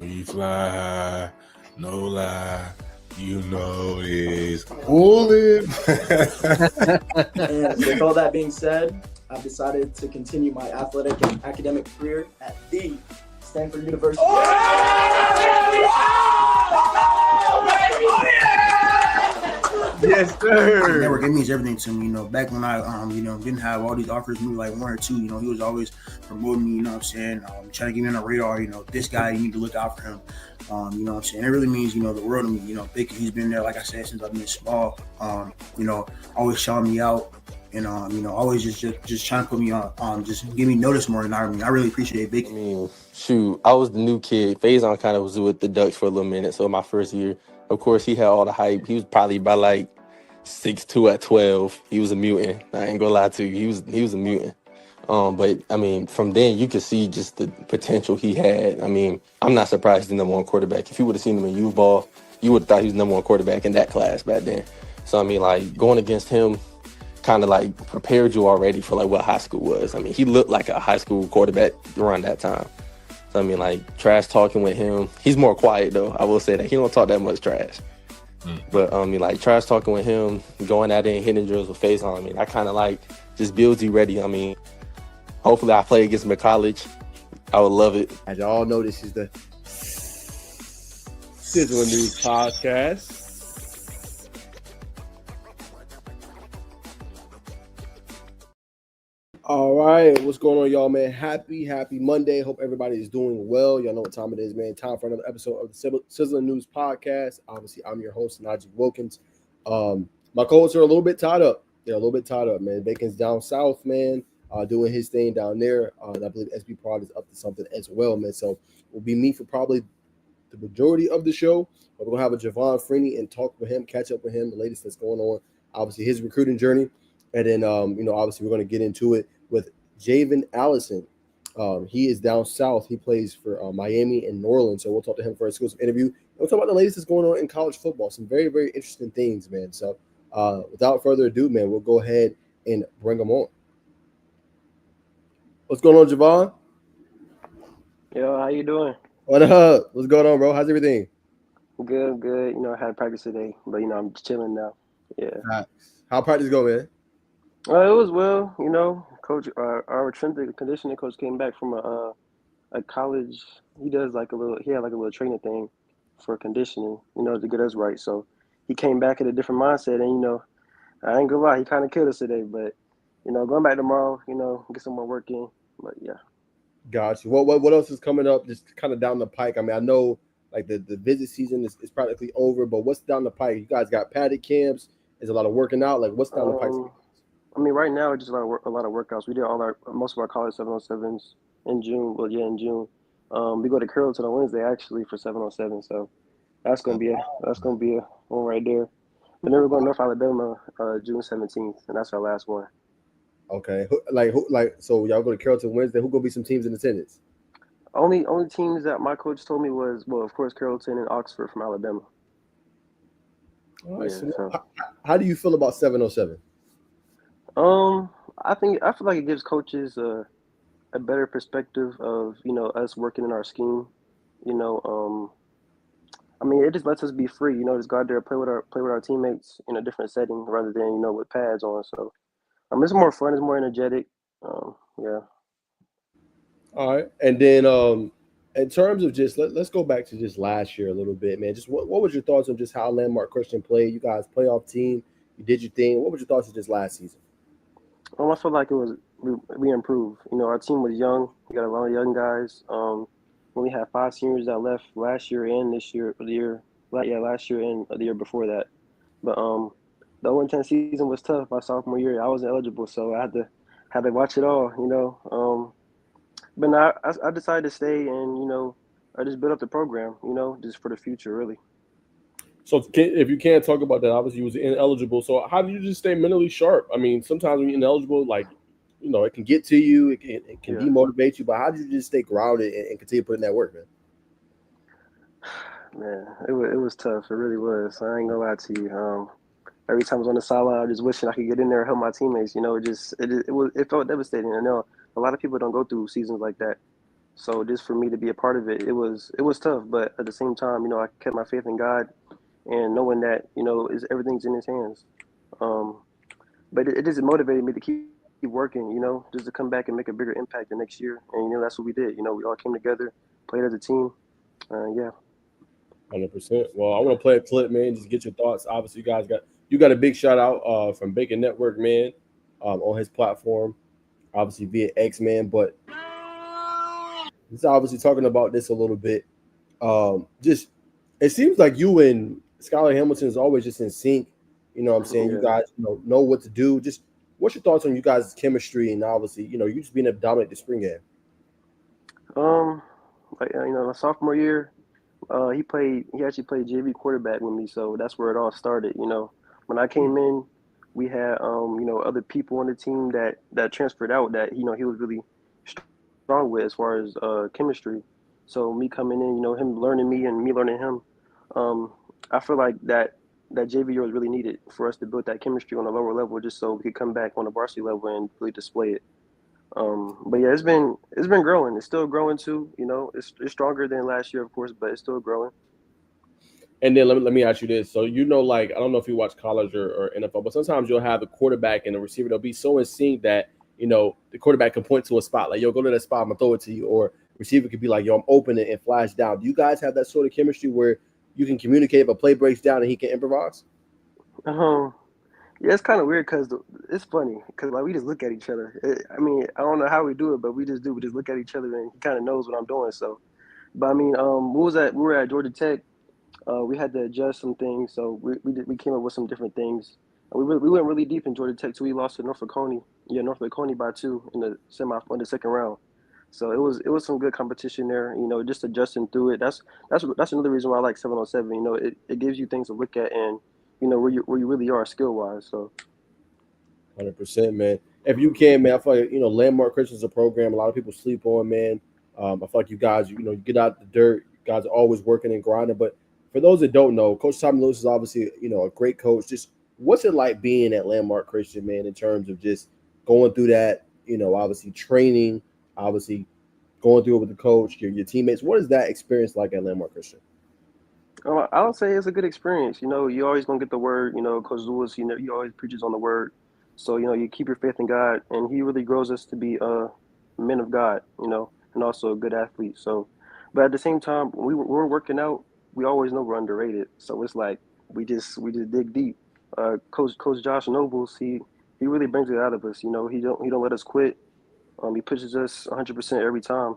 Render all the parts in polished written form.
We fly high, no lie. You know it's pulling. And with all that being said, I've decided to continue my athletic and academic career at the Stanford University. Yes, sir. Network, it means everything to me. Back when I, didn't have all these offers, maybe like one or two, he was always promoting me, you know what I'm saying? Trying to get me on the radar, this guy, you need to look out for him. You know what I'm saying? It really means, the world to me, Big, he's been there, like I said, since I've been small, always shouting me out and, always just trying to put me on, just give me notice more than I really appreciate Big. I mean, shoot, I was the new kid. Faison kind of was with the Ducks for a little minute. So my first year, of course, he had all the hype. He was probably by like 6'2" at 12. He was a mutant. I ain't gonna lie to you. He was a mutant. But I mean, from then you could see just the potential he had. I mean, I'm not surprised he's the number one quarterback. If you would have seen him in youth ball, you would have thought he was the number one quarterback in that class back then. So I mean, like going against him kind of like prepared you already for like what high school was. I mean, he looked like a high school quarterback around that time. So I mean, like trash talking with him. He's more quiet though. I will say that he don't talk that much trash. But I mean, like trash talking with him, going out there and hitting drills with Faison. I mean, that kind of like just builds you ready. I mean, hopefully I play against him in college. I would love it. As y'all know, this is the Sizzling News Podcast. All right, what's going on, y'all, man? Happy Monday. Hope everybody is doing well. Y'all know what time it is, man. Time for another episode of the Sizzling News Podcast. Obviously, I'm your host, Najee Wilkins. My co-hosts are a little bit tied up. They're a little bit tied up, man. Bacon's down south, man, doing his thing down there. I believe SB Prod is up to something as well, man. So it will be me for probably the majority of the show. But we're going to have a Javon Freeney and talk with him, catch up with him, the latest that's going on. Obviously, his recruiting journey. And then, obviously, we're going to get into it with Javen Allison. He is down south. He plays for Miami and New Orleans. So we'll talk to him for an exclusive interview. And we'll talk about the latest that's going on in college football. Some very, very interesting things, man. So without further ado, man, we'll go ahead and bring them on. What's going on, Javon? Yo, how you doing? What up? What's going on, bro? How's everything? Good. I had practice today, but I'm just chilling now. Yeah. How practice go, man? It was well. Coach, our strength and conditioning coach came back from a college. He had like a little training thing for conditioning, to get us right. So he came back at a different mindset, and I ain't gonna lie, he kind of killed us today. But going back tomorrow, get some more work in. But yeah. Gotcha. What else is coming up? Just kind of down the pike. I mean, I know like the visit season is practically over, but what's down the pike? You guys got padded camps. There's a lot of working out. Like what's down the pike? I mean, right now it's just a lot of workouts. We did most of our college 707s in June. Well, yeah, in June. We go to Carrollton on Wednesday actually for 707. So that's gonna be a one right there. But then we're going to North Alabama June 17th, and that's our last one. Okay, so y'all go to Carrollton Wednesday. Who gonna be some teams in attendance? Only teams that my coach told me was, well, of course, Carrollton and Oxford from Alabama. All right. Yeah, so how do you feel about 707? I feel like it gives coaches a better perspective of us working in our scheme. I mean, it just lets us be free. Just go out there, play with our teammates in a different setting rather than with pads on. So, it's more fun. It's more energetic. Yeah. All right, and then in terms of just let's go back to just last year a little bit, man. Just what was your thoughts on just how Landmark Christian played? You guys playoff team, you did your thing. What was your thoughts on just last season? I feel like we improved. Our team was young. We got a lot of young guys. We had 5 seniors that left last year and this year, last year and the year before that. But the 0-10 season was tough. My sophomore year, I wasn't eligible, so I had to watch it all. But now I decided to stay and I just built up the program, just for the future, really. So if you can't talk about that, obviously you was ineligible. So how do you just stay mentally sharp? I mean, sometimes when you're ineligible, like, it can get to you, it can demotivate you. But how do you just stay grounded and continue putting that work, man? Man, it was tough. It really was. I ain't gonna lie to you. Every time I was on the sideline, I was just wishing I could get in there and help my teammates. It felt devastating. I know a lot of people don't go through seasons like that. So just for me to be a part of it, it was tough. But at the same time, I kept my faith in God and knowing that is everything's in His hands. Um, but it just motivated me to keep working. Just to come back and make a bigger impact the next year. And that's what we did. We all came together, played as a team. Yeah. 100%. Well, I want to play a clip, man. Just get your thoughts. Obviously, you got a big shout out from Bacon Network, man, on his platform, obviously via X, man. But he's obviously talking about this a little bit. Just it seems like you and Skylar Hamilton is always just in sync. You know what I'm saying? You Yeah. guys, know what to do. Just what's your thoughts on you guys' chemistry and obviously, you just being a dominant the spring game. Um, like the sophomore year, he actually played JV quarterback with me, so that's where it all started. When I came in, we had other people on the team that transferred out that he was really strong with as far as chemistry. So me coming in, him learning me and me learning him, um, I feel like that JV year was really needed for us to build that chemistry on a lower level, just so we could come back on the varsity level and really display it. But yeah, it's been growing. It's still growing too. It's stronger than last year, of course, but it's still growing. And then let me ask you this. So like I don't know if you watch college or NFL, but sometimes you'll have the quarterback and the receiver. They'll be so in sync that the quarterback can point to a spot like, "Yo, go to that spot. I'm gonna throw it to you." Or receiver could be like, "Yo, I'm open," and flash down. Do you guys have that sort of chemistry where you can communicate if a play breaks down and he can improvise? Um, yeah, it's kind of weird because it's funny because like we just look at each other. I mean, I don't know how we do it, but we just do. We just look at each other and he kind of knows what I'm doing. So, but I mean, what was that? We were at Georgia Tech. We had to adjust some things, so we came up with some different things. And we went really deep in Georgia Tech too. We lost to Norfolk Coney, Norfolk Coney by 2 in the in the second round. So it was some good competition there. Just adjusting through it. That's another reason why I like 7-on-7. It gives you things to look at and where you really are skill wise. So 100%, man. If you can, man, I feel like Landmark Christian is a program a lot of people sleep on, man. I feel like you guys, you get out the dirt. You guys are always working and grinding. But for those that don't know, Coach Tommy Lewis is obviously a great coach. Just what's it like being at Landmark Christian, man, in terms of just going through that, obviously training, obviously going through it with the coach, your teammates. What is that experience like at Landmark Christian? I would say it's a good experience. You always gonna get the word. Coach Lewis. He always preaches on the word. So you keep your faith in God, and He really grows us to be men of God. And also a good athlete. So, but at the same time, when we're working out, we always know we're underrated. So it's like we just dig deep. Coach Josh Nobles, he really brings it out of us. He don't let us quit. He pushes us 100% every time.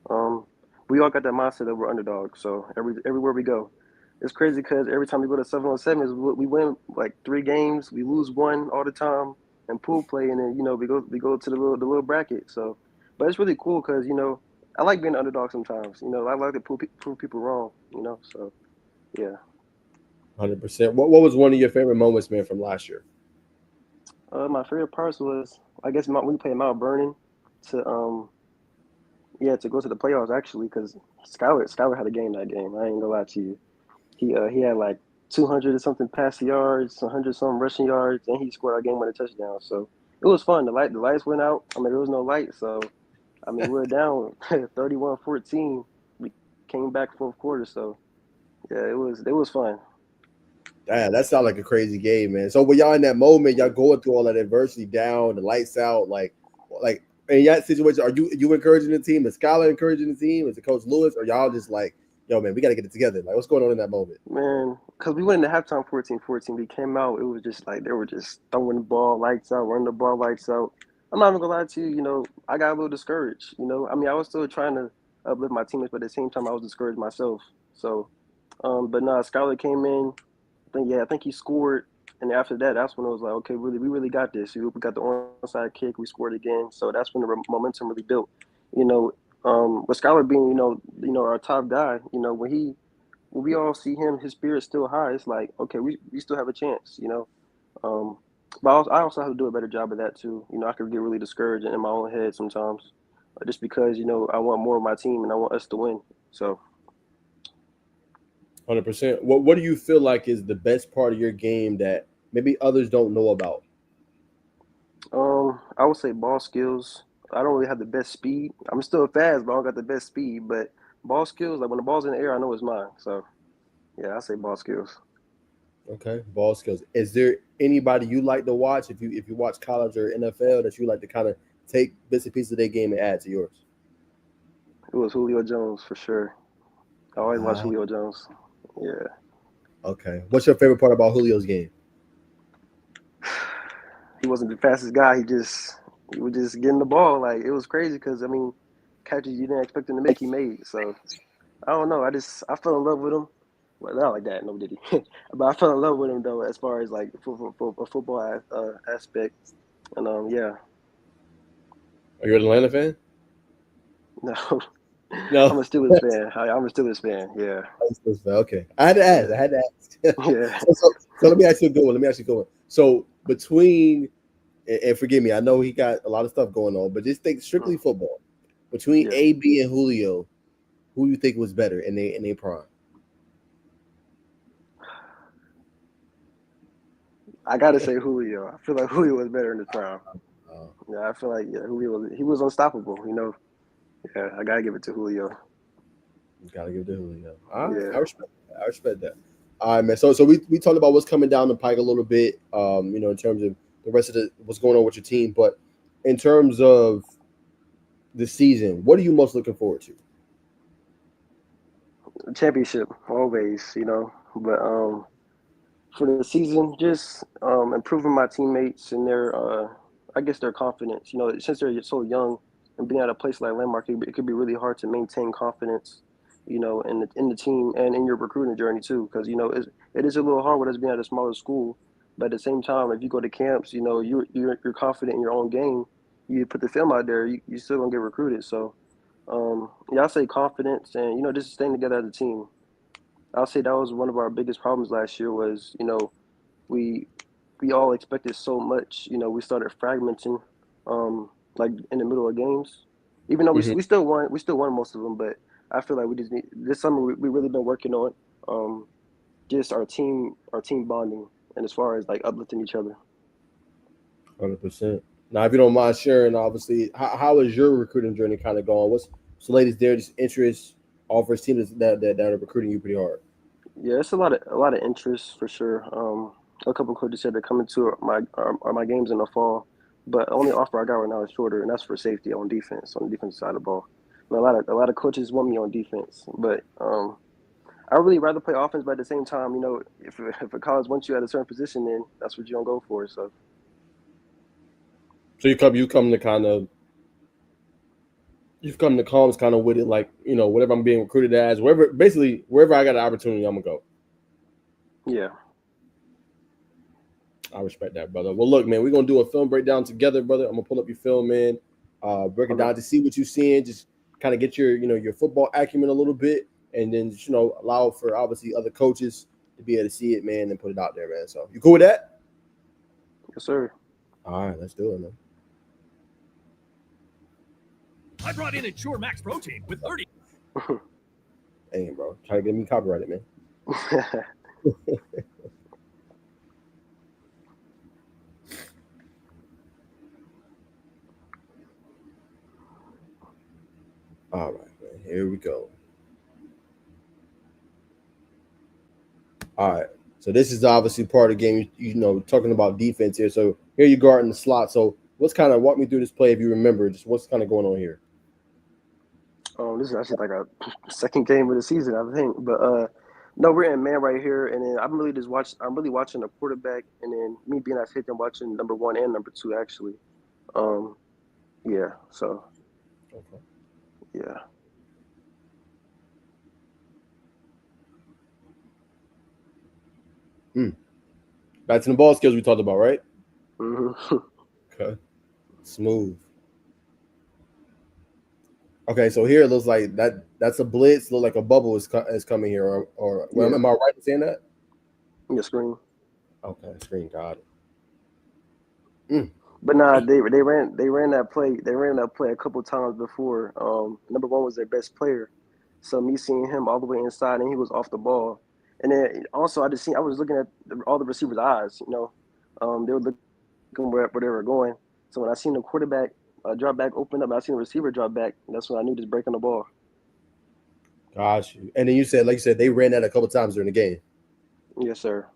Um, we all got that mindset that we're underdogs. So everywhere we go, it's crazy because every time we go to 7-on-7, we win like 3 games, we lose one all the time, and pool play, and then we go to the little bracket. So, but it's really cool because I like being an underdog sometimes. I like to prove people wrong. So yeah. 100%. What was one of your favorite moments, man, from last year? My favorite parts was I guess we played Mount Vernon to yeah, to go to the playoffs actually, because Skylar had a game that game. I ain't gonna lie to you. He had like 200 or something passing yards, 100 something rushing yards, and he scored our game winning touchdown. So it was fun. The lights went out. I mean, there was no light, so I mean we were down 31-14. We came back fourth quarter, so yeah, it was fun. Damn, that sounds like a crazy game, man. So when y'all in that moment, y'all going through all that adversity down, the lights out, like in that situation, are you encouraging the team? Is Skylar encouraging the team? Is it Coach Lewis? Or y'all just like, yo, man, we got to get it together? Like, what's going on in that moment? Man, because we went into halftime 14-14. We came out, it was just like they were just throwing the ball lights out, running the ball lights out. I'm not even gonna lie to you, I got a little discouraged. I mean, I was still trying to uplift my teammates, but at the same time, I was discouraged myself. So, but nah, Skylar came in. I think he scored, and after that, that's when it was like, okay, we really got this. We got the onside kick, we scored again. So that's when the momentum really built. You know, with Skylar being, our top guy, when we all see him, his spirit's still high. It's like, okay, we still have a chance. Um, but I also have to do a better job of that too. I could get really discouraged in my own head sometimes, just because I want more of my team and I want us to win. So 100%. What do you feel like is the best part of your game that maybe others don't know about? I would say ball skills. I don't really have the best speed. I'm still fast, but I don't got the best speed. But ball skills, like when the ball's in the air, I know it's mine. So yeah, I say ball skills. Okay, ball skills. Is there anybody you like to watch if you watch college or NFL that you like to kind of take bits and pieces of their game and add to yours? It was Julio Jones for sure. I always watch Ah, Julio Jones. Yeah. okay. What's your favorite part about Julio's game? He wasn't the fastest guy. He was just getting the ball. Like it was crazy because I mean, catches you didn't expect him to make, he made. So I don't know. I fell in love with him. Well, not like that, no did he? But I fell in love with him though, as far as like for a football aspect. And yeah, Are you an Atlanta fan? no, No. I'm a Steelers fan. I'm a Steelers fan. Yeah, Okay. I had to ask. I yeah, had to ask. yeah. So let me ask you a good one. Let me ask you a good one. So between and forgive me, I know he got a lot of stuff going on, but just think strictly football. Between Yeah. AB and Julio, who you think was better in their prime? I gotta say Julio. I feel like Julio was better in his prime. Uh, Yeah, I feel like Julio was unstoppable. You know. Yeah, I gotta give it to Julio. you gotta give it to Julio. All right, Yeah. I respect that. I respect that. All right, man. So we talked about what's coming down the pike a little bit, in terms of the rest of what's going on with your team. But in terms of the season, what are you most looking forward to? Championship always. But for the season, just improving my teammates and their I guess their confidence. Since they're so young and being at a place like Landmark, it could be really hard to maintain confidence. In the team and in your recruiting journey too, because it is a little hard with us being at a smaller school. But at the same time, if you go to camps, you're confident in your own game. You put the film out there, you still gonna get recruited. So yeah, I say confidence and just staying together as a team. I'll say that was one of our biggest problems last year was, we we all expected so much. We started fragmenting, like in the middle of games. Even though Mhm. we still won most of them, but I feel like we just need this summer. We really been working on just our team bonding, and as far as like uplifting each other. 100%. Now, if you don't mind sharing, obviously, how is your recruiting journey kind of going? What's the latest there? Just interest, offers, teams that are recruiting you pretty hard. Yeah, it's a lot of interest for sure. A couple of coaches said they're coming to my games in the fall, but the only offer I got right now is shorter, and that's for safety on defense, on the defensive side of the ball. And a lot of coaches want me on defense, but I really rather play offense. But at the same time, if a college wants you at a certain position, then that's what you're gonna go for. So So you come to kind of you've come to comms kind of with it, like whatever I'm being recruited as, wherever I got an opportunity, I'm gonna go. yeah, I respect that, brother. Well, look, man, we're gonna do a film breakdown together, brother. I'm gonna pull up your film, man. Break it okay, down to see what you're seeing. Just kind of get your football acumen a little bit, and then just, allow for obviously other coaches to be able to see it, man, and put it out there, man. So you cool with that? yes, sir. All right, let's do it, man. I brought in Ensure Max Protein with 30. Dang, bro, trying to get me copyrighted, man. All right, man. Here we go. All right. So this is obviously part of the game. Talking about defense here. So here you guard in the slot. So what's kind of walk me through this play if you remember? Just what's kind of going on here? This is actually like a second game of the season, I think. But no, we're in man right here, and then I'm really watching the quarterback, and then me being at safety, I'm watching number one and number two actually. Um, yeah. So Okay. yeah. Back to the ball skills we talked about, right? hmm Okay. Smooth. Okay, so here it looks like that's a blitz. Look like a bubble is coming here, or well, Yeah. am I right in saying that? Yeah. Screen. Okay, screen got it. Mm. But nah, they ran that play. They ran that play a couple times before. Number one was their best player, so me seeing him all the way inside and he was off the ball. And then also I was looking at all the receivers' eyes. They were looking where they were going. So when I seen the quarterback drop back opened up. And I seen the receiver drop back. And that's when I knew just breaking the ball. Got you. And then you said, like you said, they ran that a couple times during the game. Yes, sir.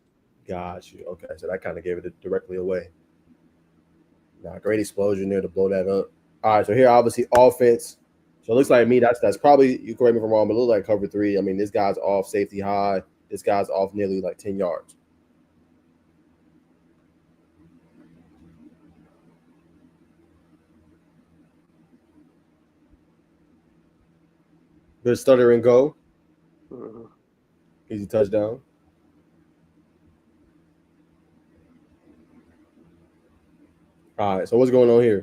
Got you. Okay, so that kind of gave it directly away. Nah, great explosion there to blow that up. All right, so here obviously offense. So it looks like me. That's probably, you correct me if I'm wrong, but it looks like cover three. I mean, this guy's off safety high. This guy's off nearly like 10 yards. Good stutter and go. Mm-hmm. Easy touchdown. All right, so what's going on here?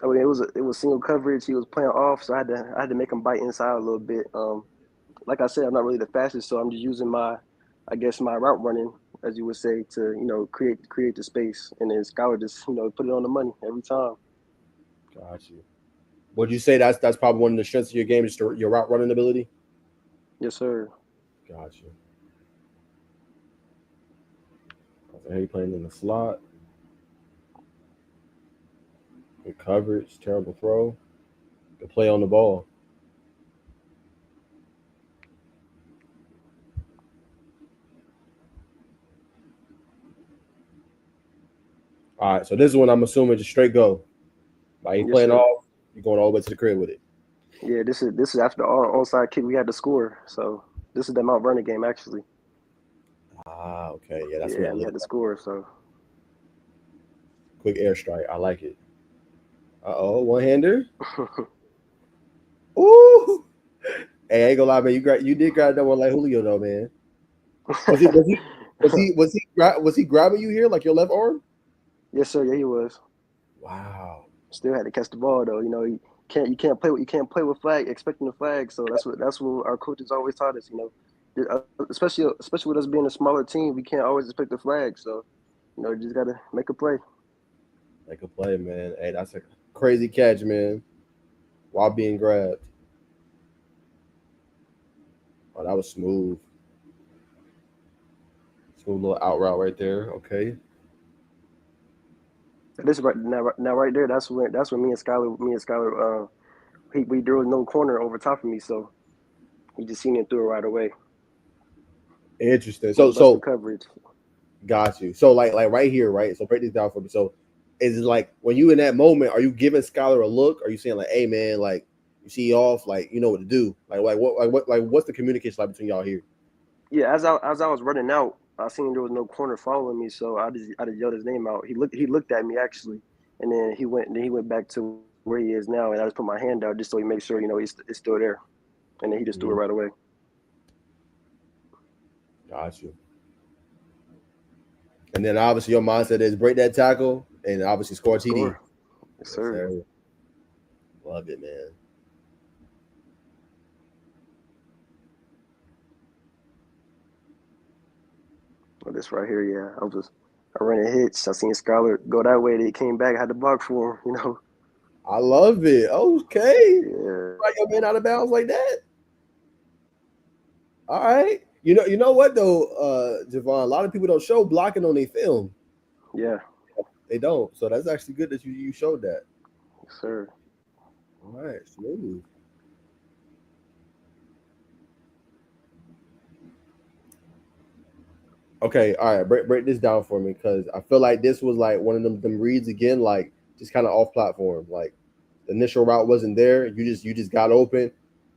I mean, it was single coverage. He was playing off, so I had to make him bite inside a little bit. Like I said, I'm not really the fastest, so I'm just using I guess my route running, as you would say, to create the space, and then Skylar just put it on the money every time. Got you. Would you say that's probably one of the strengths of your game, just your route running ability? Yes, sir. Got you. I hate playing in the slot. Good coverage, terrible throw. Good play on the ball. All right, so this is when I'm assuming just straight go. Like you Yes, playing sir. off, you're going all the way to the crib with it. Yeah, this is after the onside kick we had to score, so this is the Mount Vernon game actually. Ah, okay, yeah, that's what Yeah, that we looks had to like. score, so Quick airstrike, I like it. One hander. Ooh, hey, I ain't gonna lie, man. You did grab that one like Julio though, man. Was he grabbing you here like your left arm? yes, sir. Yeah, he was. Wow. Still had to catch the ball though. You can't play with flag expecting the flag. So that's what our coaches always taught us. Especially with us being a smaller team, we can't always expect the flag. So you just gotta make a play. Make a play, man. Hey, that's a crazy catch, man. While being grabbed. Oh, that was smooth. Smooth little out route right there. Okay. This right now, right there. That's when me and Skylar, there was no corner over top of me, so he just seen it through it right away. Interesting. Just busting So coverage. got you. So like right here, right? So break this down for me. So is it like when you in that moment, are you giving Skylar a look? Are you saying like, hey man, like you see you off, like you know what to do? What's the communication like between y'all here? Yeah, as I was running out, I seen there was no corner following me, so I just yelled his name out. He looked at me actually, and then he went back to where he is now, and I just put my hand out just so he makes sure it's still there, and then he just threw it Mhm. right away. Got you. And then obviously your mindset is break that tackle and obviously score TD. Score, yes Yes, sir. sir. Love it, man. Well, this right here, yeah, I ran a hitch. I seen Skylar go that way. They came back. I had to block for him. I love it. Okay. Yeah, Right your man out of bounds like that. All right. You know what though, Javon, a lot of people don't show blocking on their film. yeah, They don't. So that's actually good that you showed that. yes sir. All right, smooth. Okay, all right, break this down for me because I feel like this was like one of them reads again, like just kind of off platform. Like the initial route wasn't there. You just got open.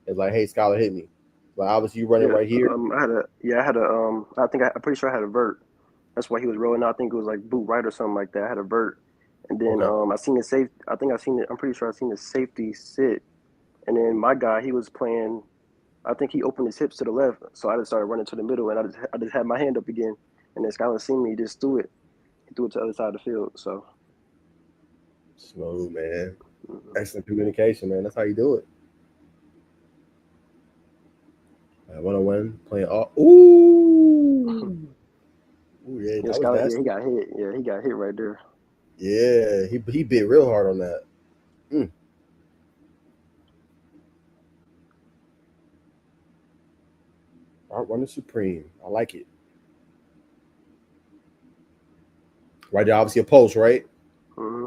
It's like, hey, Skylar hit me. Like obviously you running Yeah, right here. I had a I'm pretty sure I had a vert. That's why he was rolling out. I think it was like boot right or something like that. I had a vert, and then Okay. I seen the safe. I think I seen it. I'm pretty sure I seen the safety sit, and then my guy he was playing. I think he opened his hips to the left, so I just started running to the middle, and I just had my hand up again, and then Skylar seen me, he just threw it. He threw it to the other side of the field. So Smooth, man. mhm. Excellent communication, man. That's how you do it. 101 playing all. Ooh. Ooh, yeah, Yeah, that was Skylar, yeah, nasty. he got hit. Yeah, he got hit right there. Yeah, he bit real hard on that. Mm. Out running supreme. I like it. Right there, obviously a post, right? Mm-hmm.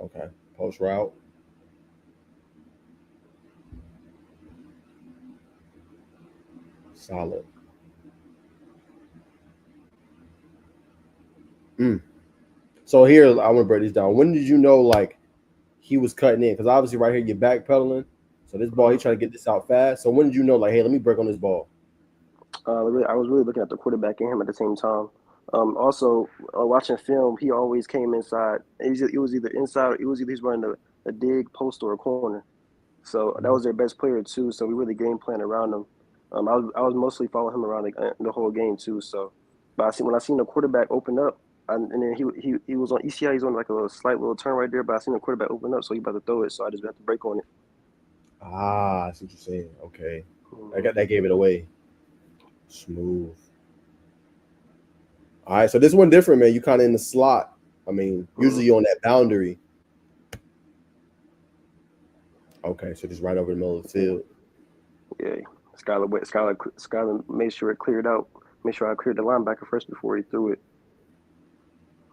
Okay, post route. Solid. Mm. So here, I want to break this down. When did you know like he was cutting in? Because obviously, right here, you're backpedaling. So this ball, he trying to get this out fast. So when did you know, like, hey, let me break on this ball? I was really looking at the quarterback and him at the same time. Also, watching film, he always came inside. It was either inside, or it was either he's running a dig, post, or a corner. So that was their best player too. So we really game plan around him. I was mostly following him around the whole game too. So, but when I seen the quarterback open up, and then he was on ECI. He's on like a slight little turn right there. But I seen the quarterback open up, so he about to throw it. So I just had to break on it. Ah, I see what you're saying. Okay, I Mhm. got that. Gave it away. Smooth. All right, so this one different, man. You kind of in the slot. I mean, usually Mhm. you're on that boundary. Okay, so just right over the middle of the Yeah, field. yeah. Skylar made sure it cleared out. Made sure I cleared the linebacker first before he threw it.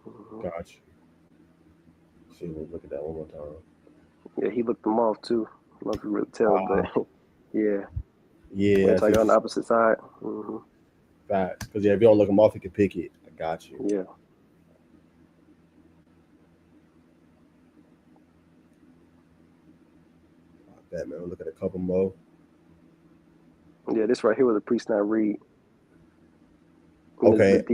Mhm. Gotcha. See, we'll look at that one more time. Yeah, he looked them off too. I don't know if you really tell, but Ah, yeah. yeah, Wait I till I see got what on you're the saying. opposite side. Hmm. Facts. Because yeah, if you don't look him off, he can pick it. I got you. Yeah. That man. We'll look at a couple more. Yeah, this right here was a pre-snap read. And the Okay,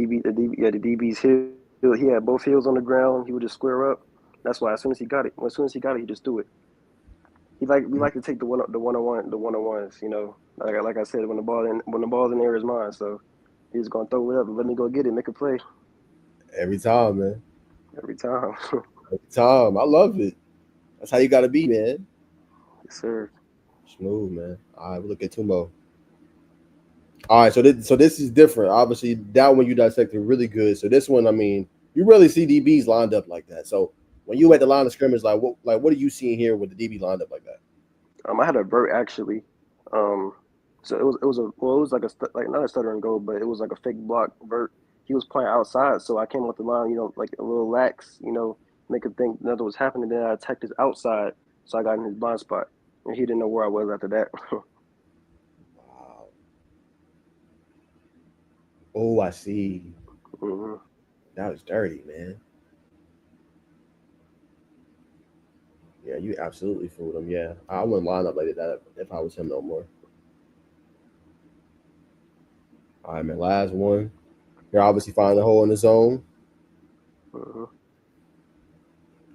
DB's heel. He had both heels on the ground. He would just square up. That's why as soon as he got it, he just threw it. We like to take the one on ones. Like I said, when the ball's in there is mine. So he's gonna throw it up and let me go get it, make a play every time, man. every time. Every time. I love it. That's how you got to be, man. Yes, sir. Smooth, man. All right, we'll look at two more. All right, so this is different. Obviously, that one you dissected really good. So this one, I mean, you really see DBs lined up like that. So when you at the line of scrimmage, like what are you seeing here with the DB lined up like that? I had a vert actually. Um, so it was like like not a stutter and go, but it was like a fake block vert. He was playing outside, so I came off the line, like a little lax, make him think nothing was happening. Then I attacked his outside, so I got in his blind spot, and he didn't know where I was after that. Wow. Oh, I see. Hmm. That was dirty, man. Yeah, you absolutely fooled him. Yeah, I wouldn't line up like that if I was him no more. All right, man. Last one. You're obviously finding the hole in the zone Hmm.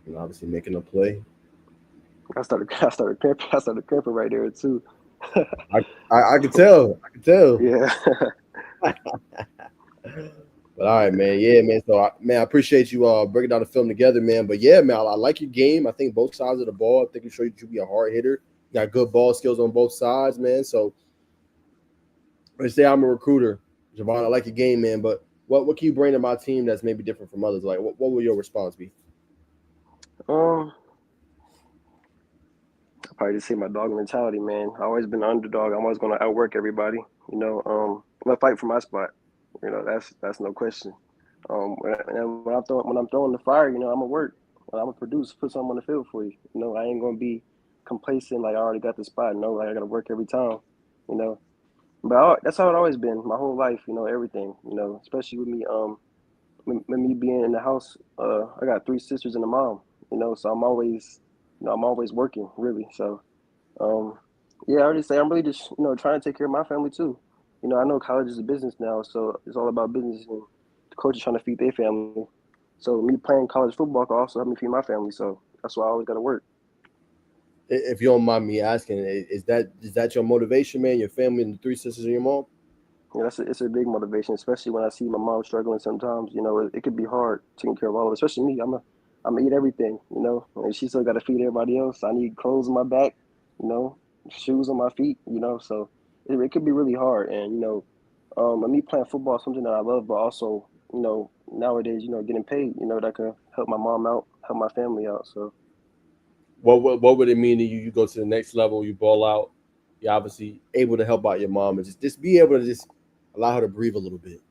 and obviously making a play. I started cramping right there too. I could tell. I could tell. Yeah. But all right, man. Yeah, man. So, man, I appreciate you breaking down the film together, man. But yeah, man, I like your game. I think both sides of the ball. I think you showed you to be a hard hitter. You got good ball skills on both sides, man. So, let's say I'm a recruiter, Javon. I like your game, man. But what can you bring to my team that's maybe different from others? Like, what will your response be? um, I probably just say my dog mentality, man. I always been an underdog. I'm always gonna outwork everybody. I'm gonna fight for my spot. That's no question. When I'm throwing the fire, I'm gonna work. I'm gonna produce, put something on the field for you. I ain't gonna be complacent like I already got the spot. No, like I gotta work every time. You know, that's how it always been my whole life. Everything. Especially with me. With me being in the house. I got three sisters and a mom. So I'm always working really. So um, yeah, I already say I'm really just trying to take care of my family too. I know college is a business now, so it's all about business and the coach is trying to feed their family. So me playing college football can also help me feed my family. So that's why I always got to work. If you don't mind me asking, is that your motivation, man? Your family and the three sisters and your mom? It's a big motivation, especially when I see my mom struggling. Sometimes it could be hard taking care of all of it, especially me. I'm eat everything, and she still got to feed everybody else. I need clothes on my back, you know, shoes on my feet, so it could be really hard. And and me playing football is something that I love, but also nowadays getting paid, that can help my mom out, help my family out. So What would it mean to you? You go to the next level, you ball out, you're obviously able to help out your mom and just be able to just allow her to breathe a little bit.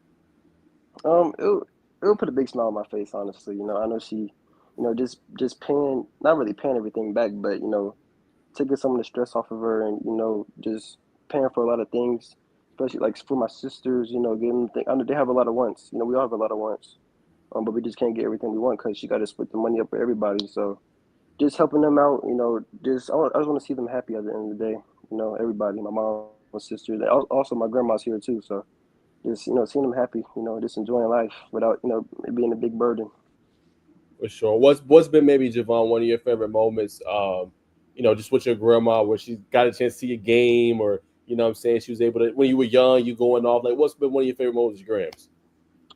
it it'll put a big smile on my face, honestly. I know she, just paying, not really paying everything back, but taking some of the stress off of her, and just paying for a lot of things, especially like for my sisters. Getting I know they have a lot of wants. We all have a lot of wants, but we just can't get everything we want because she got to split the money up for everybody. So just helping them out, I just want to see them happy at the end of the day. Everybody, my mom, my sisters, also my grandma's here too. So just seeing them happy, just enjoying life without it being a big burden. For sure. What's been maybe Javon one of your favorite moments? Just with your grandma, where she got a chance to see a game, or what I'm saying, she was able to when you were young, you going off. Like, what's been one of your favorite moments, with your Grams?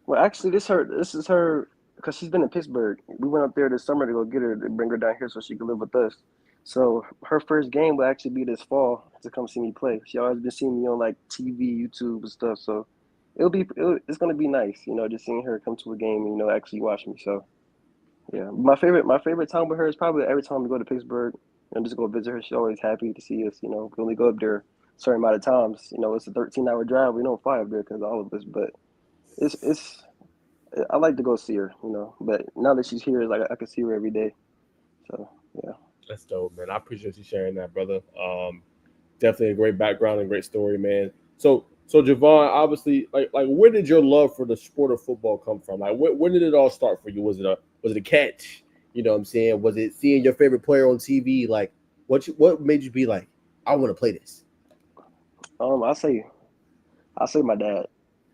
Well, actually, this is her because she's been in Pittsburgh. We went up there this summer to go get her to bring her down here so she could live with us. So her first game will actually be this fall to come see me play. She always been seeing me on like TV, YouTube, and stuff. So it's gonna be nice, just seeing her come to a game and actually watch me. So yeah, my favorite time with her is probably every time we go to Pittsburgh and just go visit her. She's always happy to see us. We only go up there a certain amount of times. It's a 13-hour drive. We don't fly up there because all of us, but it's I like to go see her. But now that she's here, it's like I can see her every day. So yeah. That's dope, man. I appreciate you sharing that, brother. Definitely a great background and great story, man. So Javon, obviously, like where did your love for the sport of football come from? Like, when did it all start for you? Was it a catch? You know what I'm saying? Was it seeing your favorite player on TV? Like, what made you be like, I want to play this? I say my dad.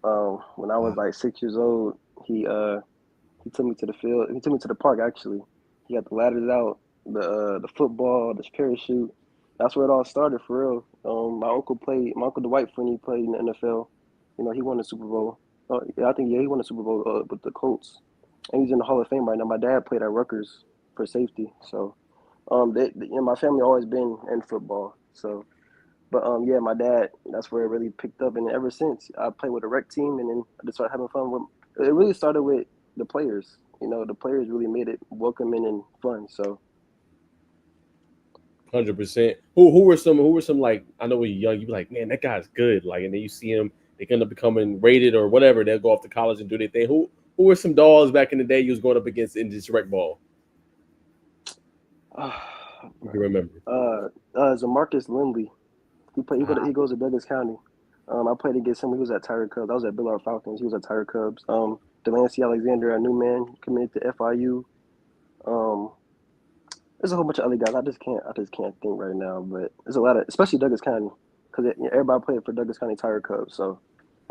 When I was like 6 years old, he took me to the field. He took me to the park actually. He got the ladders out, the football, the parachute. That's where it all started for real. My uncle Dwight Freeney played in the NFL. He won the Super Bowl. Yeah, I think he won the Super Bowl with the Colts, and he's in the Hall of Fame right now. My dad played at Rutgers for safety, so my family always been in football. So, but yeah, my dad. That's where it really picked up, and ever since I played with a rec team, and then I just started having fun with. It really started with the players. The players really made it welcoming and fun. So 100%. Who were some like, I know when you're young, you be like, man, that guy's good. Like, and then you see him, they end up becoming rated or whatever. They'll go off to college and do their thing. Who were some dogs back in the day you was going up against in this rec ball? You can remember. Zamarcus Lindley. He goes to Douglas County. I played against him. He was at Tiger Cubs. I was at Billard Falcons. He was at Tiger Cubs. Delancey Alexander, a new man, committed to FIU. There's a whole bunch of other guys. I just can't think right now. But there's a lot of, especially Douglas County, because everybody played for Douglas County Tiger Cubs. So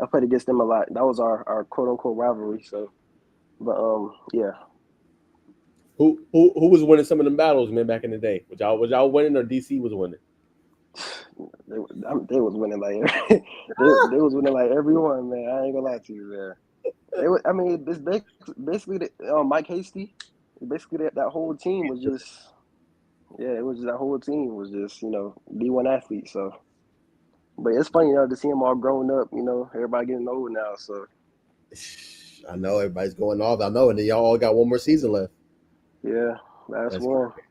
I played against them a lot. That was our quote unquote rivalry. So, but yeah. Who was winning some of them battles, man, back in the day? Was y'all winning or DC was winning? They was winning like they was winning like everyone, man. I ain't gonna lie to you, man. It's basically Mike Hasty. Basically, that whole team was just, it was that whole team was just D1 athletes. So, but it's funny to see them all growing up. Everybody getting old now. So I know everybody's going off. I know, and then y'all all got one more season left. Yeah, that's one. Crazy.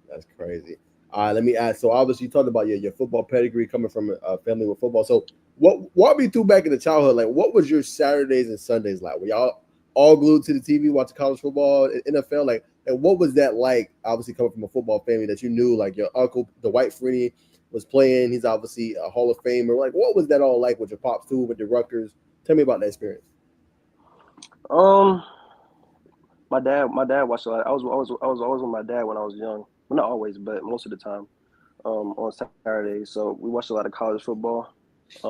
That's crazy. All right, let me ask. So obviously you talked about your football pedigree coming from a family with football. So walk me through back in the childhood. Like, what was your Saturdays and Sundays like? Were y'all all glued to the TV watching college football, NFL? Like, and what was that like? Obviously coming from a football family that you knew, like your uncle, Dwight Freeney, was playing. He's obviously a Hall of Famer. Like, what was that all like with your pops too, with your Rutgers? Tell me about that experience. My dad watched a lot. I was always with my dad when I was young. Well, not always, but most of the time. On Saturdays, so we watched a lot of college football. I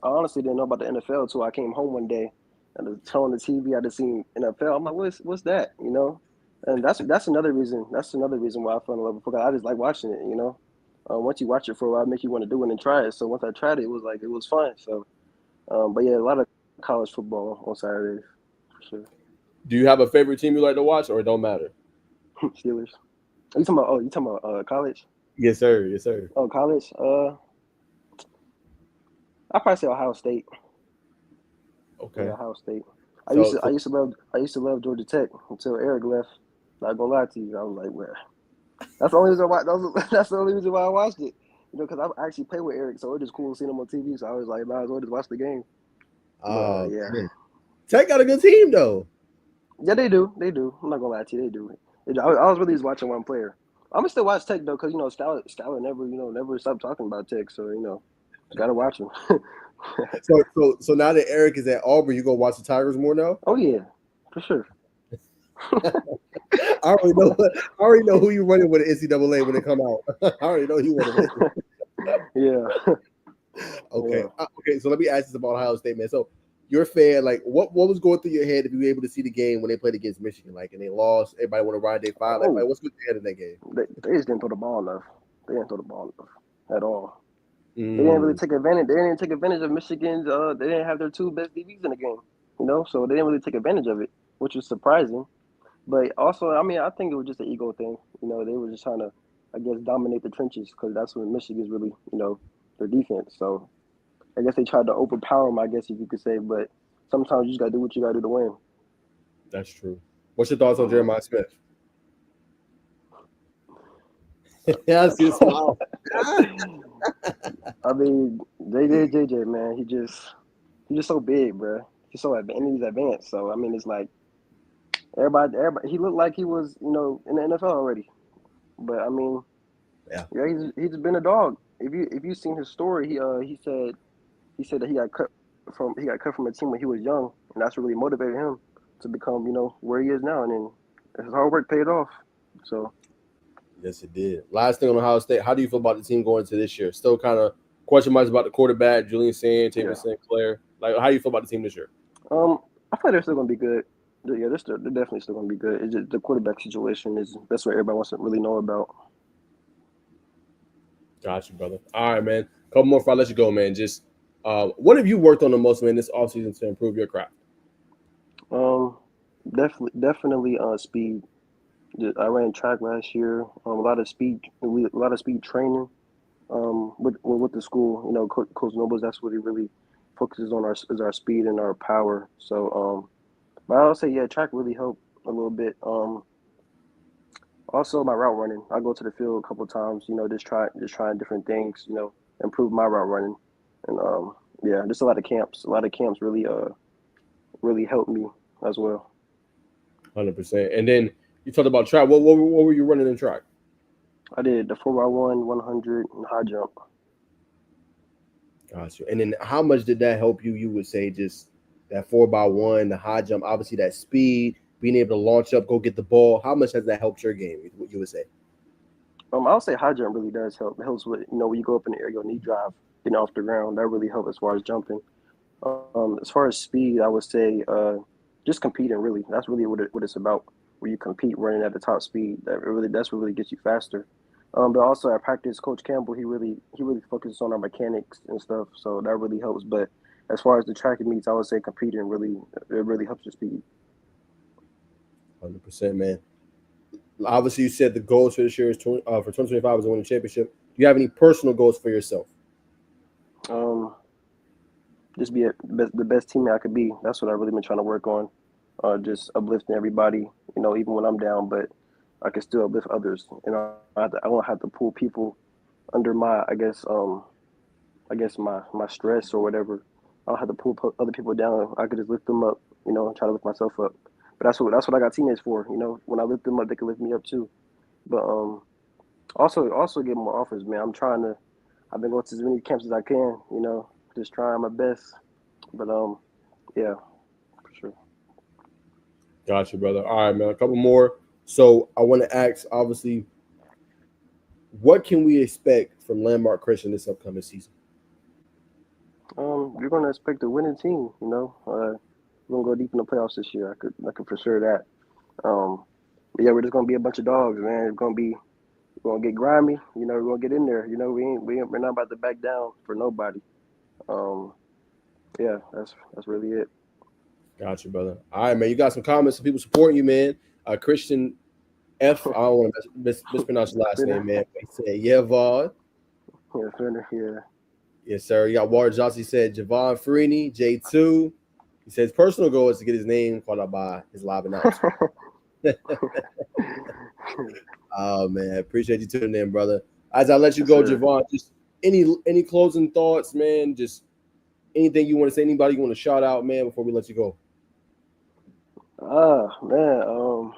honestly didn't know about the NFL until I came home one day and I turned on the TV. I just seen NFL. I'm like, what's that? And that's another reason. That's another reason why I fell in love with football. I just like watching it. Once you watch it for a while, it makes you want to do it and try it. So once I tried it, it was fun. So, but yeah, a lot of college football on Saturdays for sure. Do you have a favorite team you like to watch, or it don't matter? Steelers. You talking about college? Yes, sir. Yes, sir. Oh, college. I probably say Ohio State. Okay. Yeah, Ohio State. I used to love Georgia Tech until Eric left. Not gonna lie to you, I was like, well, that's the only reason why. That's the only reason why I watched it. Because I actually played with Eric, so it was just cool seeing him on TV. So I was like, might as well just watch the game. Yeah. Tech got a good team though. Yeah, they do. They do. I'm not gonna lie to you, they do. I was really just watching one player. I'm gonna still watch Tech though, cause Skylar never stopped talking about Tech, so gotta watch him. So now that Eric is at Auburn, you go watch the Tigers more now. Oh yeah, for sure. I already know. I already know who you running with the NCAA when they come out. I already know who you running with. Yeah. Okay. Yeah. Okay. So let me ask this about Ohio State, man. So you're a fan. Like, what was going through your head if you were able to see the game when they played against Michigan? Like, and they lost. Everybody want to ride their five. Like, Oh, what's going through your head in that game? they just didn't throw the ball enough. They didn't throw the ball enough at all. They didn't really take advantage. They didn't take advantage of Michigan's. They didn't have their two best DBs in the game. So they didn't really take advantage of it, which was surprising. But also, I mean, I think it was just an ego thing. They were just trying to, I guess, dominate the trenches because that's what Michigan's really, their defense. So I guess they tried to overpower them, I guess if you could say. But sometimes you just gotta do what you gotta do to win. That's true. What's your thoughts on Jeremiah Smith? Yeah, I see a smile. I mean, JJ, man, he's just so big, bro. He's so advanced. So I mean, it's like everybody. He looked like he was, in the NFL already. But I mean, Yeah, he's been a dog. If you seen his story, he said that he got cut from a team when he was young, and that's what really motivated him to become, where he is now. And then his hard work paid off. So yes, it did. Last thing on Ohio State. How do you feel about the team going into this year? Still kind of question marks about the quarterback, Julian Sand, Taylor St. Clair. Like, how do you feel about the team this year? I feel like they're still gonna be good. Yeah, they're definitely still gonna be good. It's just the quarterback situation that's what everybody wants to really know about. Got you, brother. All right, man. Couple more before I let you go, man. Just what have you worked on the most, man, this offseason to improve your craft? Definitely speed. I ran track last year. A lot of speed. A lot of speed training. With the school, Coach Nobles. That's what he really focuses on our speed and our power. So but I would say yeah, track really helped a little bit. Also my route running. I go to the field a couple of times. Trying different things. Improve my route running, and yeah, just a lot of camps. A lot of camps really helped me as well. 100%. And then you talked about track. What were you running in track? I did the 4x1, 100, and high jump. Got you. And then how much did that help you? You would say just that 4x1, the high jump, obviously that speed, being able to launch up, go get the ball. How much has that helped your game? What you would say? I would say high jump really does help. It helps with when you go up in the air, your knee drive, getting off the ground. That really helps as far as jumping. As far as speed, I would say just competing. Really, that's really what it's about. Where you compete, running at the top speed. That's what really gets you faster. But also at practice, Coach Campbell, he really focuses on our mechanics and stuff, so that really helps. But as far as the track and meets, I would say competing really helps your speed. 100%, man. Obviously, you said the goals for this year is for 2025 is to win the championship. Do you have any personal goals for yourself? Just be the best teammate I could be. That's what I've really been trying to work on. Just uplifting everybody, even when I'm down, but I can still uplift others. I don't have to pull people under my, I guess my stress or whatever. I don't have to pull other people down. I could just lift them up, and try to lift myself up. But that's what I got teammates for. When I lift them up, they can lift me up too. But also get more offers, man. I've been going to as many camps as I can. Just trying my best. But yeah, for sure. Got you, brother. All right, man. A couple more. So I want to ask, obviously, what can we expect from Landmark Christian this upcoming season? You're gonna expect a winning team. We're gonna go deep in the playoffs this year. I could for sure that. But yeah, we're just gonna be a bunch of dogs, man. We're gonna get grimy. We're gonna get in there. We're not about to back down for nobody. Yeah, that's really it. Got you, brother. All right, man. You got some comments of people supporting you, man. Christian F. I don't want to mispronounce your last name, man. He said, yeah, Vaughn. Yeah, Fender, yeah. Yes, sir. You got Ward Johnson. He said, Javon Freeney, J2. He says, personal goal is to get his name called out by his live announcer. Oh, man. Appreciate you tuning in, brother. As I let you go, Javon, just any closing thoughts, man? Just anything you want to say, anybody you want to shout out, man, before we let you go? Man,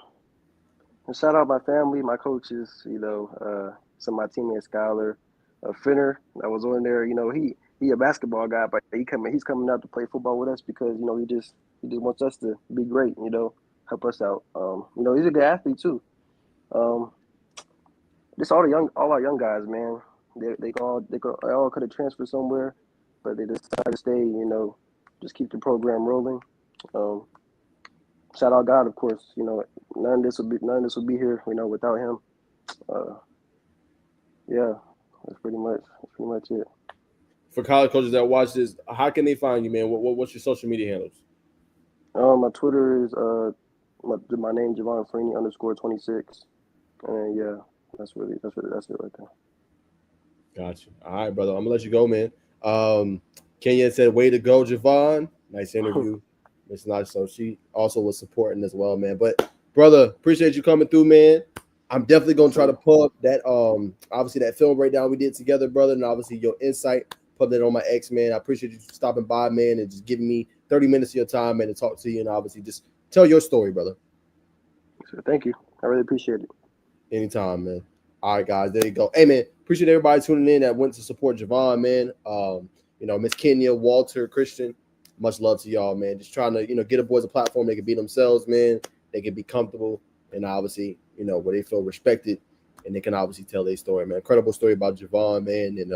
and shout out my family, my coaches, some of my teammates, Skylar, Finner, that was on there. He a basketball guy, but he's coming out to play football with us because he just wants us to be great, help us out. He's a good athlete too. Um, just all our young guys, man. They all could have transferred somewhere, but they decided to stay. Just keep the program rolling. Um, Shout out God, of course. None of this would be here, without him. Uh, yeah, that's pretty much it. For college coaches that watch this, how can they find you, man? What's your social media handles? My Twitter is my name Javon Freeney _26, and yeah, that's it right there. Gotcha. All right, brother. I'm gonna let you go, man. Kenya said, "Way to go, Javon." Nice interview. It's nice. So she also was supporting as well, man. But brother, appreciate you coming through, man. I'm definitely gonna try to pull up that obviously that film breakdown we did together, brother, and obviously your insight. Put that on my ex, man. I appreciate you stopping by, man, and just giving me 30 minutes of your time, man, to talk to you and obviously just tell your story, brother. So thank you. I really appreciate it. Anytime, man. All right, guys, there you go. Hey, man, appreciate everybody tuning in that went to support Javon, man. Miss Kenya, Walter, Christian, much love to y'all, man. Just trying to, get the boys a platform they can be themselves, man. They can be comfortable and obviously, where they feel respected and they can obviously tell their story, man. Incredible story about Javon, man, and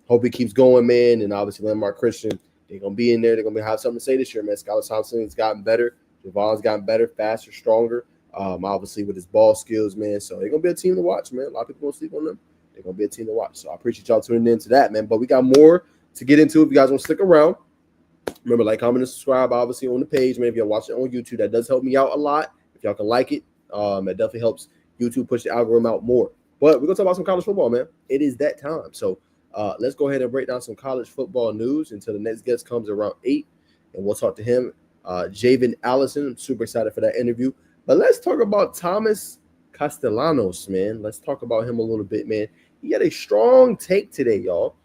hope he keeps going, man. And obviously, Landmark Christian, they're gonna be in there. They're gonna have something to say this year, man. Skylar Thompson has gotten better. Javon's gotten better, faster, stronger. Obviously with his ball skills, man. So they're gonna be a team to watch, man. A lot of people gonna sleep on them. They're gonna be a team to watch. So I appreciate y'all tuning into that, man. But we got more to get into if you guys want to stick around. Remember, like, comment, and subscribe, obviously, on the page, man. If you're watching on YouTube, that does help me out a lot. If y'all can like it, that definitely helps YouTube push the algorithm out more. But we're gonna talk about some college football, man. It is that time. So let's go ahead and break down some college football news until the next guest comes around 8, and we'll talk to him. Javen Allison. I'm super excited for that interview. But let's talk about Thomas Castellanos, man. Let's talk about him a little bit, man. He had a strong take today, y'all,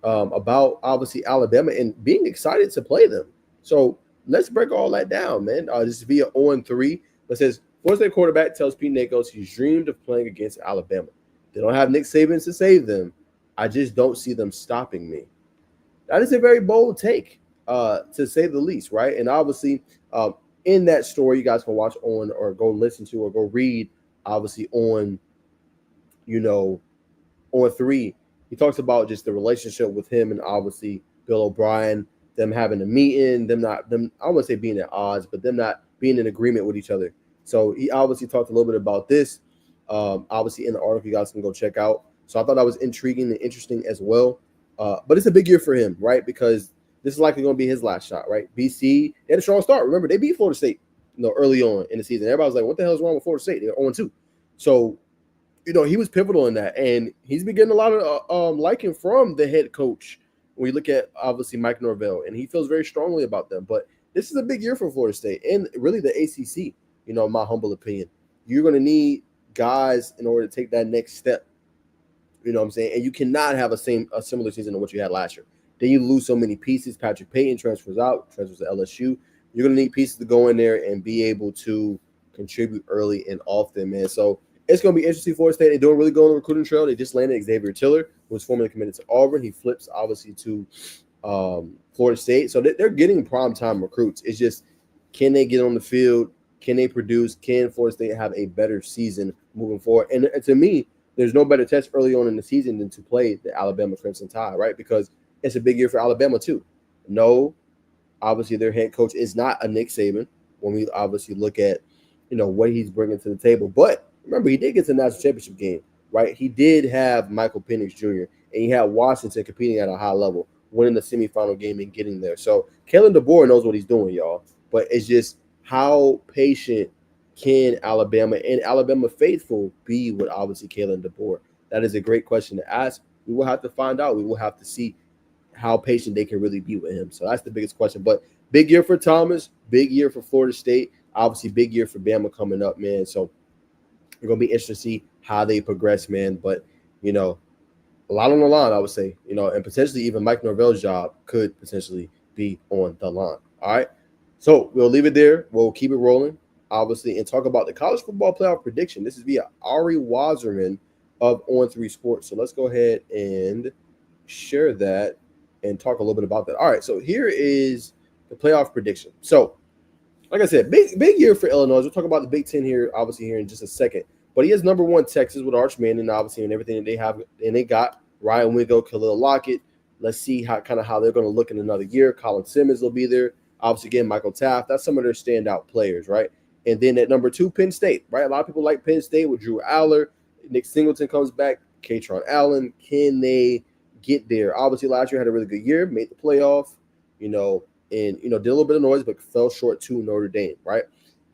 about obviously Alabama and being excited to play them. So let's break all that down, man. This is via 0-3. It says, Florida State quarterback tells Pete Nakos he's dreamed of playing against Alabama. They don't have Nick Saban to save them. I just don't see them stopping me. That is a very bold take, to say the least, right? And obviously, in that story, you guys can watch on or go listen to or go read, obviously, on 3. He talks about just the relationship with him and obviously Bill O'Brien, them having a meeting, I wouldn't say being at odds, but them not being in agreement with each other. So he obviously talked a little bit about this, obviously in the article you guys can go check out. So I thought that was intriguing and interesting as well. But it's a big year for him, right? Because this is likely going to be his last shot, right? BC, they had a strong start. Remember, they beat Florida State, early on in the season. Everybody was like, what the hell is wrong with Florida State? They're 0-2. So, he was pivotal in that. And he's been getting a lot of liking from the head coach when you look at, obviously, Mike Norvell. And he feels very strongly about them. But this is a big year for Florida State and really the ACC, in my humble opinion. You're going to need guys in order to take that next step. You know what I'm saying? And you cannot have a similar season to what you had last year. Then you lose so many pieces. Patrick Payton transfers to LSU. You're going to need pieces to go in there and be able to contribute early and often, man. So it's going to be interesting for Florida State. They're doing really good on the recruiting trail. They just landed Xavier Tiller, who was formerly committed to Auburn. He flips, obviously, to Florida State. So they're getting primetime recruits. It's just, can they get on the field? Can they produce? Can Florida State have a better season moving forward? And to me, there's no better test early on in the season than to play the Alabama Crimson Tide, right? Because it's a big year for Alabama too. No, obviously their head coach is not a Nick Saban when we obviously look at, what he's bringing to the table. But remember, he did get to the national championship game, right? He did have Michael Penix Jr. and he had Washington competing at a high level, winning the semifinal game and getting there. So Kalen DeBoer knows what he's doing, y'all. But it's just how patient can Alabama and Alabama faithful be with obviously Kalen DeBoer? That is a great question to ask. We will have to find out. We will have to see how patient they can really be with him. So that's the biggest question. But big year for Thomas, big year for Florida State, obviously big year for Bama coming up, man. So we're going to be interested to see how they progress, man. But, a lot on the line, I would say, and potentially even Mike Norvell's job could potentially be on the line. All right. So we'll leave it there. We'll keep it rolling. obviously, and talk about the college football playoff prediction. This is via Ari Wazerman of On3 Sports. So let's go ahead and share that and talk a little bit about that. All right, so here is the playoff prediction. So, like I said, big year for Illinois. We'll talk about the Big Ten here, obviously, here in just a second. But he has number one Texas with Arch Manning, obviously, and everything that they have. And they got Ryan Wingo, Khalil Lockett. Let's see how they're going to look in another year. Colin Simmons will be there. Obviously, again, Michael Taft. That's some of their standout players, right? And then at number 2, Penn State, right? A lot of people like Penn State with Drew Aller. Nick Singleton comes back. Katron Allen. Can they get there? Obviously, last year had a really good year, made the playoff, and did a little bit of noise, but fell short to Notre Dame, right?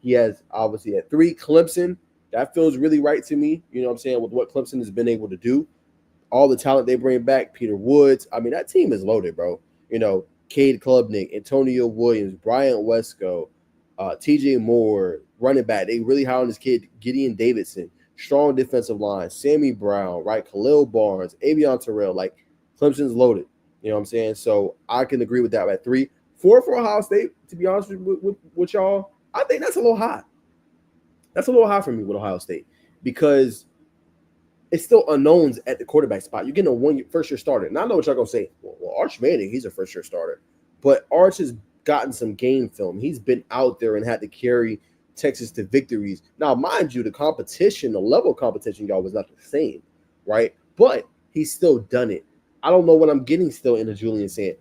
He has obviously at 3, Clemson. That feels really right to me, you know what I'm saying, with what Clemson has been able to do. All the talent they bring back, Peter Woods. I mean, that team is loaded, bro. Cade Klubnik, Antonio Williams, Bryant Wesco, TJ Moore, running back. They really high on this kid, Gideon Davidson. Strong defensive line, Sammy Brown, right? Khalil Barnes, Avion Terrell. Like, Clemson's loaded, you know what I'm saying? So I can agree with that at 3. 4 for Ohio State, to be honest with y'all. I think that's a little high. That's a little high for me with Ohio State because it's still unknowns at the quarterback spot. You're getting a first-year starter. And I know what y'all going to say. Well, Arch Manning, he's a first-year starter. But Arch has gotten some game film. He's been out there and had to carry Texas to victories. Now, mind you, the level of competition, y'all, was not the same, right? But he's still done it. I don't know what I'm getting still in the Julian saying.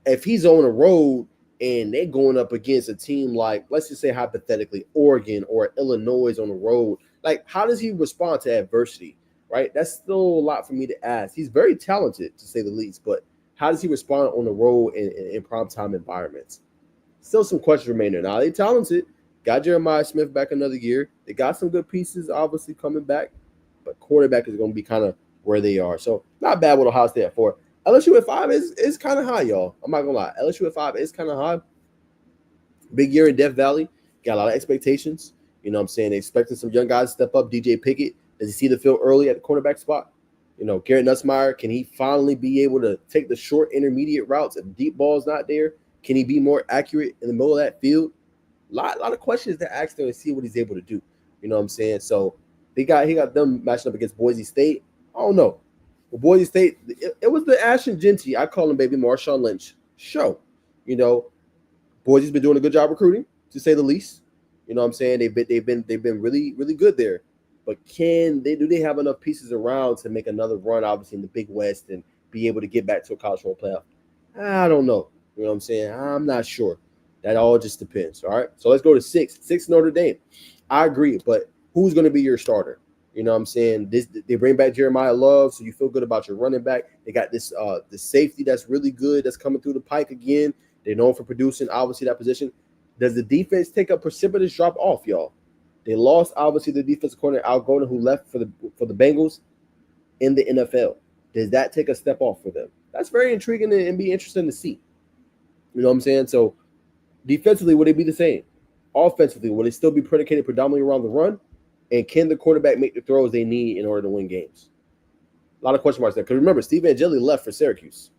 If he's on the road and they're going up against a team like, let's just say hypothetically, Oregon or Illinois on the road, like, how does he respond to adversity, right? That's still a lot for me to ask. He's very talented, to say the least, but how does he respond on the road in primetime environments? Still some questions remain there. Now, they're talented. Got Jeremiah Smith back another year. They got some good pieces, obviously, coming back, but quarterback is going to be kind of where they are. So, not bad with Ohio State at 4. LSU at 5 is kind of high, y'all. I'm not going to lie. LSU at 5 is kind of high. Big year in Death Valley. Got a lot of expectations. You know what I'm saying? They expecting some young guys to step up. DJ Pickett, does he see the field early at the cornerback spot? Garrett Nussmeier, can he finally be able to take the short intermediate routes if the deep ball's not there? Can he be more accurate in the middle of that field? A lot of questions to ask there and see what he's able to do. You know what I'm saying? So he got them matching up against Boise State. I don't know. Well, Boise State, it was the Ashton Genty, I call him baby Marshawn Lynch show. Boise's been doing a good job recruiting, to say the least. You know what I'm saying? They've been really, really good there. But do they have enough pieces around to make another run, obviously, in the Big West and be able to get back to a college football playoff? I don't know. You know what I'm saying? I'm not sure. That all just depends. All right. So let's go to 6. 6 Notre Dame. I agree, but who's going to be your starter? You know what I'm saying? They bring back Jeremiah Love, so you feel good about your running back. They got this the safety that's really good that's coming through the pike again. They're known for producing, obviously, that position. Does the defense take a precipitous drop off, y'all? They lost, obviously, the defensive coordinator, Al Golden, who left for the Bengals in the NFL. Does that take a step off for them? That's very intriguing and be interesting to see. You know what I'm saying? So defensively, would they be the same? Offensively, will they still be predicated predominantly around the run? And can the quarterback make the throws they need in order to win games? A lot of question marks there. Because remember, Steve Angeli left for Syracuse.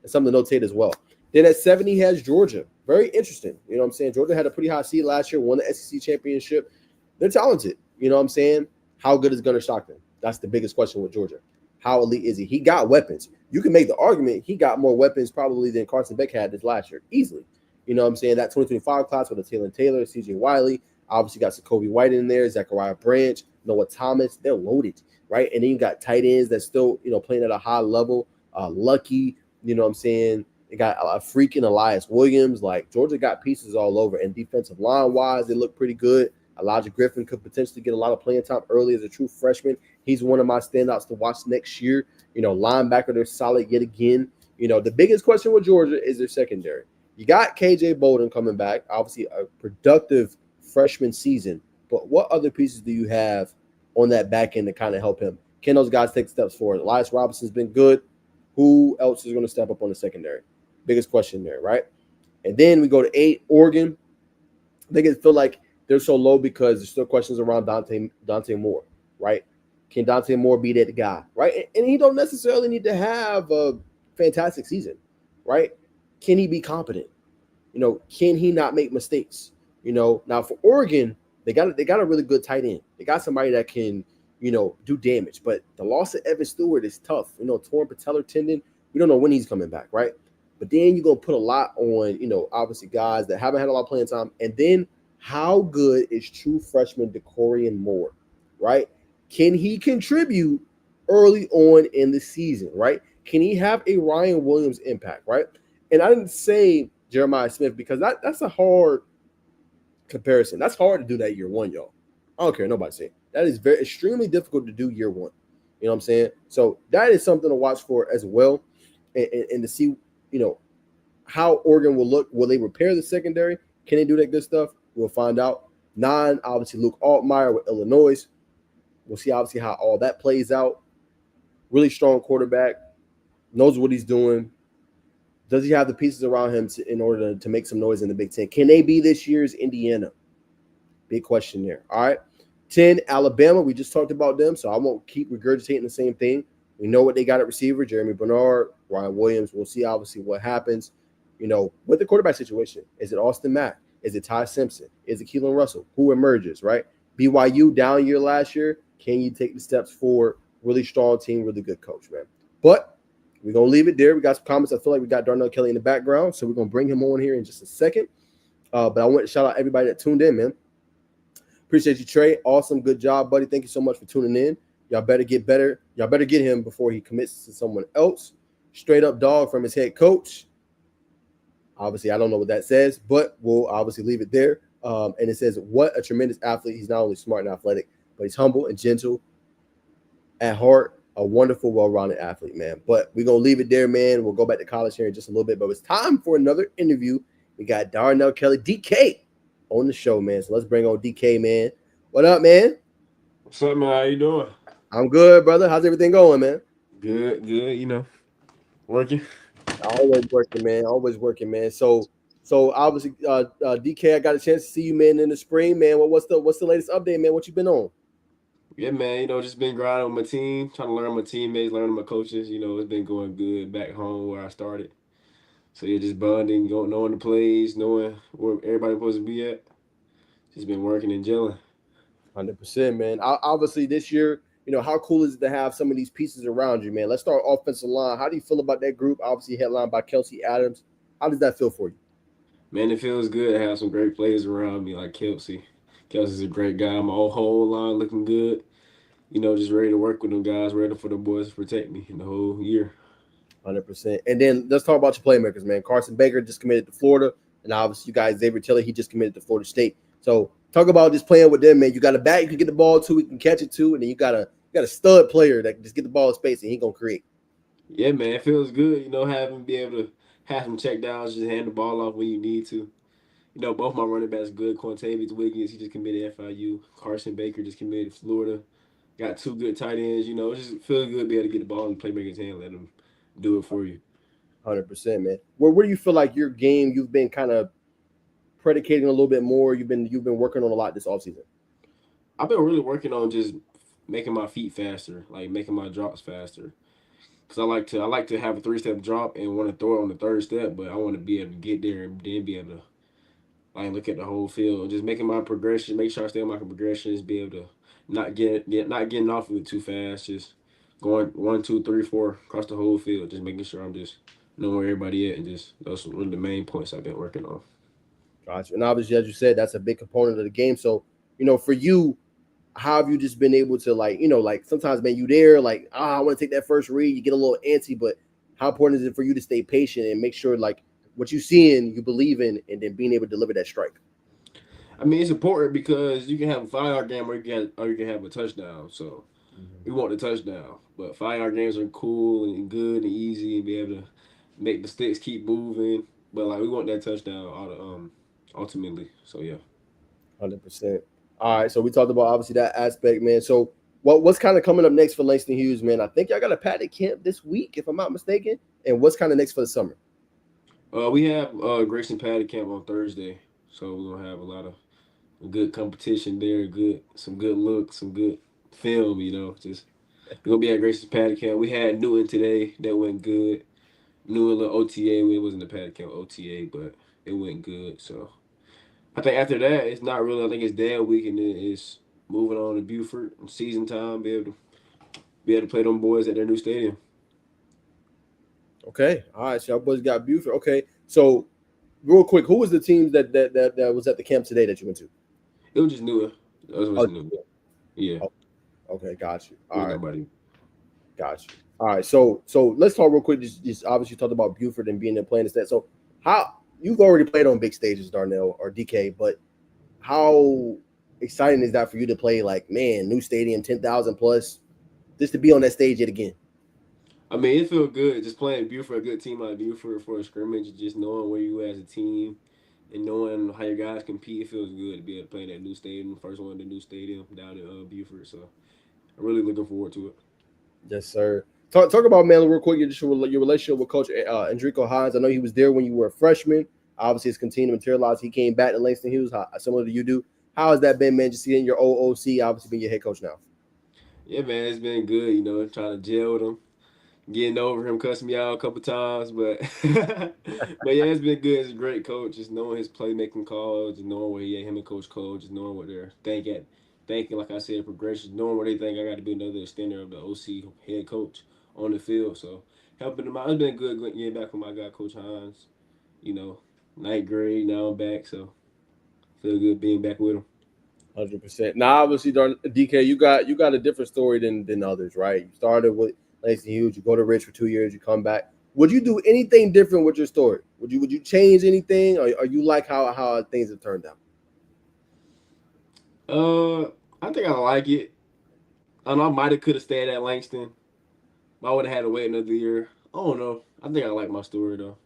That's something to notate as well. Then at 7, he has Georgia. Very interesting. You know what I'm saying? Georgia had a pretty high seed last year, won the SEC championship. They're talented. You know what I'm saying? How good is Gunnar Stockton? That's the biggest question with Georgia. How elite is he? He got weapons. You can make the argument he got more weapons probably than Carson Beck had this last year. Easily. You know what I'm saying? That 2025 class with a Taylor, C.J. Wiley, obviously got Jacoby White in there, Zachariah Branch, Noah Thomas. They're loaded, right? And then you got tight ends that's still, playing at a high level. Lucky, you know what I'm saying? They got a freaking Elias Williams. Like, Georgia got pieces all over. And defensive line-wise, they look pretty good. Elijah Griffin could potentially get a lot of playing time early as a true freshman. He's one of my standouts to watch next year. Linebacker, they're solid yet again. The biggest question with Georgia is their secondary. You got KJ Bolden coming back, obviously a productive freshman season. But what other pieces do you have on that back end to kind of help him? Can those guys take steps forward? Elias Robinson's been good. Who else is going to step up on the secondary? Biggest question there, right? And then we go to 8, Oregon. I think it feel like they're so low because there's still questions around Dante Moore, right? Can Dante Moore be that guy, right? And he don't necessarily need to have a fantastic season, right? Can he be competent? Can he not make mistakes? Now for Oregon, They got a really good tight end. They got somebody that can do damage. But the loss of Evan Stewart is tough. Torn patellar tendon. We don't know when he's coming back, right? But then you're gonna put a lot on obviously guys that haven't had a lot of playing time, and then how good is true freshman Decorian Moore, right? Can he contribute early on in the season, right? Can he have a Ryan Williams impact, right? And I didn't say Jeremiah Smith because that's a hard comparison. That's hard to do that year one, y'all. I don't care. Nobody say that is very extremely difficult to do year one. You know what I'm saying? So that is something to watch for as well, and to see how Oregon will look. Will they repair the secondary? Can they do that good stuff? We'll find out. Nine, obviously Luke Altmaier with Illinois. We'll see obviously how all that plays out. Really strong quarterback, knows what he's doing. Does he have the pieces around him in order to make some noise in the Big Ten? Can they be this year's Indiana? Big question there. All right. 10, Alabama. We just talked about them, so I won't keep regurgitating the same thing. We know what they got at receiver, Jeremy Bernard, Ryan Williams. We'll see obviously what happens, with the quarterback situation. Is it Austin Mack? Is it Ty Simpson? Is it Keelan Russell? Who emerges, right? BYU down year last year. Can you take the steps forward? Really strong team, really good coach, man. But we're going to leave it there. We got some comments. I feel like we got Darnell Kelly in the background, so we're going to bring him on here in just a second. But I want to shout out everybody that tuned in, man. Appreciate you, Trey. Awesome. Good job, buddy. Thank you so much for tuning in. Y'all better get better. Y'all better get him before he commits to someone else. Straight up dog from his head coach. Obviously, I don't know what that says, but we'll obviously leave it there. And it says, what a tremendous athlete. He's not only smart and athletic, but he's humble and gentle at heart. A wonderful, well-rounded athlete, man. But we're going to leave it there, man. We'll go back to college here in just a little bit. But it's time for another interview. We got Darnell Kelly, DK, on the show, man. So let's bring on DK, man. What up, man? What's up, man? How you doing? I'm good, brother. How's everything going, man? Good, good. Working. Always working, man. Always working, man. So obviously, DK, I got a chance to see you, man, in the spring, man. What's the latest update, man? What you been on? Yeah, man. Just been grinding with my team, trying to learn my teammates, learning my coaches. It's been going good back home where I started. So yeah, just bonding, knowing the plays, knowing where everybody's supposed to be at. Just been working and gelling. 100%, man. Obviously, this year, how cool is it to have some of these pieces around you, man? Let's start offensive line. How do you feel about that group? Obviously, headlined by Kelsey Adams. How does that feel for you? Man, it feels good to have some great players around me like Kelsey. Kelsey's a great guy. My whole line looking good. Just ready to work with them guys, ready for the boys to protect me in the whole year. 100%. And then let's talk about your playmakers, man. Carson Baker just committed to Florida, and obviously you guys, Xavier Tiller, he just committed to Florida State. So talk about just playing with them, man. You got a bat you can get the ball to, he can catch it to, and then you got a stud player that can just get the ball in space and he gonna create. Yeah, man, it feels good. Having be able to have some check downs, just hand the ball off when you need to. Both my running backs good. Quantavious Wiggins, he just committed FIU. Carson Baker just committed Florida. Got two good tight ends. It just feels good to be able to get the ball in the playmaker's hand, let them do it for you. 100%, man. Where do you feel like your game you've been kind of predicating a little bit more? You've been working on a lot this offseason. I've been really working on just making my feet faster, like making my drops faster. Cause I like to have a 3-step drop and want to throw it on the third step, but I want to be able to get there and then be able to like look at the whole field, just making my progression, make sure I stay on my progressions, be able to not getting off of it too fast, just going 1, 2, 3, 4 across the whole field, just making sure I'm just knowing where everybody at, and just those are really the main points I've been working on. Gotcha. And obviously, as you said, that's a big component of the game. So, for you, how have you just been able to like sometimes, man, you there, like, I want to take that first read, you get a little antsy, but how important is it for you to stay patient and make sure like what you seeing, you believe in, and then being able to deliver that strike? I mean, it's important because you can have a 5-yard game or you can have a touchdown. So we want the touchdown, but 5-yard games are cool and good and easy and be able to make the sticks keep moving. But like we want that touchdown ultimately. So yeah. 100%. All right, so we talked about obviously that aspect, man. So what's kind of coming up next for Langston Hughes, man? I think y'all got a padded camp this week, if I'm not mistaken. And what's kind of next for the summer? We have Grayson Patty camp on Thursday, so we're gonna have a lot of good competition there. Some good looks, some good film. Just we're gonna be at Grayson Patty camp. We had Newton today, that went good. Newton little OTA. It wasn't a Patty camp OTA, but it went good. So I think after that, it's not really. I think it's dead week, and then it's moving on to Buford season time. Be able to play them boys at their new stadium. Okay, all right. So our boys got Buford. Okay, so real quick, who was the team that was at the camp today that you went to? It was just new. That was Oh, new. Yeah, oh, okay, got you. it All was right, nobody. got you. All right, so let's talk real quick. Just obviously talked about Buford and being there playing instead. So how you've already played on big stages, Darnell or DK, but how exciting is that for you to play? Like, man, new stadium, 10,000 plus, just to be on that stage yet again. I mean, it felt good just playing Buford, a good team like Buford for a scrimmage, just knowing where you at as a team and knowing how your guys compete. It feels good to be able to play in that new stadium, first one in the new stadium down in Buford. So I'm really looking forward to it. Yes, sir. Talk about, man, real quick, your relationship with Coach Enrico Hines. I know he was there when you were a freshman. Obviously, it's continued to materialize. He came back to Langston Hughes, similar to you do. How has that been, man? Just seeing your OOC, obviously being your head coach now. Yeah, man, it's been good. Trying to gel with him, getting over him, cussing me out a couple times, but but yeah, it's been good. He's a great coach. Just knowing his playmaking calls, just knowing where him and Coach Cole, just knowing what they're thinking. Like I said, progression, knowing where they think I got to be another extender of the OC head coach on the field. So helping them out. It's been good getting back with my guy, Coach Hines. You know, ninth grade now I'm back, so feel good being back with him. 100%. Now, obviously, DK, you got a different story than others, right? You started with Langston Hughes. You go to Rich for 2 years. You come back. Would you do anything different with your story? Would you change anything, or you like how things have turned out? Uh, I think I like it. I know I might have could have stayed at Langston. I would have had to wait another year. I don't know. I think I like my story though.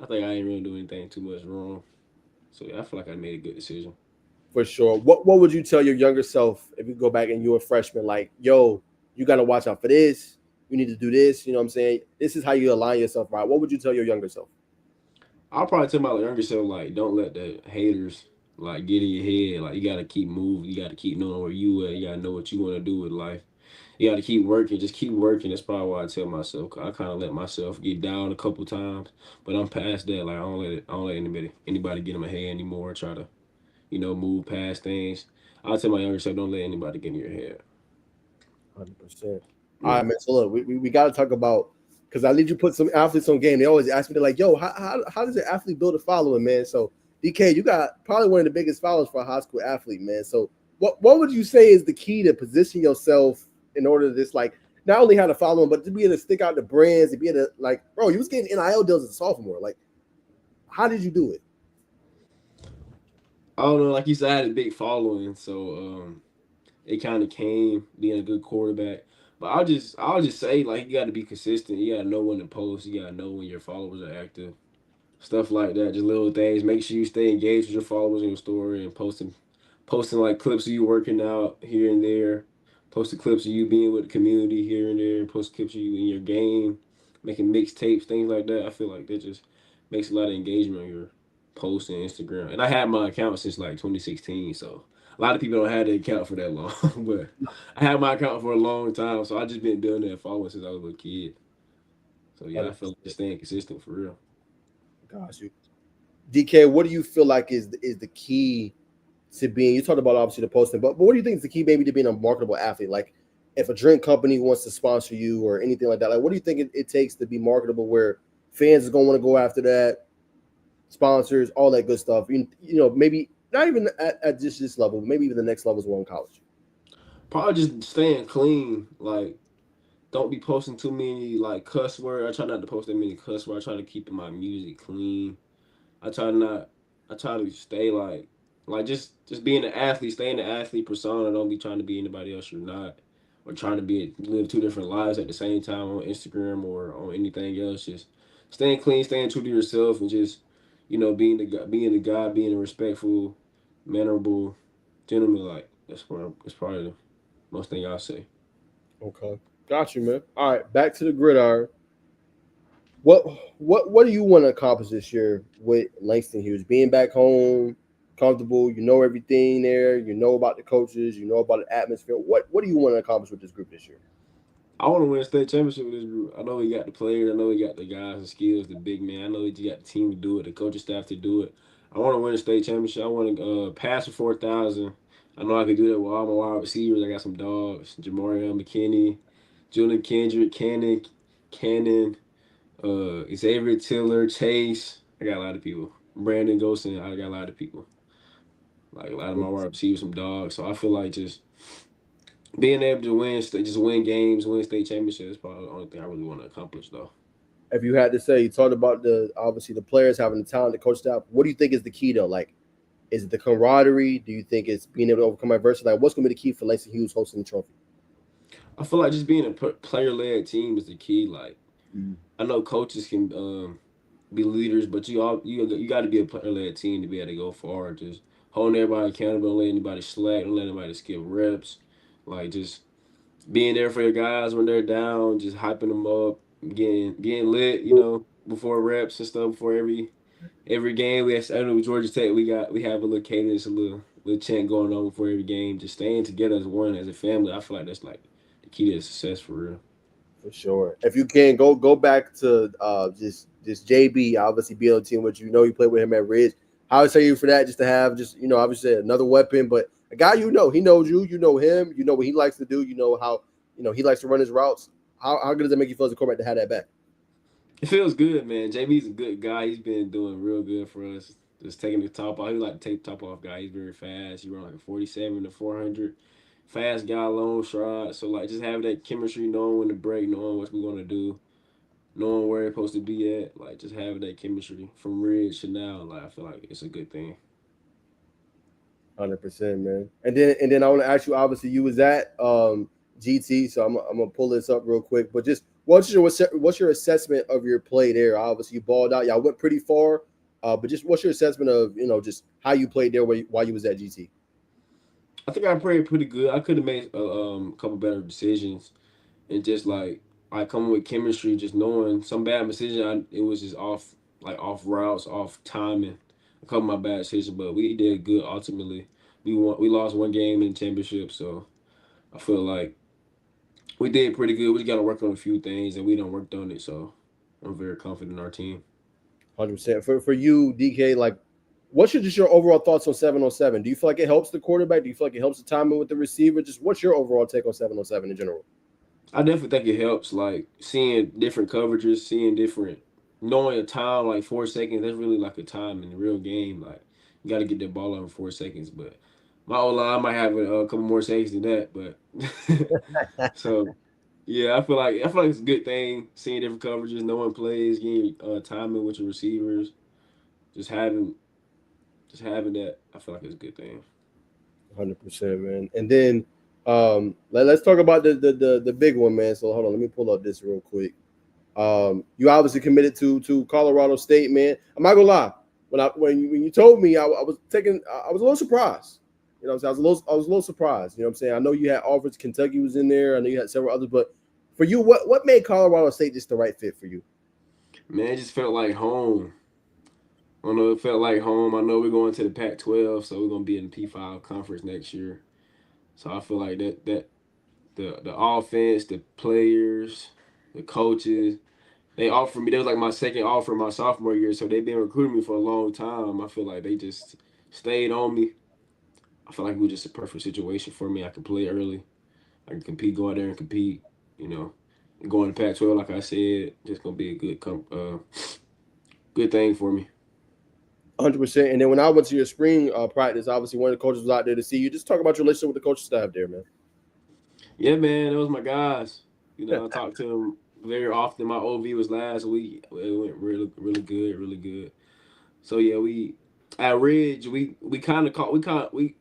I think I ain't really do anything too much wrong. So yeah, I feel like I made a good decision. For sure. What would you tell your younger self if you go back and you're a freshman? Like, yo, you got to watch out for this. You need to do this. You know what I'm saying? This is how you align yourself, right? What would you tell your younger self? I'll probably tell my younger self like, don't let the haters like get in your head. Like you gotta keep moving. You gotta keep knowing where you at. You gotta know what you want to do with life. You gotta keep working. Just keep working. That's probably why I tell myself. 'Cause I kind of let myself get down a couple times, but I'm past that. Like I don't let anybody get in my head anymore. Try to move past things. I'll tell my younger self, don't let anybody get in your head. 100%. All Yeah. right, man. So look, we got to talk about, because I need you to put some athletes on game. They always ask me, they're like, yo, how does an athlete build a following, man? So DK, you got probably one of the biggest followers for a high school athlete, man. So what would you say is the key to position yourself in order to just like not only have to follow him, but to be able to stick out the brands, to be able to like, bro, you was getting NIL deals as a sophomore. Like, how did you do it? I don't know. Like you said, I had a big following, so it kind of came being a good quarterback. But I'll just say like you got to be consistent. You got to know when to post. You got to know when your followers are active. Stuff like that, just little things. Make sure you stay engaged with your followers in your story and posting like clips of you working out here and there, posting clips of you being with the community here and there, post clips of you in your game, making mixtapes, things like that. I feel like that just makes a lot of engagement on your posts and Instagram. And I had my account since like 2016, so a lot of people don't have the account for that long, but I had my account for a long time, so I just been building that following since I was a kid. So yeah, I feel like just staying consistent for real. Gosh, you DK, what do you feel like is the key to being? You talked about obviously the posting, but what do you think is the key maybe to being a marketable athlete? Like, if a drink company wants to sponsor you or anything like that, like what do you think it takes to be marketable? Where fans is gonna want to go after that, sponsors, all that good stuff. You know, maybe not even at just this level, maybe even the next level is one in college. Probably just staying clean. Like, don't be posting too many like cuss words. I try not to post that many cuss words. I try to keep my music clean. I try to not. I try to stay like just being an athlete. Stay in the athlete persona. Don't be trying to be anybody else you're not, or trying to live two different lives at the same time on Instagram or on anything else. Just staying clean, staying true to yourself, and just being a respectful, mannerable gentleman. Like that's probably the most thing I'll say. Okay, got you, man. All right, back to the gridiron. What what do you want to accomplish this year with Langston Hughes? Being back home, comfortable, you know everything there, you know about the coaches, you know about the atmosphere. What do you want to accomplish with this group this year? I want to win a state championship with this group. I know we got the players. I know we got the guys and skills, the big man. I know we got the team to do it, the coaching staff to do it. I want to win a state championship. I want to pass for 4,000. I know I can do that with all my wide receivers. I got some dogs: Jamarian McKinney, Julian Kendrick, Cannon, Xavier Tiller, Chase. I got a lot of people. Brandon Golson. I got a lot of people. Like a lot of my wide receivers, some dogs. So I feel like just being able to just win games, win state championships is probably the only thing I really want to accomplish, though. If you had to say, you talked about obviously the players having the talent, the coach staff. What do you think is the key though? Like, is it the camaraderie? Do you think it's being able to overcome adversity? Like, what's going to be the key for Langston Hughes hosting the trophy? I feel like just being a player-led team is the key. Like, Mm. I know coaches can be leaders, but you got to be a player-led team to be able to go far. Just holding everybody accountable, don't let anybody slack, don't let anybody skip reps. Like, just being there for your guys when they're down, just hyping them up, getting lit, before reps and stuff, before every game. I know with Georgia Tech, we have a little cadence, a little chant going on before every game. Just staying together as one, as a family. I feel like that's like the key to success for real. For sure. If you can go back to just JB, obviously being on the team with you know you played with him at Ridge. How would you for that just to have just obviously another weapon, but a guy he knows you know him, you know what he likes to do, you know how he likes to run his routes. How good does it make you feel as a quarterback to have that back? It feels good, man. JB's a good guy. He's been doing real good for us. Just taking the top off. He like to take the top off guy. He's very fast. He run like a 47 to 400. Fast guy, long stride. So like just having that chemistry, knowing when to break, knowing what we're gonna do, knowing where it's supposed to be at, like just having that chemistry from Ridge to now, like I feel like it's a good thing. 100%, man. And then I want to ask you. Obviously, you was at GT, so I'm gonna pull this up real quick. But just what's your assessment of your play there? Obviously, you balled out. Y'all went pretty far. But just what's your assessment of just how you played there while you was at GT? I think I played pretty good. I could have made a couple better decisions, and just like coming with chemistry, just knowing some bad decision. It was just off, like off routes, off timing. A couple of my bad decisions, but we did good ultimately. We lost one game in the championship, so I feel like we did pretty good. We just got to work on a few things, and we done worked on it. So I'm very confident in our team. 100%. For you, DK, like, what's your overall thoughts on 7-on-7? Do you feel like it helps the quarterback? Do you feel like it helps the timing with the receiver? Just what's your overall take on 7-on-7 in general? I definitely think it helps, like seeing different coverages, seeing different, knowing a time like 4 seconds. That's really like a time in the real game. Like you got to get that ball out in 4 seconds. But my O line might have a couple more seconds than that. But so yeah, I feel like it's a good thing seeing different coverages, knowing plays, getting timing with your receivers, just having that. I feel like it's a good thing. 100%, man. And then let's talk about the big one, man. So hold on, let me pull up this real quick. You obviously committed to Colorado State, man. I'm not gonna lie. When you told me, I was a little surprised. You know what I'm saying? I was a little surprised. You know what I'm saying? I know you had offers. Kentucky was in there. I know you had several others, but for you, what made Colorado State just the right fit for you? Man, it just felt like home. I know it felt like home. I know we're going to the Pac-12, so we're gonna be in the P5 conference next year. So I feel like that the offense, the players, the coaches, they offered me. That was like my second offer my sophomore year, so they've been recruiting me for a long time. I feel like they just stayed on me. I feel like it was just a perfect situation for me. I could play early. I can compete, go out there and compete. You know, and going to Pac-12, like I said, just gonna be a good thing for me. 100%. And then when I went to your spring practice, obviously one of the coaches was out there to see you. Just talk about your relationship with the coaching staff there, man. Yeah, man, those my guys. I talked to them very often. My OV was last week. It went really, really good, really good. So yeah, we at Ridge, we kind of caught we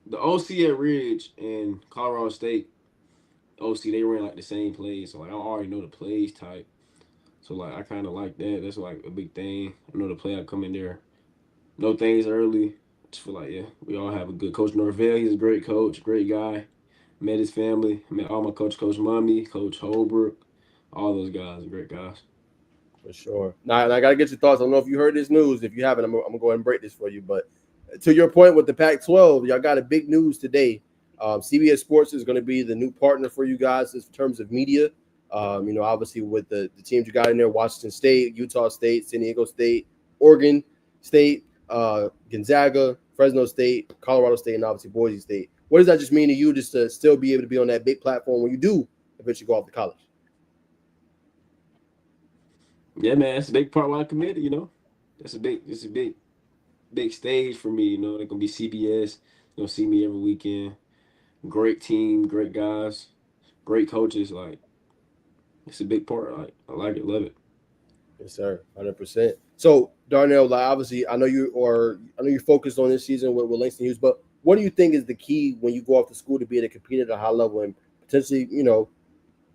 the OC at Ridge and Colorado State OC, they ran like the same plays. So like I already know the plays type. So like I kind of like that. That's like a big thing. I know the play. I come in there, know things early. Just feel like yeah, we all have a good coach. Norvell, he's a great coach, great guy. Met his family, met all my Coach Mummy, Coach Holbrook, all those guys, great guys. For sure. Now, and I got to get your thoughts. I don't know if you heard this news. If you haven't, I'm going to go ahead and break this for you. But to your point with the Pac-12, y'all got a big news today. CBS Sports is going to be the new partner for you guys in terms of media. Obviously with the teams you got in there, Washington State, Utah State, San Diego State, Oregon State. Gonzaga, Fresno State, Colorado State, and obviously Boise State. What does that just mean to you, just to still be able to be on that big platform when you do eventually go off to college? Yeah, man, that's a big part why I committed. It's a big stage for me. They're gonna be CBS. You'll see me every weekend. Great team, great guys, great coaches. Like it's a big part. Like I like it, love it. Yes, sir, 100%. So, Darnell, like obviously, I know you're focused on this season with Langston Hughes, but what do you think is the key when you go off to school to be able to compete at a high level and potentially,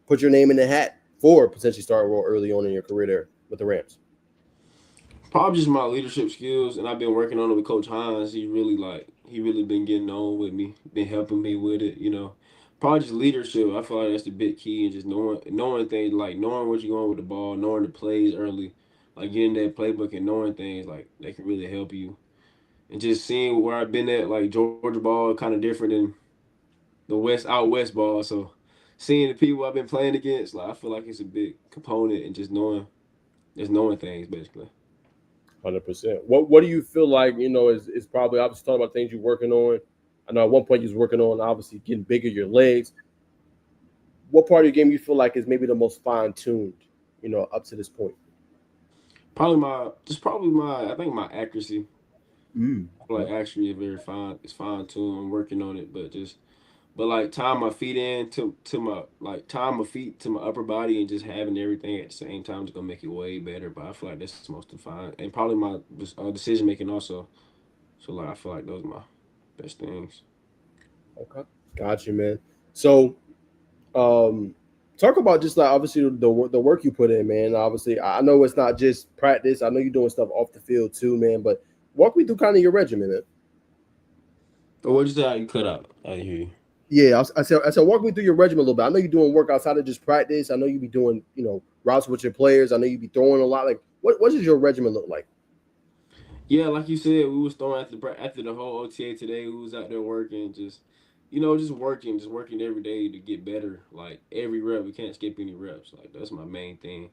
put your name in the hat for potentially starting role early on in your career there with the Rams? Probably just my leadership skills, and I've been working on it with Coach Hines. He really been getting on with me, been helping me with it. Probably just leadership. I feel like that's the big key, and just knowing things like knowing what you're going with the ball, knowing the plays early, like getting that playbook and knowing things like that can really help you. And just seeing where I've been at, like Georgia ball, kind of different than the west ball. So seeing the people I've been playing against, like I feel like it's a big component, and just knowing things basically. 100%. What do you feel like, is probably obviously talking about things you're working on. I know at one point you was working on obviously getting bigger your legs. What part of your game you feel like is maybe the most fine tuned, up to this point? Probably my I think my accuracy. Mm. Like actually very fine. It's fine too. I'm working on it, but like tying my feet in to my like tying my feet to my upper body and just having everything at the same time is gonna make it way better. But I feel like that's most defined and probably my decision making also. So like I feel like those are my best things. Okay. Got you, man. So, um, talk about just like obviously the work you put in, man. Obviously, I know it's not just practice. I know you're doing stuff off the field too, man. But walk me through kind of your regimen, man. But what you say? How you cut out? I didn't hear you. Yeah, I said, walk me through your regimen a little bit. I know you're doing work outside of just practice. I know you be doing, routes with your players. I know you be throwing a lot. Like, what does your regimen look like? Yeah, like you said, we was throwing after the whole OTA today. We was out there working, just working every day to get better. Like every rep, we can't skip any reps. Like that's my main thing.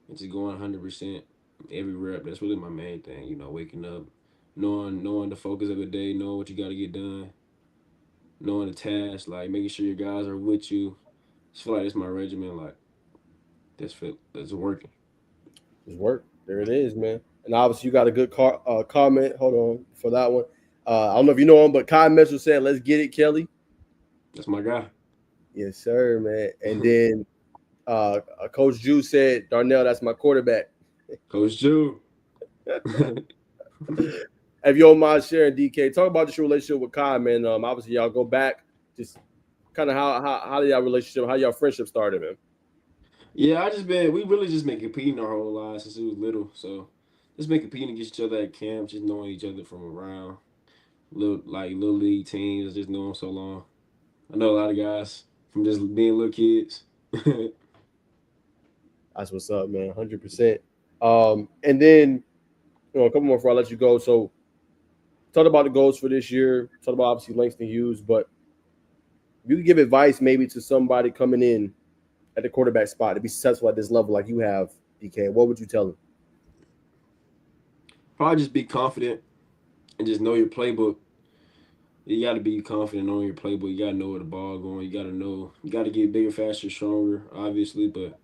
And just going 100% every rep. That's really my main thing. Waking up, knowing the focus of the day, knowing what you got to get done, knowing the task, like making sure your guys are with you. I just feel like that's my regimen. Like that's working. Just work. There it is, man. And obviously, you got a good comment. Hold on for that one. I don't know if you know him, but Kai Mitchell said, "Let's get it, Kelly." That's my guy, Yes, sir, man. And then Coach Jew said, "Darnell, that's my quarterback." Coach Jew. If you don't mind sharing, DK, talk about just your relationship with Kai, man. Obviously, y'all go back. Just kind of how did y'all relationship, how y'all friendship started, man? Yeah, we really just been competing our whole lives since we was little. So just been competing against each other at camp, just knowing each other from around little league teams, just knowing so long. I know a lot of guys from just being little kids. That's what's up, man. 100%. And then a couple more before I let you go. So talk about the goals for this year. Talk about obviously Langston Hughes, but if you could give advice maybe to somebody coming in at the quarterback spot to be successful at this level like you have, DK, what would you tell them? Probably just be confident and just know your playbook. You got to be confident on your playbook. You got to know where the ball going. You got to get bigger, faster, stronger, obviously. But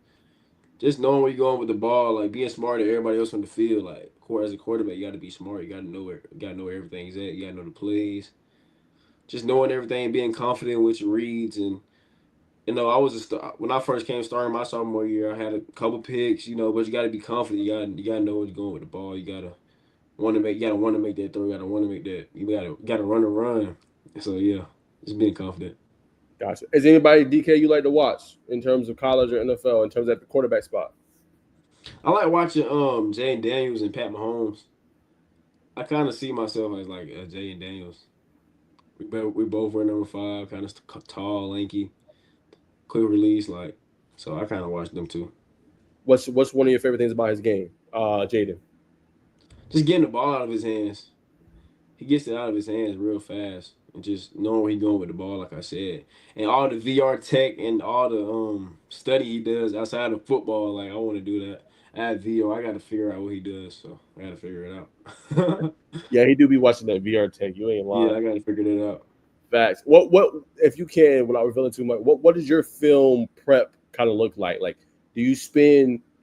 just knowing where you're going with the ball, like being smarter than everybody else on the field. Like, as a quarterback, you got to be smart. You got to know where everything's at. You got to know the plays. Just knowing everything, being confident with your reads, and I was when I first came starting my sophomore year, I had a couple picks, but you got to be confident. You got to know where you're going with the ball. You got to want to make that throw. You got to want to make that. You got to run and run. So yeah, just being confident. Gotcha. Is anybody, DK, you like to watch in terms of college or NFL in terms of the quarterback spot? I like watching Jay Daniels and Pat Mahomes. I kind of see myself as like Jay Daniels. We both wear number 5, kind of tall, lanky, quick release, like. So I kind of watch them too. What's one of your favorite things about his game, Jaden? Just getting the ball out of his hands. He gets it out of his hands real fast, and just knowing where he's going with the ball, like I said, and all the VR tech and all the study he does outside of football. Like I want to do that. I have Theo. I got to figure out what he does, so I got to figure it out. Yeah, he do be watching that VR tech. You ain't Yeah, lying. I got to figure that out. Facts. What if you can, without revealing too much, what does your film prep kind of look like? Like, do you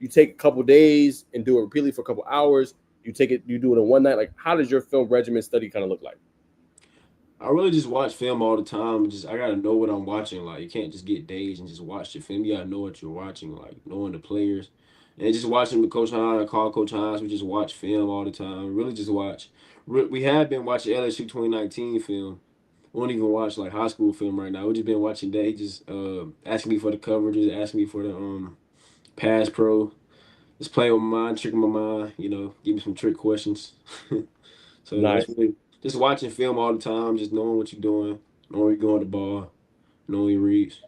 take a couple days and do it repeatedly for a couple hours? You do it in one night? Like, how does your film regimen study kind of look like? I really just watch film all the time. Just I gotta know what I'm watching. Like you can't just get dazed and just watch the film. You gotta know what you're watching. Like knowing the players, and just watching with Coach Hines. I call Coach Hines. We just watch film all the time. Really just watch. We have been watching LSU 2019 film. We won't even watch like high school film right now. We just been watching that. He just asking me for the coverages, asking me for the pass pro. Just playing with my mind, tricking my mind. Give me some trick questions. So that's Nice. really just watching film all the time, just knowing what you're doing, knowing where you're going the ball, knowing your reads.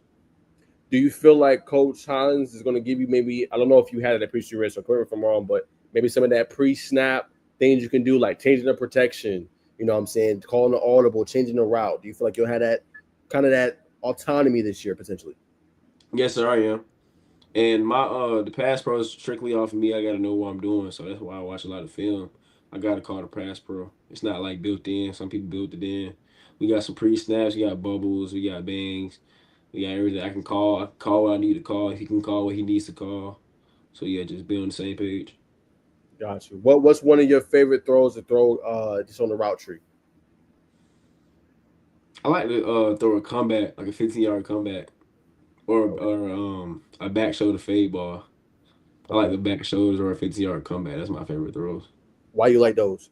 Do you feel like Coach Hines is going to give you maybe, I don't know if you had it at pre-series, so correct me if I'm wrong, but maybe some of that pre-snap things you can do, like changing the protection, you know what I'm saying, calling the audible, changing the route. Do you feel like you'll have that kind of that autonomy this year potentially? Yes, sir, I am. And my the pass pro is strictly off of me. I gotta know what I'm doing, so that's why I watch a lot of film. I gotta call the pass pro. It's not like built in. Some people built it in. We got some pre snaps. We got bubbles. We got bangs. We got everything. I can call. I can call what I need to call. He can call what he needs to call. So yeah, just be on the same page. Got you. What's one of your favorite throws to throw just on the route tree? I like to throw a comeback, like a 15-yard comeback, or Oh, a back shoulder fade ball. I like okay. the back shoulders or a 50-yard comeback. That's my favorite throws. Why you like those?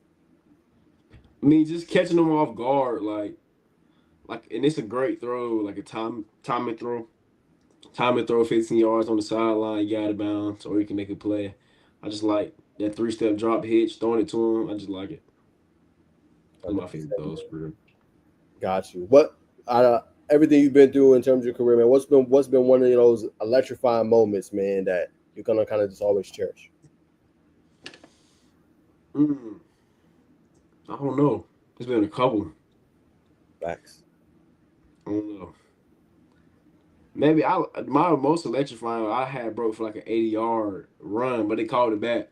I mean, just catching them off guard, and it's a great throw, like a time and throw 15 yards on the sideline, you got to bounce, or you can make a play. I just like that 3-step drop hitch, throwing it to him. I just like it. Those are my favorite 100%. throws for real. Got you. What everything you've been through in terms of your career, man? What's been one of those electrifying moments, man, that you're gonna kind of just always cherish? Mm, I don't know. It's been a couple. Facts. I don't know. Maybe my most electrifying I had broke for like an 80-yard run, but they called it back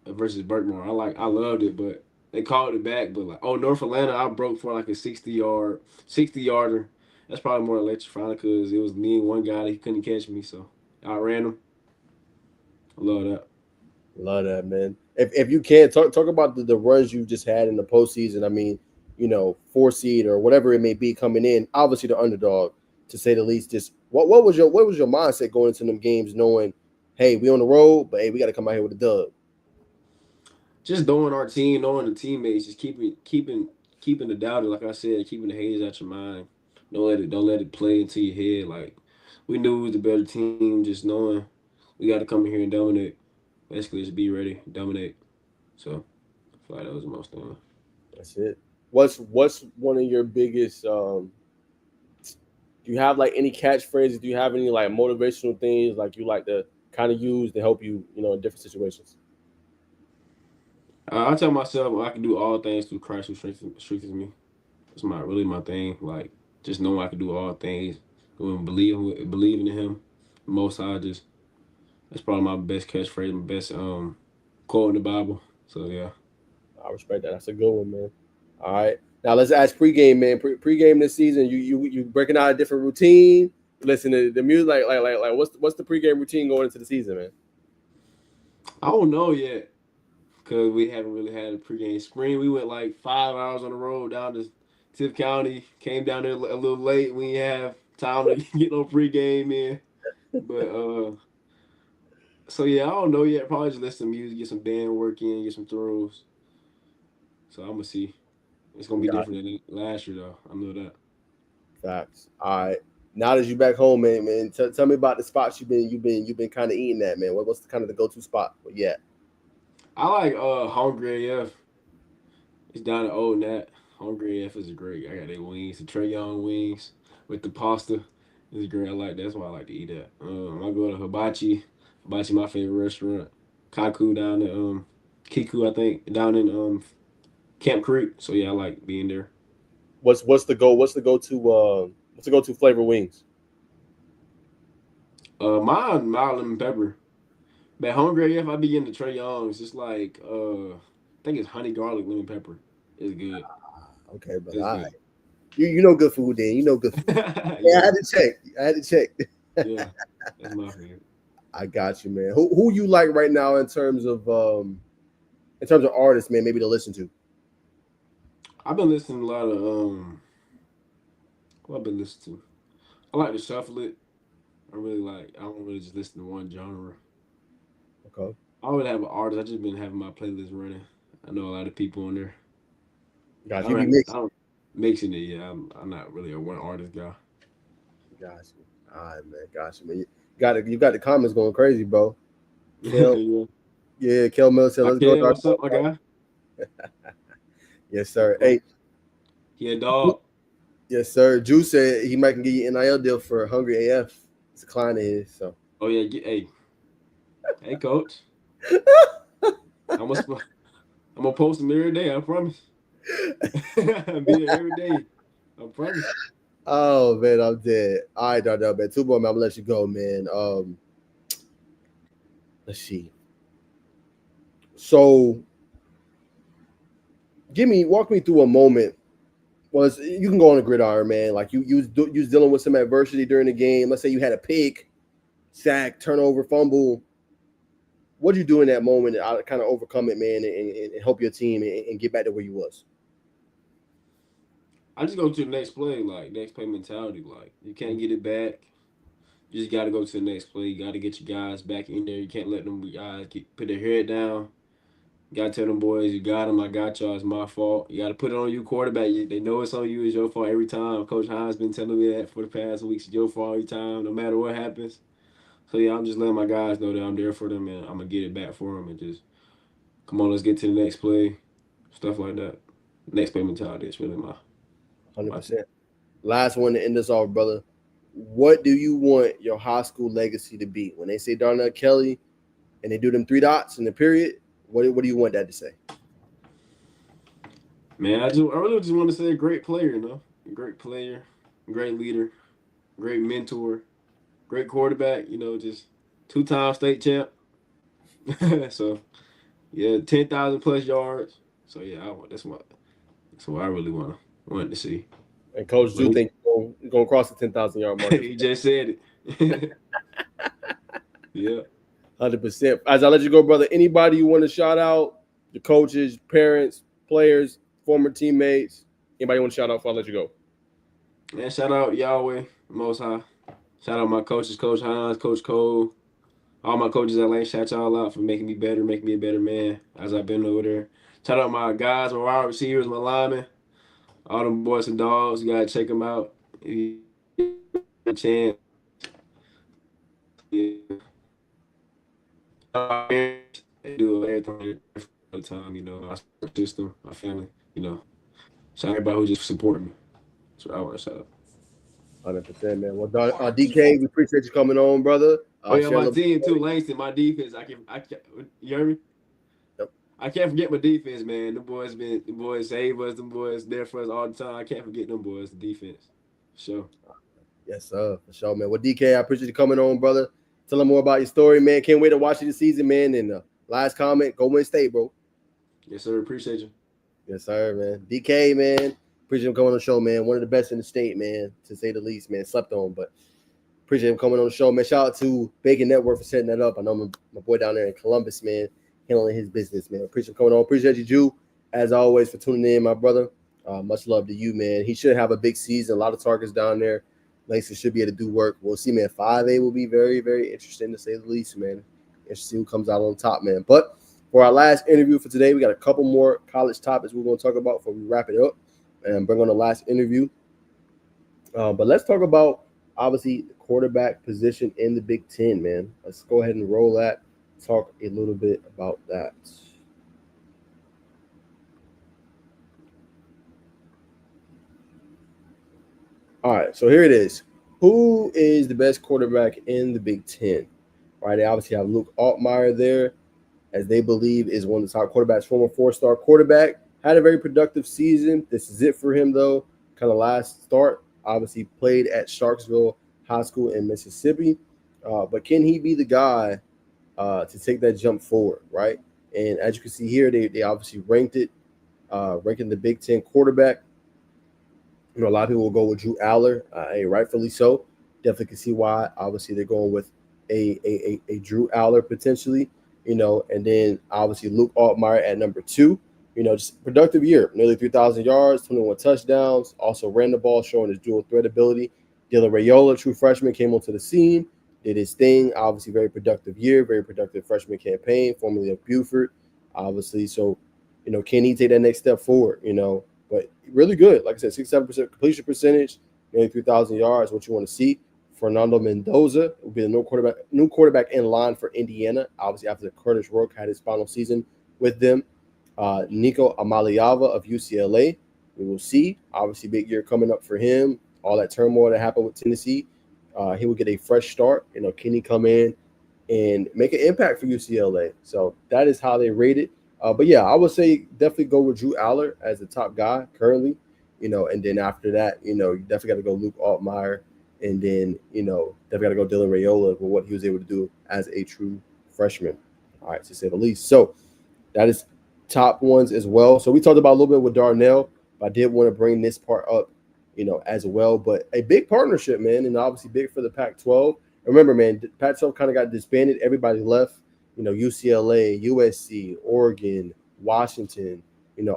versus Berkmore. I loved it, but they called it back. But like North Atlanta, I broke for like a 60 yarder. That's probably more electrifying because it was me and one guy that he couldn't catch me, so I ran him. I love that. Love that, man. If you can talk about the runs you just had in the postseason. I mean, 4 seed or whatever it may be coming in. Obviously, the underdog, to say the least. Just what was your mindset going into them games, knowing, hey, we on the road, but hey, we got to come out here with a dub. Just knowing our team, knowing the teammates, just keeping the doubters, like I said, keeping the haters out your mind. Don't let it play into your head. Like we knew we was the better team, just knowing we got to come in here and dominate. Basically, just be ready, dominate. So I feel like that was the most thing. That's it. What's one of your biggest? Do you have like any catchphrases? Do you have any like motivational things like you like to kind of use to help you, in different situations? I tell myself I can do all things through Christ who strengthens me. That's my thing. Like just knowing I can do all things, and believing in Him. Most High, just that's probably my best catchphrase, my best quote in the Bible. So yeah. I respect that. That's a good one, man. All right. Now let's ask pregame, man. Pregame this season, you breaking out a different routine. Listen to the music, like what's the pregame routine going into the season, man? I don't know yet because we haven't really had a pregame. Spring we went like 5 hours on the road down to Tiff County. Came down there a little late. We didn't have time to get no pregame in. But so yeah, I don't know yet. Probably just listen to music, get some band work in, get some throws. So I'm gonna see. It's gonna be Got different than last year though. I know that. facts. All right. Now that you back home, man, tell me about the spots you've been kind of eating at, man. What's the kind of the go-to spot? Yeah. I like Hungry AF. It's down in Old Nat. Hungry AF is great. I got their wings, the Trey Young wings with the pasta. It's great. I like that's why I like to eat that. I go to Hibachi. Hibachi my favorite restaurant. Kaku down in Kiku, I think, down in Camp Creek. So yeah, I like being there. What's the go-to flavor wings? Mine mild lemon pepper. But hungry if I be getting the Trey Youngs, just like I think it's honey garlic lemon pepper. It's good. Okay, but It's all right. good. You know good food then. You know good food. Yeah, I Yeah, had to check. I had to check. yeah. That's my favorite. I got you, man. Who you like right now in terms of artists, man, maybe to listen to? I've been listening to a lot of what I've been listening to. I like to shuffle it. I really like. I don't really just listen to one genre. Okay. I would have an artist. I just been having my playlist running. I know a lot of people on there. I Got you. don't Be have. I mixing. don't mixing it. Yeah, I'm not really a one artist guy. Got you. All right, man. Got you, man. You got the comments going crazy, bro. Kel, Yeah. yeah, Kel Miller said, My let's go, kid, what's Darnell. up, my guy? Yes, What's sir. up? Hey, He a dog. yes, sir. Drew said he might can get you an NIL deal for Hungry AF. It's a client of his, so Oh yeah. Hey, coach. I'm gonna I'm gonna post him every day. I promise. Be there every day. I promise. oh man, I'm dead. All right, Darnell, man. Two more, man. I'm gonna let you go, man. Let's see. So walk me through a moment. Was you can go on a gridiron, man. Like you was dealing with some adversity during the game. Let's say you had a pick, sack, turnover, fumble. What'd you do in that moment to kind of overcome it, man, and help your team and get back to where you was? I just go to the next play, like next play mentality. Like you can't get it back. You just got to go to the next play. You got to get your guys back in there. You can't let them guys put their head down. You got to tell them boys, you got them. I got y'all. It's my fault. You got to put it on you, quarterback. They know it's on you. It's your fault every time. Coach Hines been telling me that for the past weeks. It's your fault every time, no matter what happens. So yeah, I'm just letting my guys know that I'm there for them and I'm gonna get it back for them and just come on, let's get to the next play, stuff like that. Next play mentality is really Hundred my thing. percent. Last one to end us off, brother. What do you want your high school legacy to be? When they say Darnell Kelly and they do them three dots in the period, what do you want that to say? Man, I really just want to say a great player, a great player, great leader, great mentor, great quarterback. Just 2-time state champ. So yeah, 10,000 plus yards. So yeah, that's what I really want to see. And Coach But do think you're gonna cross the 10,000 yard mark. he just said it. Yeah. 100%. As I let you go, brother, anybody you want to shout out, your coaches, parents, players, former teammates, anybody want to shout out before I let you go? Man, shout out Yahweh, Most High. Shout out my coaches, Coach Hines, Coach Cole, all my coaches at Lane. Shout y'all out for making me better, making me a better man as I've been over there. Shout out my guys, my wide receivers, my linemen, all them boys and dogs. You gotta check them out. If you get a chance. Yeah. My parents, they do everything all the time. My support system, my family. Shout out everybody who just support me. That's what I want to shout out. 100%, man. Well, DK, we appreciate you coming on, brother. Oh yeah, Share a my little team too, Langston. My defense, I can't. You hear me? Yep. I can't forget my defense, man. The boys save us. The boys there for us all the time. I can't forget them boys. The defense, sure. Yes, sir. For sure, man. Well, DK, I appreciate you coming on, brother. Tell them more about your story, man. Can't wait to watch you this season, man. And last comment, go win state, bro. Yes, sir. Appreciate you. Yes, sir, man. DK, man. Appreciate him coming on the show, man. One of the best in the state, man, to say the least, man. Slept on, but appreciate him coming on the show, man. Shout out to Bacon Network for setting that up. I know my boy down there in Columbus, man, handling his business, man. Appreciate him coming on. Appreciate you, Jew, as always, for tuning in, my brother. Much love to you, man. He should have a big season. A lot of targets down there. Langston should be able to do work. We'll see, man. 5A will be very, very interesting, to say the least, man. Interesting who comes out on top, man. But for our last interview for today, we got a couple more college topics we're going to talk about before we wrap it up and bring on the last interview. But let's talk about, obviously, the quarterback position in the Big Ten, man. Let's go ahead and roll that. Talk a little bit about that. All right, so here it is. Who is the best quarterback in the Big Ten? Right, they obviously have Luke Altmaier there, as they believe is one of the top quarterbacks, former 4-star quarterback. Had a very productive season. This is it for him, though. Kind of last start. Obviously played at Sharksville High School in Mississippi. But can he be the guy to take that jump forward, right? And as you can see here, they obviously ranking the Big Ten quarterback. A lot of people will go with Drew Aller, and rightfully so. Definitely can see why. Obviously, they're going with a Drew Aller potentially, and then obviously Luke Altmaier at number two. Just productive year, nearly 3,000 yards, 21 touchdowns. Also ran the ball, showing his dual threat ability. Dylan Raiola, true freshman, came onto the scene, did his thing. Obviously, very productive year, very productive freshman campaign, formerly of Buford, obviously. So, can he take that next step forward? But really good. Like I said, 67% completion percentage, nearly 3,000 yards. What you want to see. Fernando Mendoza will be the new quarterback in line for Indiana. Obviously, after Curtis Rourke had his final season with them. Nico Amaliava of UCLA. We will see. Obviously, big year coming up for him. All that turmoil that happened with Tennessee. He will get a fresh start. Can he come in and make an impact for UCLA? So that is how they rate it. But yeah, I would say definitely go with Drew Aller as the top guy currently. And then after that, you definitely got to go Luke Altmaier, and then definitely got to go Dylan Raiola for what he was able to do as a true freshman. All right, to say the least. So that is top ones as well. So we talked about a little bit with Darnell, but I did want to bring this part up, as well. But a big partnership, man, and obviously big for the Pac-12. Remember, man, Pac-12 kind of got disbanded. Everybody left. UCLA, USC, Oregon, Washington.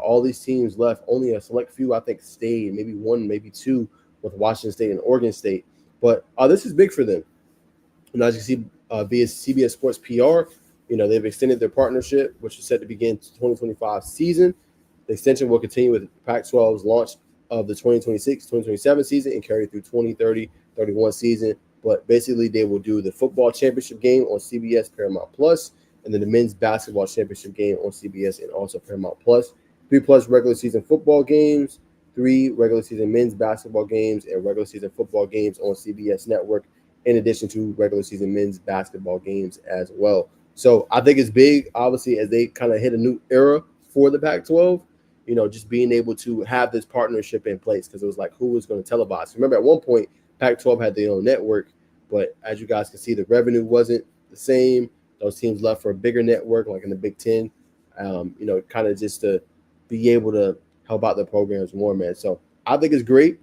All these teams left. Only a select few, I think, stayed. Maybe one, maybe two, with Washington State and Oregon State. But this is big for them. As you see, via CBS Sports PR, they've extended their partnership, which is set to begin 2025 season. The extension will continue with Pac-12's launch of the 2026-2027 season and carry through 2030-31 season. But basically, they will do the football championship game on CBS Paramount Plus, and then the men's basketball championship game on CBS and also Paramount Plus. 3+ regular season football games, 3 regular season men's basketball games, and regular season football games on CBS Network, in addition to regular season men's basketball games as well. So I think it's big, obviously, as they kind of hit a new era for the Pac-12, just being able to have this partnership in place, because it was like, who was going to televise? Remember, at one point, Pac-12 had their own network, but as you guys can see, the revenue wasn't the same. Those teams left for a bigger network, like in the Big Ten, kind of just to be able to help out the programs more, man. So I think it's great.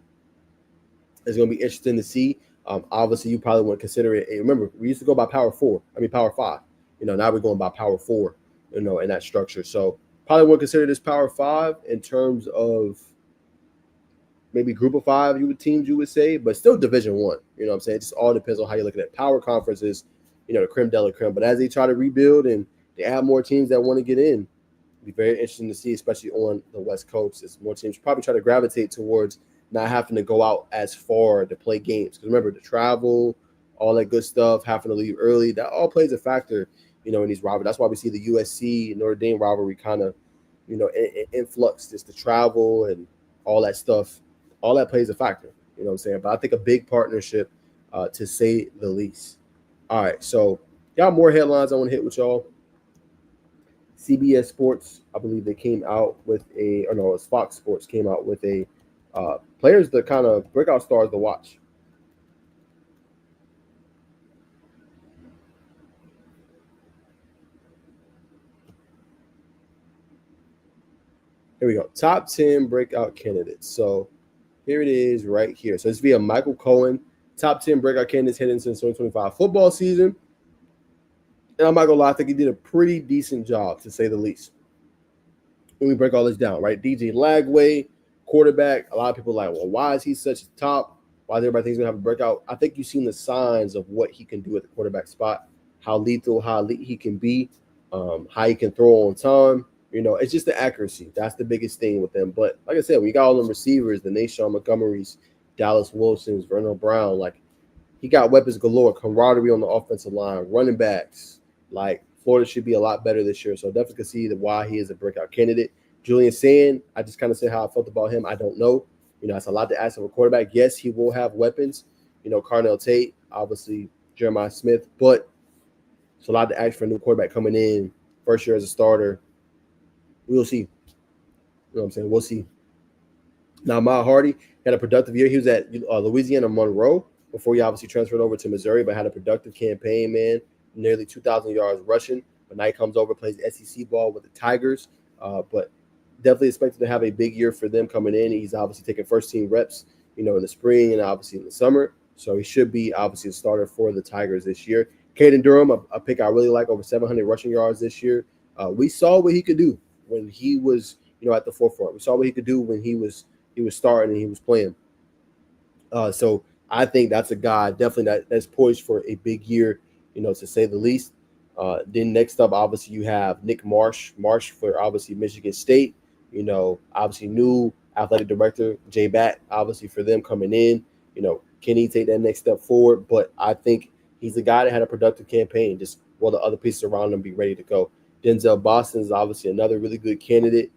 It's going to be interesting to see. Obviously, you probably want to consider it. Remember, we used to go by Power 5. Now we're going by Power 4, in that structure. So probably want to consider this Power 5 in terms of maybe Group of 5 teams, you would say, but still Division 1. You know what I'm saying? It just all depends on how you look at it. Power conferences, the creme de la creme. But as they try to rebuild and they add more teams that want to get in, it'll be very interesting to see, especially on the West Coast, as more teams probably try to gravitate towards not having to go out as far to play games. Because remember, the travel, all that good stuff, having to leave early, that all plays a factor, in these rivalries. That's why we see the USC Notre Dame rivalry kind of, influx, just the travel and all that stuff. All that plays a factor, you know what I'm saying? But I think a big partnership, to say the least. All right, so got more headlines I want to hit with y'all. CBS Sports, I believe they came out with it's Fox Sports came out with a players, the kind of breakout stars to watch. Here we go. Top 10 breakout candidates. So here it is right here. So it's via Michael Cohen. Top 10 breakout candidates heading into the 2025 football season. And I'm not going to lie, I think he did a pretty decent job, to say the least. When we break all this down, right? DJ Lagway, quarterback. A lot of people are like, well, why is he such a top? Why does everybody think he's going to have a breakout? I think you've seen the signs of what he can do at the quarterback spot, how lethal, how elite he can be, how he can throw on time. It's just the accuracy. That's the biggest thing with them. But like I said, we got all them receivers, the Nashawn Montgomerys, Dallas Wilsons, Vernon Brown. Like, he got weapons galore, camaraderie on the offensive line, running backs. Like, Florida should be a lot better this year. So I definitely can see why he is a breakout candidate. Julian Sand, I just kind of said how I felt about him. I don't know. It's a lot to ask of a quarterback. Yes, he will have weapons. Carnell Tate, obviously Jeremiah Smith. But it's a lot to ask for a new quarterback coming in, first year as a starter. We'll see. You know what I'm saying? We'll see. Now, Mile Hardy had a productive year. He was at Louisiana Monroe before he obviously transferred over to Missouri, but had a productive campaign, man. nearly 2,000 yards rushing. But now he comes over, plays SEC ball with the Tigers. But definitely expected to have a big year for them coming in. He's obviously taking first team reps, in the spring and obviously in the summer. So he should be obviously a starter for the Tigers this year. Caden Durham, a pick I really like, over 700 rushing yards this year. We saw what he could do when he was, at the forefront. We saw what he could do when he was starting and he was playing. So I think that's a guy definitely that's poised for a big year, to say the least. Then next up, obviously you have Nick Marsh for obviously Michigan State. Obviously new athletic director Jay Batt, obviously for them coming in. Can he take that next step forward? But I think he's a guy that had a productive campaign. Just will the other pieces around him be ready to go? Denzel Boston is obviously another really good candidate,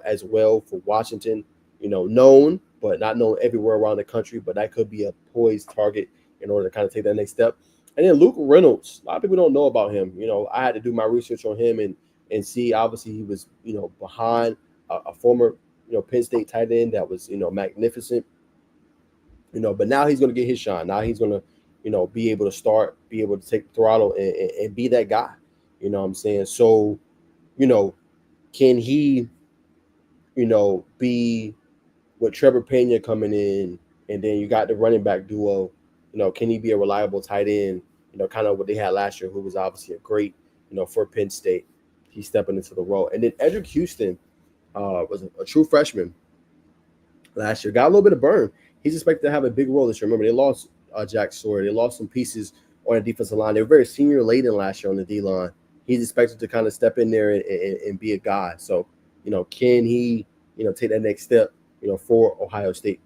as well for Washington. Known but not known everywhere around the country. But that could be a poised target in order to kind of take that next step. And then Luke Reynolds, a lot of people don't know about him. I had to do my research on him and see. Obviously, he was behind a former Penn State tight end that was magnificent. But now he's going to get his shine. Now he's going to be able to start, be able to take the throttle and be that guy. You know what I'm saying? So, can he be with Trevor Pena coming in, and then you got the running back duo. Can he be a reliable tight end? Kind of what they had last year, who was obviously a great, for Penn State. He's stepping into the role. And then Edric Houston was a true freshman last year. Got a little bit of burn. He's expected to have a big role this year. Remember, they lost Jack Sawyer. They lost some pieces on the defensive line. They were very senior laden last year on the D line. He's expected to kind of step in there and be a guy. So, can he, take that next step, for Ohio State?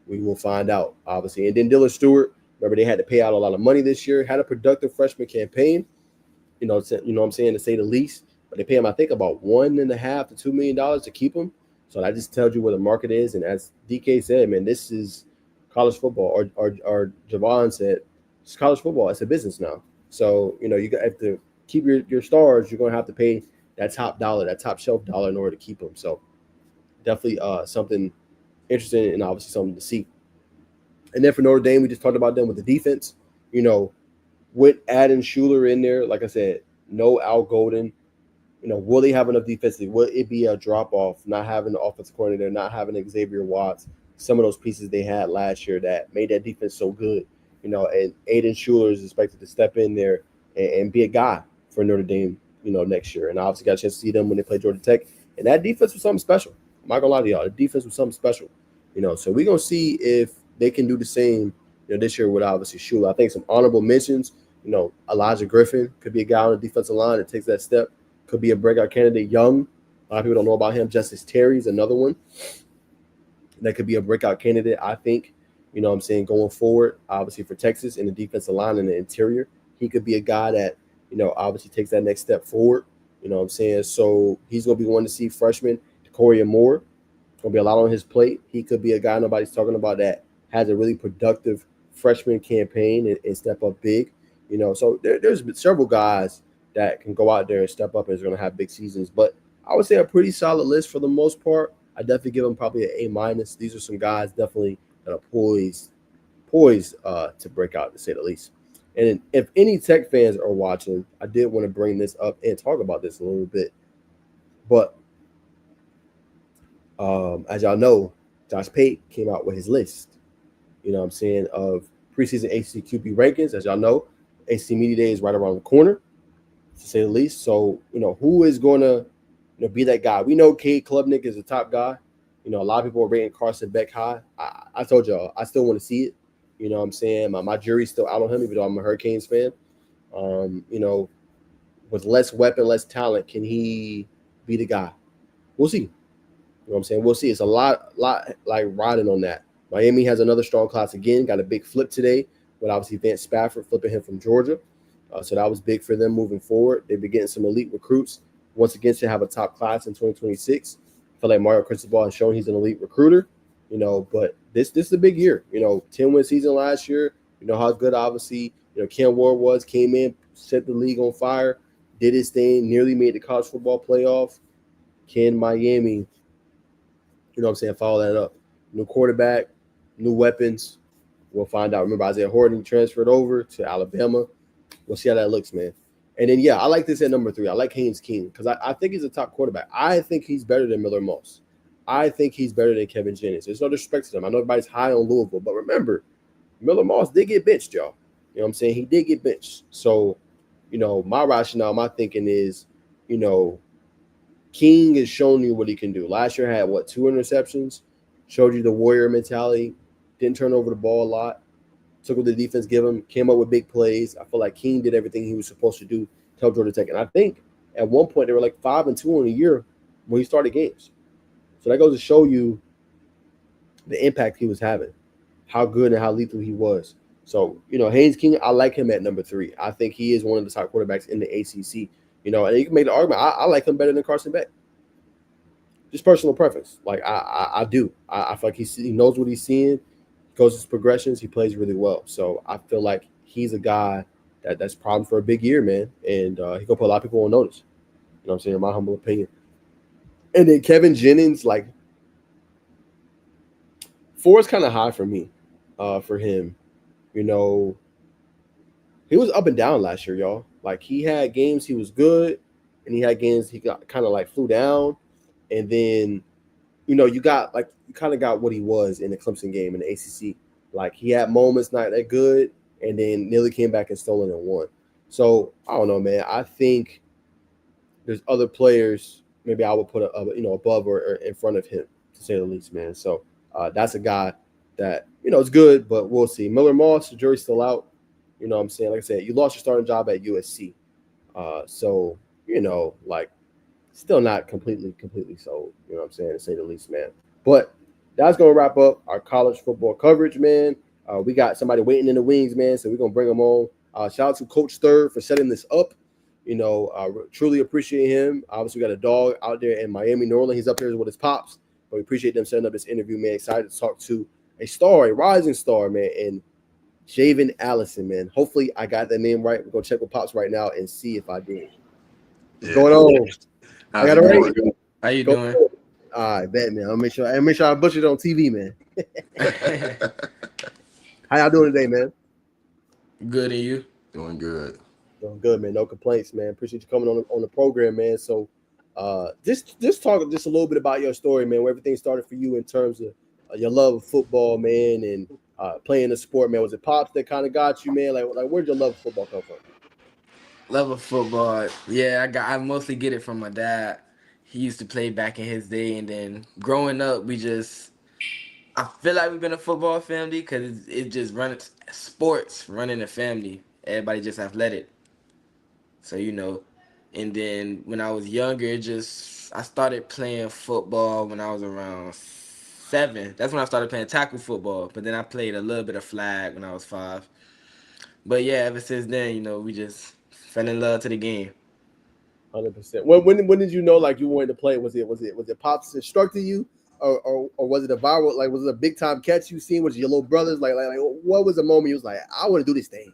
We will find out, obviously. And then Dylan Stewart, remember, they had to pay out a lot of money this year, had a productive freshman campaign, what I'm saying, to say the least. But they pay him, I think, about $1.5 to $2 million to keep him. So that just tells you where the market is. And as DK said, man, this is college football. Or Javon said, it's college football. It's a business now. So, you have to keep your stars. You're going to have to pay that top dollar, that top shelf dollar in order to keep them. So definitely something interesting and obviously something to see. And then for Notre Dame, we just talked about them with the defense. With Adam Schuler in there, like I said, no Al Golden. Will they have enough defensively? Will it be a drop off not having the offensive coordinator, not having Xavier Watts, some of those pieces they had last year that made that defense so good? And Aiden Schuler is expected to step in there and be a guy for Notre Dame, next year. And I obviously got a chance to see them when they played Georgia Tech. And that defense was something special. I'm not gonna lie to y'all. The defense was something special. So we're gonna see if they can do the same, this year with obviously Schuler. I think some honorable mentions. Elijah Griffin could be a guy on the defensive line that takes that step. Could be a breakout candidate. Young, a lot of people don't know about him. Justice Terry's another one that could be a breakout candidate, I think. I'm saying, going forward, obviously for Texas in the defensive line and the interior, he could be a guy that, obviously takes that next step forward. I'm saying? So he's going to be one to see. Freshman Corey Moore, going to be a lot on his plate. He could be a guy nobody's talking about that has a really productive freshman campaign and step up big. So there's several guys that can go out there and step up and is going to have big seasons. But I would say a pretty solid list for the most part. I definitely give them probably an A-. These are some guys definitely that are poised to break out, to say the least. And if any Tech fans are watching, I did want to bring this up and talk about this a little bit. But as y'all know, Josh Pate came out with his list, of preseason ACC QB rankings. As y'all know, ACC Media Day is right around the corner, to say the least. So, who is going to be that guy? We know Cade Klubnik is the top guy. A lot of people are rating Carson Beck high. I told y'all, I still want to see it. What I'm saying? My jury's still out on him, even though I'm a Hurricanes fan. With less weapon, less talent, can he be the guy? We'll see. What I'm saying? We'll see. It's a lot like riding on that. Miami has another strong class again. Got a big flip today with obviously Vance Spafford flipping him from Georgia. So that was big for them moving forward. They've been getting some elite recruits. Once again, to have a top class in 2026. I feel like Mario Cristobal has shown he's an elite recruiter. But this is a big year. 10-win season last year. How good, obviously, Ken Ward came in, set the league on fire, did his thing, nearly made the college football playoff. Can Miami, follow that up? New quarterback, new weapons. We'll find out. Remember, Isaiah Horton transferred over to Alabama. We'll see how that looks, man. And then, yeah, I like this at number three. I like Haynes King because I think he's a top quarterback. I think he's better than Miller Moss. I think he's better than Kevin Jennings. There's no disrespect to them. I know everybody's high on Louisville, but remember, Miller Moss did get benched, y'all. You know what I'm saying? He did get benched. So, my rationale, my thinking is, you know, King has shown you what he can do. Last year had what, 2 interceptions, showed you the warrior mentality, didn't turn over the ball a lot, took what the defense give him, came up with big plays. I feel like King did everything he was supposed to do to help Georgia Tech. And I think at one point they were like 5-2 in a year when he started games. So that goes to show you the impact he was having, how good and how lethal he was. So, Haynes King, I like him at number three. I think he is one of the top quarterbacks in the ACC. And you can make the argument, I like him better than Carson Beck. Just personal preference. Like, I do. I feel like he knows what he's seeing, goes his progressions, he plays really well. So I feel like he's a guy that's problem for a big year, man. And he gonna put a lot of people on notice. You know what I'm saying? In my humble opinion. And then Kevin Jennings, like, 4 is kind of high for me, for him. He was up and down last year, y'all. Like, he had games he was good, and he had games he got kind of like flew down. And then, you kind of got what he was in the Clemson game in the ACC. Like, he had moments not that good, and then nearly came back and stole it and won. So I don't know, man. I think there's other players maybe I would put above or in front of him, to say the least, man. So that's a guy that it's good, but we'll see. Miller Moss, the jury's still out. You know what I'm saying? Like I said, you lost your starting job at USC, so like, still not completely sold. You know what I'm saying, to say the least, man. But that's gonna wrap up our college football coverage, man. We got somebody waiting in the wings, man, so we're gonna bring them on. Shout out to Coach Third for setting this up. Truly appreciate him. Obviously, we got a dog out there in Miami, New Orleans. He's up here with his pops, but we appreciate them setting up this interview, man. Excited to talk to a rising star, man, and Javen Allison, man. Hopefully, I got that name right. We're gonna check with pops right now and see if I did. What's going on? I got it right. How you Go doing? ahead. All right, bet, man. I'll make sure I butcher it on TV, man. How y'all doing today, man? Good, and you? Doing good. Doing good, man. No complaints, man. Appreciate you coming on the program, man. So, just talk just a little bit about your story, man. Where everything started for you in terms of your love of football, man, and playing the sport, man. Was it pops that kind of got you, man? Like where'd your love of football come from? Love of football. Yeah, I mostly get it from my dad. He used to play back in his day, and then growing up, I feel like we've been a football family because it just running sports, running a family. Everybody just athletic. So, and then when I was younger, I started playing football when I was around 7. That's when I started playing tackle football. But then I played a little bit of flag when I was 5. But yeah, ever since then, we just fell in love to the game. 100%. When did you know like you wanted to play? Was it pops instructing you, or was it a viral? Like, was it a big time catch you seen with your little brothers? Like what was the moment you was like, I want to do this thing?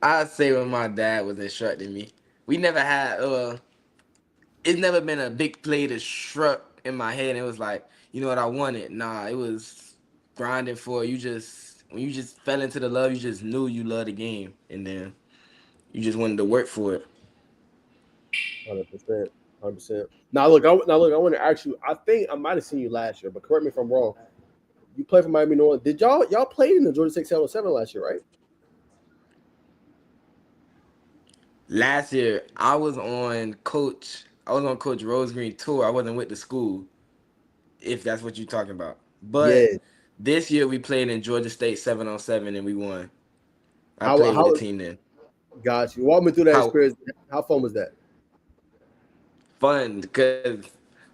I'd say when my dad was instructing me. We never had it's never been a big play that struck in my head and it was like, you know what I wanted. Nah, it was grinding for it. When you just fell into the love, you just knew you loved the game, and then you just wanted to work for it. 100%. 100%. Now look, I want to ask you. I think I might have seen you last year, but correct me if I'm wrong. You played for Miami, New Orleans. Did y'all played in the Georgia Tech 707 last year, right? Last year, I was on Coach Rose Green tour. I wasn't with the school, if that's what you're talking about. Yeah. But this year we played in Georgia State 7-on-7 and we won. I How played with the how team then. got you? Walk me through that How experience. How fun was that? fun because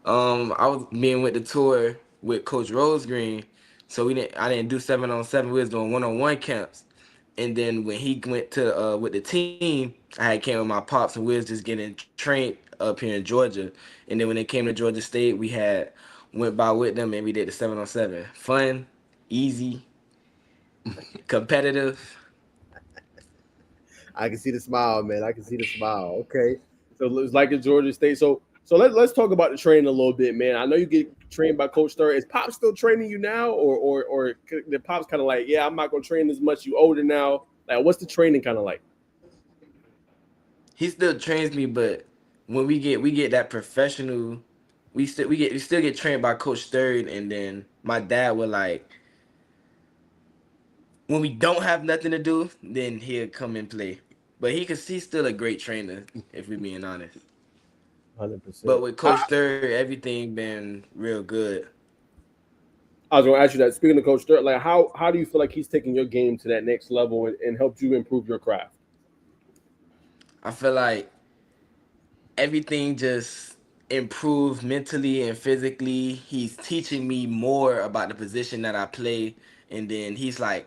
I was being with the tour with Coach Rose Green, so I didn't do 7-on-7. We was doing 1-on-1 camps. And then when he went to with the team, I had came with my pops and we was just getting trained up here in Georgia. And then when they came to Georgia State, we had went by with them and we did the 7-on-7. Fun, easy, competitive. I can see the smile, man. I can see the smile. Okay, so it was like in Georgia State. So So let's talk about the training a little bit, man. I know you get trained by Coach Thurr. Is Pop still training you now, or the Pop's kind of like, yeah, I'm not gonna train as much. You older now. Like, what's the training kind of like? He still trains me, but when we get that professional, we still get trained by Coach Third, and then my dad would like when we don't have nothing to do, then he'll come and play. But he's still a great trainer, if we're being honest. 100%. But with Coach Third, everything been real good. I was gonna ask you that. Speaking of Coach Thurr, like how do you feel like he's taking your game to that next level and helped you improve your craft? I feel like everything just improved mentally and physically. He's teaching me more about the position that I play, and then he's like,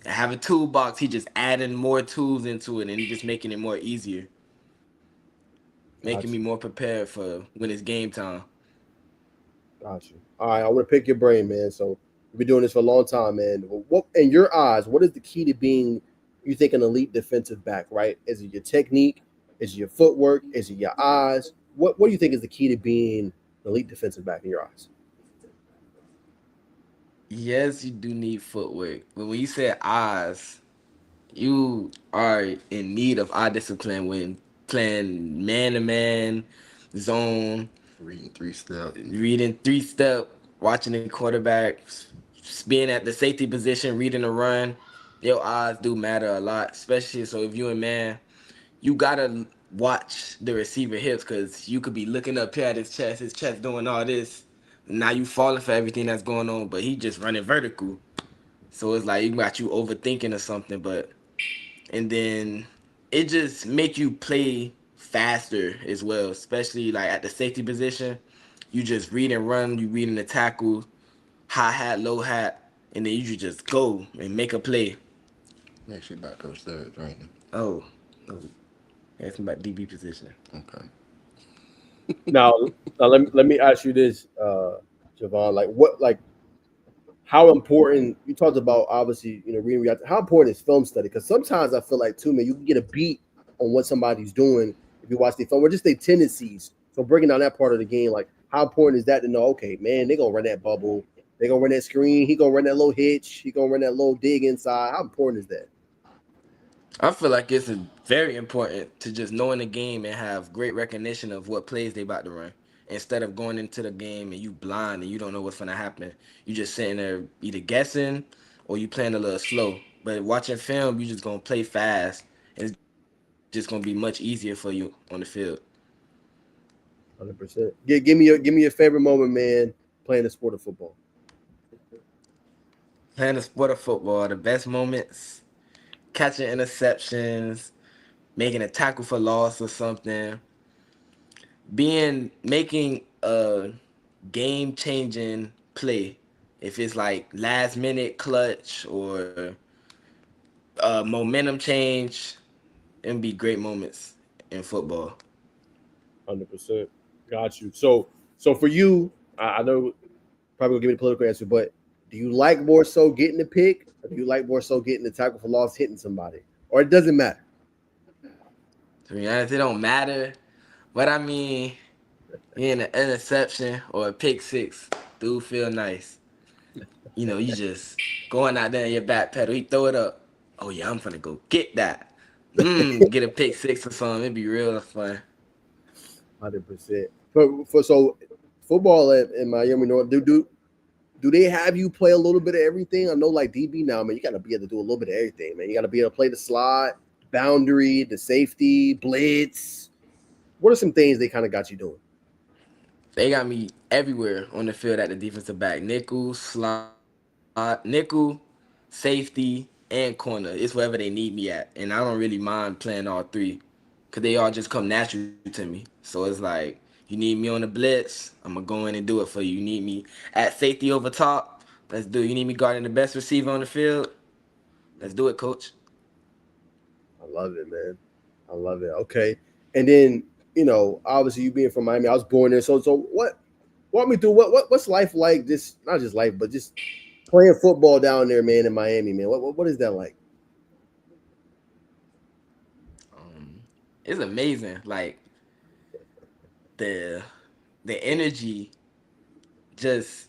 I have a toolbox. He just adding more tools into it, and he just making it more easier, making me Gotcha. more prepared for when it's game time. Got you. All right, I want to pick your brain, man. So you've been doing this for a long time, man. What in your eyes? What is the key to being, you think, an elite defensive back? Right? Is it your technique? Is it your footwork? Is it your eyes? What do you think is the key to being an elite defensive back in your eyes? Yes, you do need footwork, but when you said eyes, you are in need of eye discipline when playing man to man, zone, Reading 3 step. reading 3 step, watching the quarterback, being at the safety position, reading the run. Your eyes do matter a lot, especially so if you a man, you gotta watch the receiver hips because you could be looking up here at his chest doing all this. Now you falling for everything that's going on, but he just running vertical. So it's like you got you overthinking or something, but and then it just make you play faster as well, especially like at the safety position. You just read and run, you reading the tackle, high hat, low hat, and then you just go and make a play. Actually, about Coach Third training. Oh, oh, that's about DB position. Okay. Now, let me ask you this, Javon. Like how important you talked about, obviously, reading react. How important is film study? Because sometimes I feel like too, man, you can get a beat on what somebody's doing if you watch the film, or just their tendencies. So breaking down that part of the game, like how important is that to know? Okay, man, they gonna run that bubble, they gonna run that screen, he gonna run that low hitch, he gonna run that low dig inside. How important is that? I feel like it's very important to just know in the game and have great recognition of what plays they about to run. Instead of going into the game and you blind and you don't know what's gonna happen. You just sitting there either guessing or you playing a little slow. But watching film, you just gonna play fast and it's just gonna be much easier for you on the field. 100%. Give me your favorite moment, man, playing the sport of football. Playing the sport of football, the best moments, catching interceptions, making a tackle for loss or something, making a game changing play. If it's like last minute clutch or momentum change, it would be great moments in football. 100%. Got you. So for you, I know probably gonna give me the political answer, but do you like more so getting the pick, or do you like more so getting the tackle for loss, hitting somebody, or it doesn't matter? To be honest, it don't matter. But I mean, getting an interception or a pick six do feel nice. You just going out there in your back pedal, you throw it up. Oh yeah, I'm gonna go get that. Get a pick six or something. It'd be real fun. 100%. So football in Miami North, do they have you play a little bit of everything? I know, like DB now, man, you got to be able to do a little bit of everything, man. You got to be able to play the slot, boundary, the safety, blitz. What are some things they kind of got you doing? They got me everywhere on the field at the defensive back. Nickel, slot, nickel, safety, and corner. It's wherever they need me at. And I don't really mind playing all three. Cause they all just come natural to me. So it's like, you need me on the blitz, I'm gonna go in and do it for you. You need me at safety over top, let's do it. You need me guarding the best receiver on the field, let's do it, coach. I love it, man. I love it. Okay. And then, obviously you being from Miami, I was born there. So what walk me through what's life like, just not just life, but just playing football down there, man, in Miami, man. What is that like? It's amazing. Like the the energy just,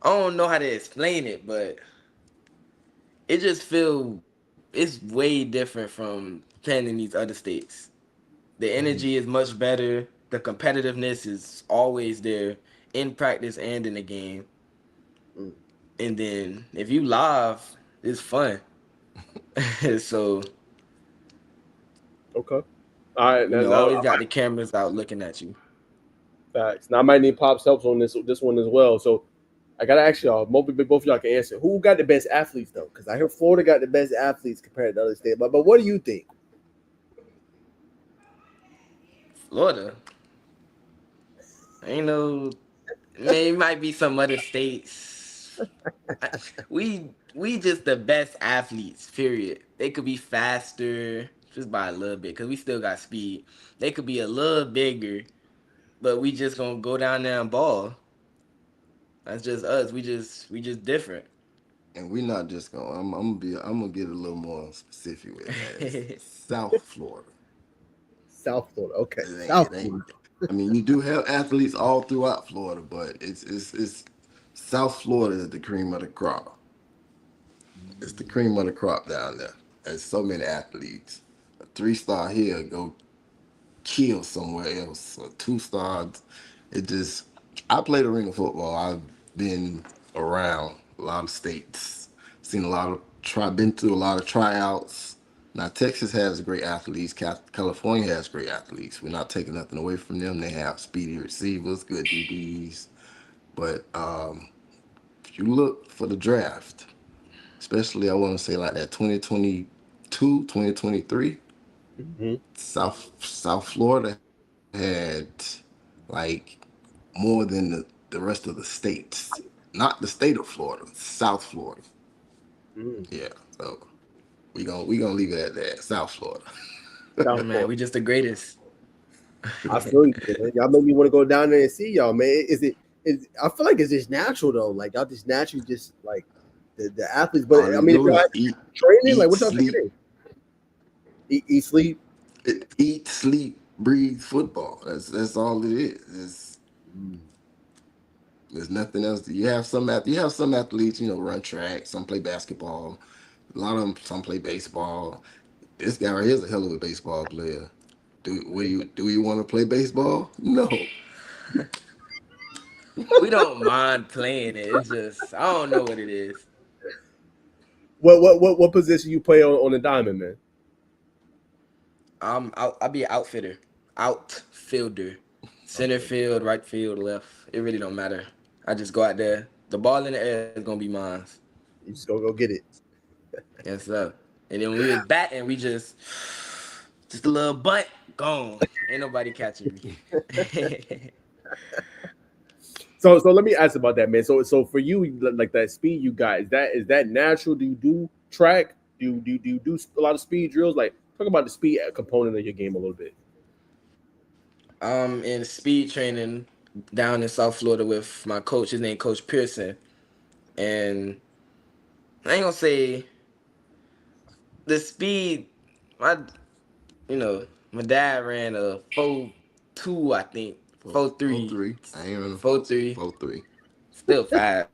I don't know how to explain it, but it just feel it's way different from playing in these other states. The Mhm. energy is much better. The competitiveness is always there in practice and in the game. Mm. And then if you live, it's fun. So Okay. All right. That's always got the cameras out looking at you. facts. Now I might need Pop's help on this one as well. So I gotta ask y'all. Both of y'all can answer. Who got the best athletes though? Because I hear Florida got the best athletes compared to other states. But what do you think? Florida, ain't no. It might be some other states. We just the best athletes. Period. They could be faster just by a little bit because we still got speed. They could be a little bigger, but we just gonna go down there and ball. That's just us. We just different. And we're not just going. I'm gonna get a little more specific with it, man. It's South Florida. South Florida. Okay. It South ain't. Florida. I mean, you do have athletes all throughout Florida, but it's South Florida is the cream of the crop. It's the cream of the crop down there. There's so many athletes. A 3-star here go kill somewhere else. A 2-star, it just. I played arena football. I've been around a lot of states, seen a lot of been through a lot of tryouts. Now Texas has great athletes. California has great athletes. We're not taking nothing away from them. They have speedy receivers, good DBs. But if you look for the draft, especially I want to say like that 2022, 2023, Mm-hmm. South Florida had like more than the rest of the states. Not the state of Florida, South Florida. Mm. Yeah. So we gonna leave it at that. South Florida. South Man, Florida. we just the greatest. I feel you, man. Y'all made me want to go down there and see y'all, man. Is it? Is I feel like it's just natural though. Like y'all just naturally just like the athletes. But All I they mean, if do y'all is actually training, like eat, what y'all think sleep, it is? Eat, sleep. eat, sleep, breathe football. That's all it is. Mm. There's nothing else. You have some athletes, run track. Some play basketball. A lot of them, some play baseball. This guy right here is a hell of a baseball player. Do you want to play baseball? No. We don't mind playing it. It's just I don't know what it is. What position you play on the diamond, man? I'll be an outfitter, outfielder, center Okay. field, right field, left. It really don't matter. I just go out there. The ball in the air is gonna be mine. You just go get it. Yes, sir. And then when we was batting, we just a little bunt, gone. Ain't nobody catching me. So let me ask about that, man. So for you, like that speed you got, is that natural? Do you do track? Do you do a lot of speed drills? Like talk about the speed component of your game a little bit. In speed training down in South Florida with my coach. His name Coach Pearson, and I ain't gonna say the speed. My my dad ran a 4.2, I think, Four, 4.3, 4-3. I ain't running 4.3. 4-3. Still fast.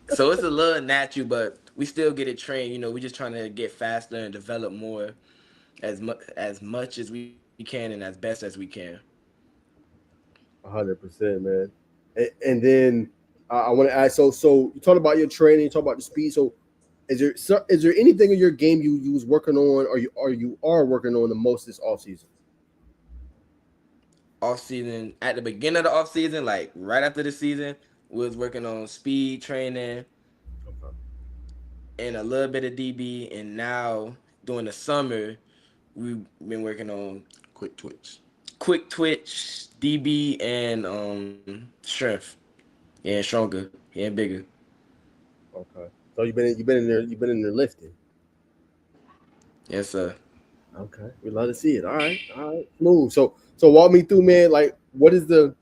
So it's a little natural, but we still get it trained. We just trying to get faster and develop more as much as we can and as best as we can. 100%, man. And then I want to ask. So you talk about your training. You talk about the speed. So is there anything in your game you was working on, or you are working on the most this off season? Off season, at the beginning of the off season, like right after the season, we was working on speed training Okay. and a little bit of DB, and now during the summer, we've been working on Quick twitch. quick twitch, DB, and strength. Yeah, stronger. Yeah, bigger. Okay. So you've been in there lifting. Yes, sir. Okay, we love to see it. All right, smooth. So walk me through, man. Like, what does the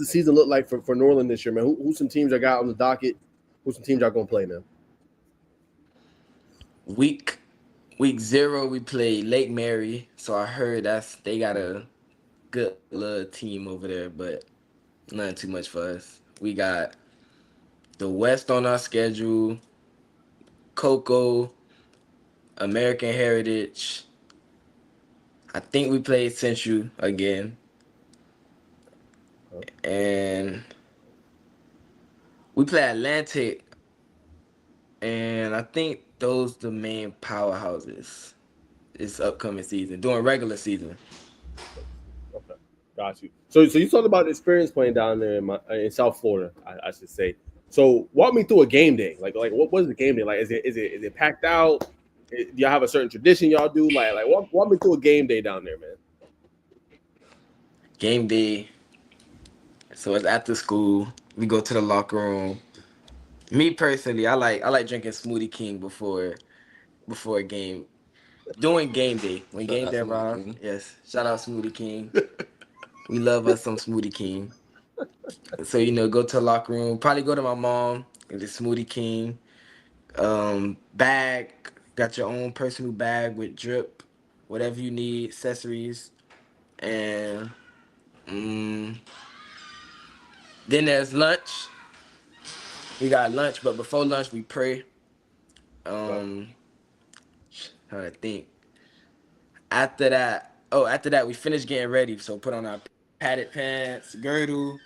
season look like for Norland this year, man? Who's some teams I got on the docket? Who's some teams y'all gonna play now? Week week 0, we played Lake Mary. So I heard they got a good little team over there, but nothing too much for us. We got the West on our schedule, Coco, American Heritage. I think we played Central again, and we play Atlantic, and I think those the main powerhouses this upcoming season, during regular season. Okay, got you. So you talked about the experience playing down there in South Florida, I should say. So walk me through a game day. Like what is the game day like? Is it packed out? Do y'all have a certain tradition y'all do? Like walk me through a game day down there, man. Game day, so it's after school. We go to the locker room. Me personally, I like drinking Smoothie King before a game. During game day, when Shout game out day Smoothie arrive, King. yes, shout out Smoothie King. We love us some Smoothie King. So go to the locker room. Probably go to my mom. Get the Smoothie King. Bag. Got your own personal bag with drip, whatever you need, accessories, and then there's lunch. We got lunch, but before lunch we pray. Okay. Um, Trying to think. After that we finish getting ready. So put on our padded pants, girdle,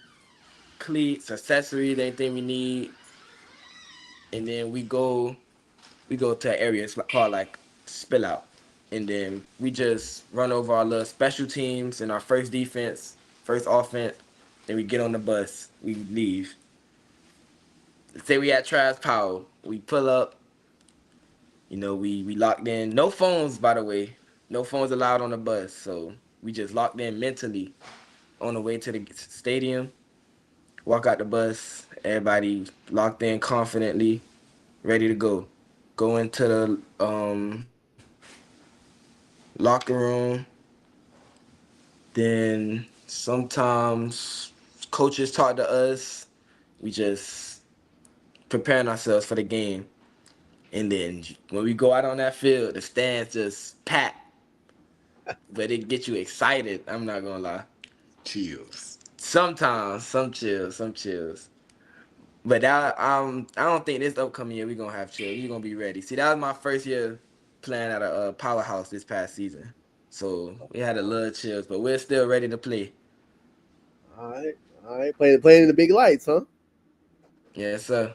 cleats, accessories, anything we need, and then we go to an area it's called like spill out, and then we just run over our little special teams and our first defense, first offense. Then we get on the bus. We leave. Say we at Travis Powell. We pull up. We locked in. No phones, by the way. No phones allowed on the bus. So we just locked in mentally on the way to the stadium. Walk out the bus. Everybody locked in confidently, ready to go. Go into the locker room. Then sometimes coaches talk to us. We just preparing ourselves for the game. And then when we go out on that field, the stands just packed. But it gets you excited. I'm not gonna lie. Chills. Sometimes, some chills, some chills. But I don't think this upcoming year we gonna have chills. We gonna be ready. See, that was my first year playing at a powerhouse this past season. So we had a little chills, but we're still ready to play. All right, all right. Playing in the big lights, huh? Yes, sir.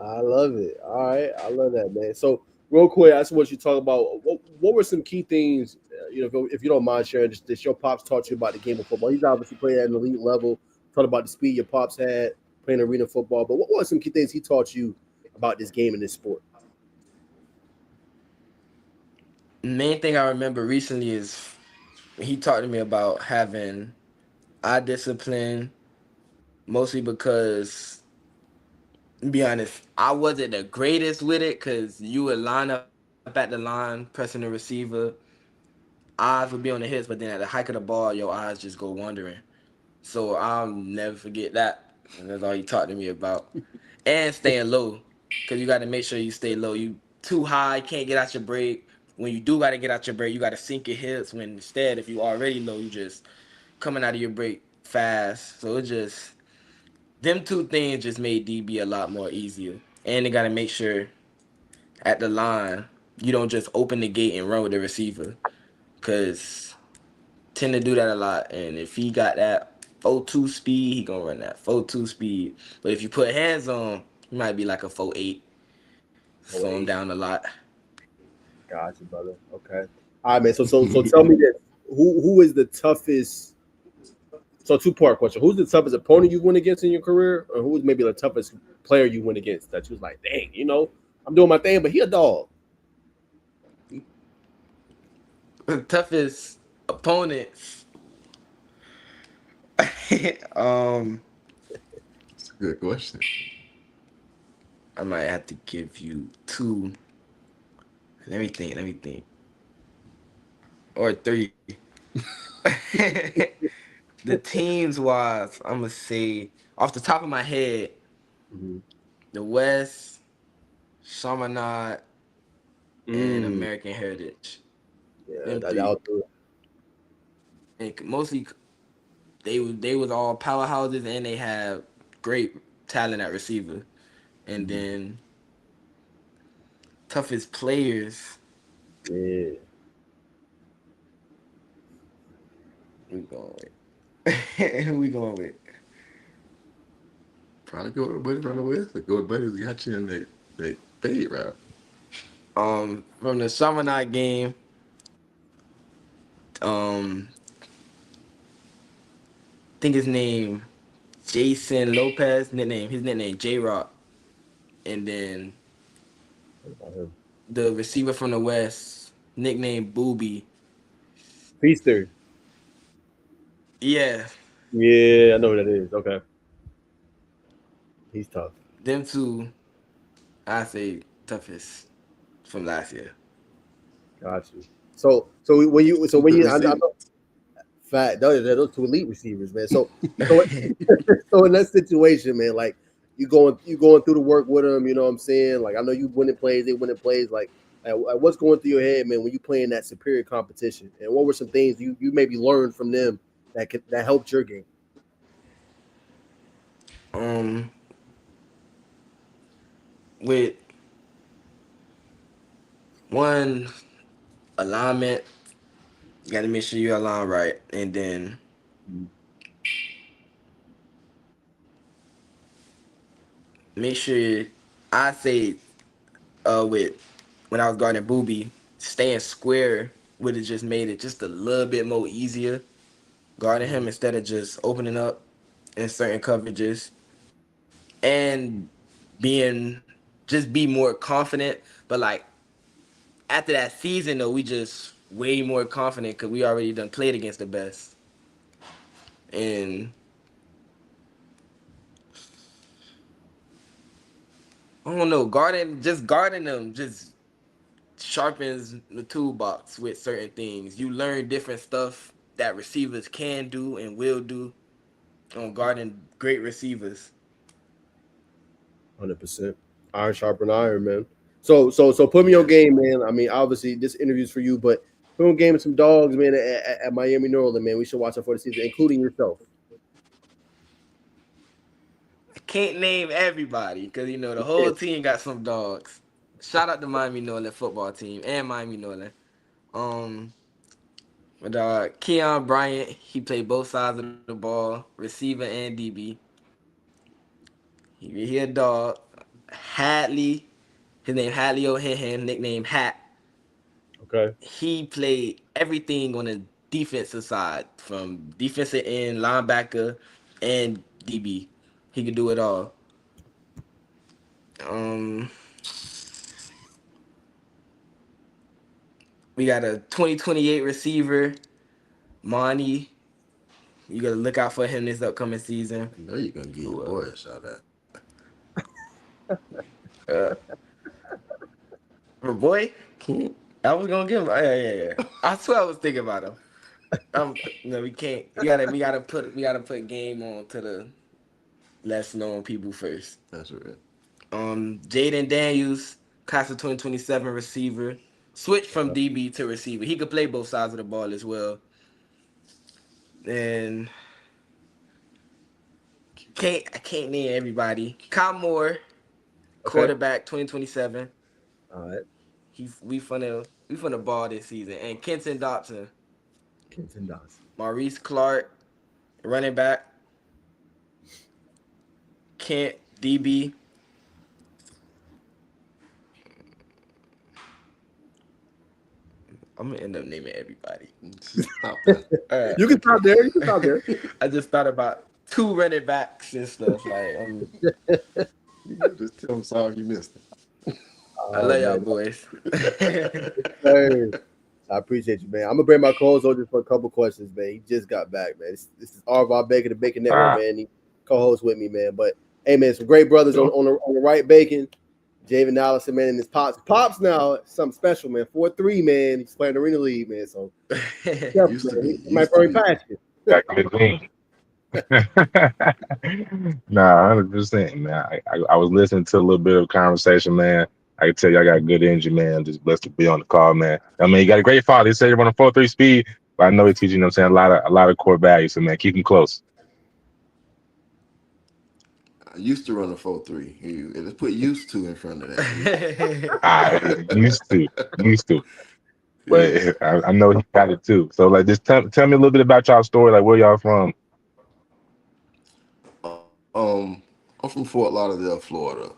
I love it. All right, I love that, man. So, real quick, I just want you to talk about what were some key things, if you don't mind sharing, just that your pops taught you about the game of football. He's obviously playing at an elite level. Talk about the speed your pops had playing arena football, but what were some key things he taught you about this game and this sport? Main thing I remember recently is he talked to me about having eye discipline, mostly because, to be honest, I wasn't the greatest with it because you would line up at the line, pressing the receiver, eyes would be on the hips, but then at the hike of the ball, your eyes just go wandering. So I'll never forget that. And that's all he talked to me about. And staying low, because you got to make sure you stay low. You too high, can't get out your break. When you do got to get out your break, you got to sink your hips. When instead, if you already low, you just coming out of your break fast. So it just, them two things just made DB a lot more easier. And they got to make sure at the line, you don't just open the gate and run with the receiver. Because tend to do that a lot. And if he got that 4.2 speed, he gonna run that 4.2 speed. But if you put hands on, he might be like a 4.8. Oh, Slow him eight. down a lot. Gotcha, brother. Okay. All right, man. So tell me this: who is the toughest? So two-part question: who's the toughest opponent you went against in your career, or who's maybe the toughest player you went against that you was like, dang, I'm doing my thing, but he a dog. The toughest opponents. um, It's a good question. I might have to give you two. Let me think. Let me think. Or three. The teams wise, I'm gonna say off the top of my head, Mm-hmm. the West, Chaminade, and Mm, American Heritage. yeah, Them that three. was good. And mostly. they was all powerhouses and they had great talent at receiver. And then toughest players Yeah. we going with. Who we going with? Probably go with Buddy run away. So go with Buddy who got you in the fade route. From the summer night game, um, think his name Jason Lopez, his nickname J Rock, and then the receiver from the West, nickname Booby. Feaster. Yeah, Yeah, I know what that is. Okay. He's tough. them two, I say toughest from last year. Got you. So when you I Receiver. know fact those two elite receivers, man. So so in that situation, man, like you going through the work with them, you know what I'm saying? Like I know you winning plays, they winning plays. Like what's going through your head, man, when you playing that superior competition? And what were some things you maybe learned from them that helped your game? Um, with one alignment, you got to make sure you align right, and then make sure I say with when I was guarding Booby, staying square would have just made it just a little bit more easier guarding him instead of just opening up in certain coverages and being just be more confident. But like after that season though, we just way more confident because we already done played against the best. And I don't know, guarding them just sharpens the toolbox with certain things. You learn different stuff that receivers can do and will do on guarding great receivers. 100%. Iron sharpen iron, man. So put me on game, man. I mean, obviously this interview's for you, but put on game with some dogs, man, at Miami Norland, man. We should watch out for the season, including yourself. I can't name everybody because you know the whole team got some dogs. Shout out to Miami Norland football team and Miami Norland. Um, but Keon Bryant, he played both sides of the ball, receiver and DB. He a dog. Hadley, his name Hadley O'Henhan, nickname Hat. Okay. He played everything on the defensive side, from defensive end, linebacker, and DB. He could do it all. Um, we got a 2028 receiver, Monty. You gotta look out for him this upcoming season. I know you're gonna get your boy a shot at. For boy, I was gonna give him. Yeah. I swear I was thinking about him. No, we can't. We gotta put game on to the less known people first. That's right. Jaden Daniels, class of 2027 receiver, switched from DB to receiver. He could play both sides of the ball as well. And I can't name everybody. Kyle Moore, quarterback 2027. All right. We finna ball this season. And Kenton Dobson, Kenton Dawson. Maurice Clark, running back. Kent DB. I'm gonna end up naming everybody. Stop that. You can stop there. You can stop there. I just thought about 2 running backs and stuff. Like, You can just tell them sorry you missed it. I love y'all boys. Hey, I appreciate you, man. I'm gonna bring my co-host over just for a couple questions, man. He just got back, man. This is R. Bacon, the Bacon Network, man. He co-host with me, man. But hey, man, some great brothers on the right, Bacon. Javen Allison, man, and his pops now something special, man. 4-3, man. He's playing Arena League, man. So yeah, he might bring passion. Back in the game. Nah, 100%, man. I was listening to a little bit of conversation, man. I can tell you I got good energy, man. Just blessed to be on the call, man. I mean, you got a great father. He said you're on a 4-3 speed. But I know he teaches, you know what I'm saying, a lot of core values. So man, keep him close. I used to run a 4-3. Let's put used to in front of that. I used to. Yeah. But I know he got it too. So like, just tell me a little bit about y'all story. Like, where y'all from? I'm from Fort Lauderdale, Florida.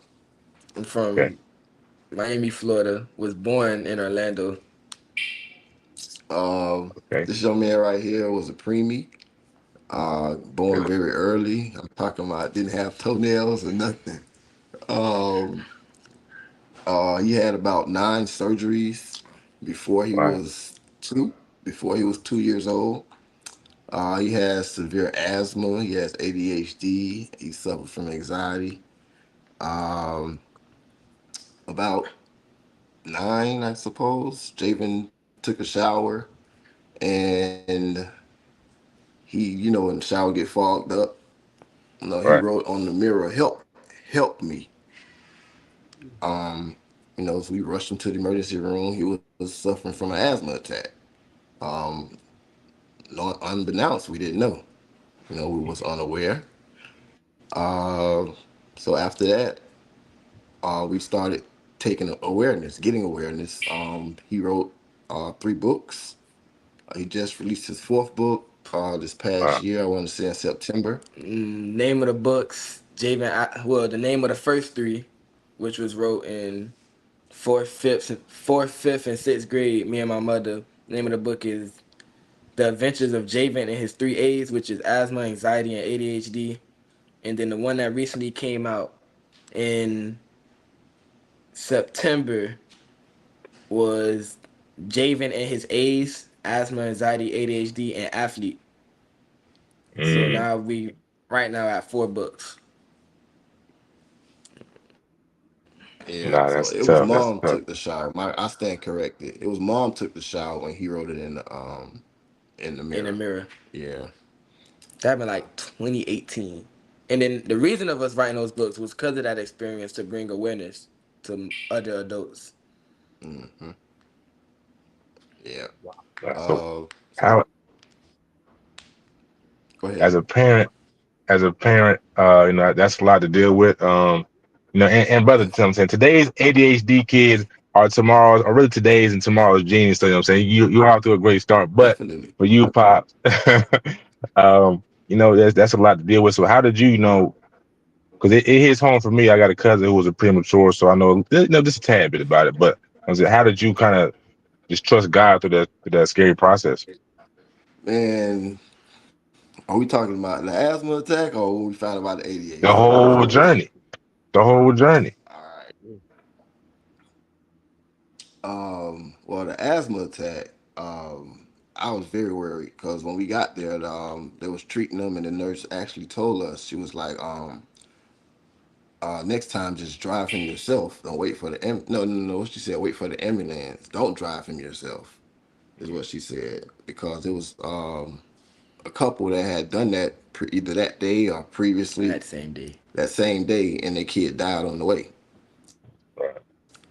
I'm Okay, from Miami, Florida. Was born in Orlando. okay, This young man right here was a preemie. Born okay. very early. I'm talking about didn't have toenails or nothing. Um, he had about 9 surgeries before he Wow, was two. Before he was 2 years old. He has severe asthma. He has ADHD. He suffers from anxiety. Um, about 9, I suppose. Javen took a shower and when the shower get fogged up, he right, wrote on the mirror, help me. Um, so we rushed him to the emergency room. He was suffering from an asthma attack. Um, Unbeknownst, we didn't know. We was unaware. So after that, we started getting awareness. He wrote 3 books. He just released his 4th book this past wow, year. I want to say in September. Name of the books, well, the name of the first three, which was wrote in fourth, fifth, and sixth grade. Me and my mother. The name of the book is The Adventures of Javen and His Three A's, which is asthma, anxiety, and ADHD. And then the one that recently came out in September was Javen and His A's, asthma, anxiety, ADHD, and athlete. So mm, now we right now at 4 books. Yeah, nah, so that's it was tough. That's mom tough. took the shower. I stand corrected. It was mom took the shower when he wrote it in the In the mirror. mirror. Yeah. That happened like 2018. And then the reason of us writing those books was because of that experience to bring awareness to other adults. Hmm. Yeah. Wow. So Uh, how, Go ahead. as a parent, that's a lot to deal with. And brother, you know what I'm saying, today's ADHD kids are really today's and tomorrow's genius. So, you know what I'm saying, you're off to a great start. But Definitely. for you, pops, that's a lot to deal with. So how did because it hits home for me. I got a cousin who was a premature, so I know just a tad bit about it. But I was like, how did you kind of just trust God through that scary process? Man, are we talking about the asthma attack or when we found about the The ADHD? whole journey, the whole journey. All right. Well, the asthma attack, I was very worried because when we got there, they was treating them, and the nurse actually told us, she was like, next time just drive him yourself. Don't wait for the no, no, no. She said, wait for the ambulance. Don't drive him yourself, is what she said, because it was a couple that had done that either that day or previously That same day. that same day, and their kid died on the way. Right.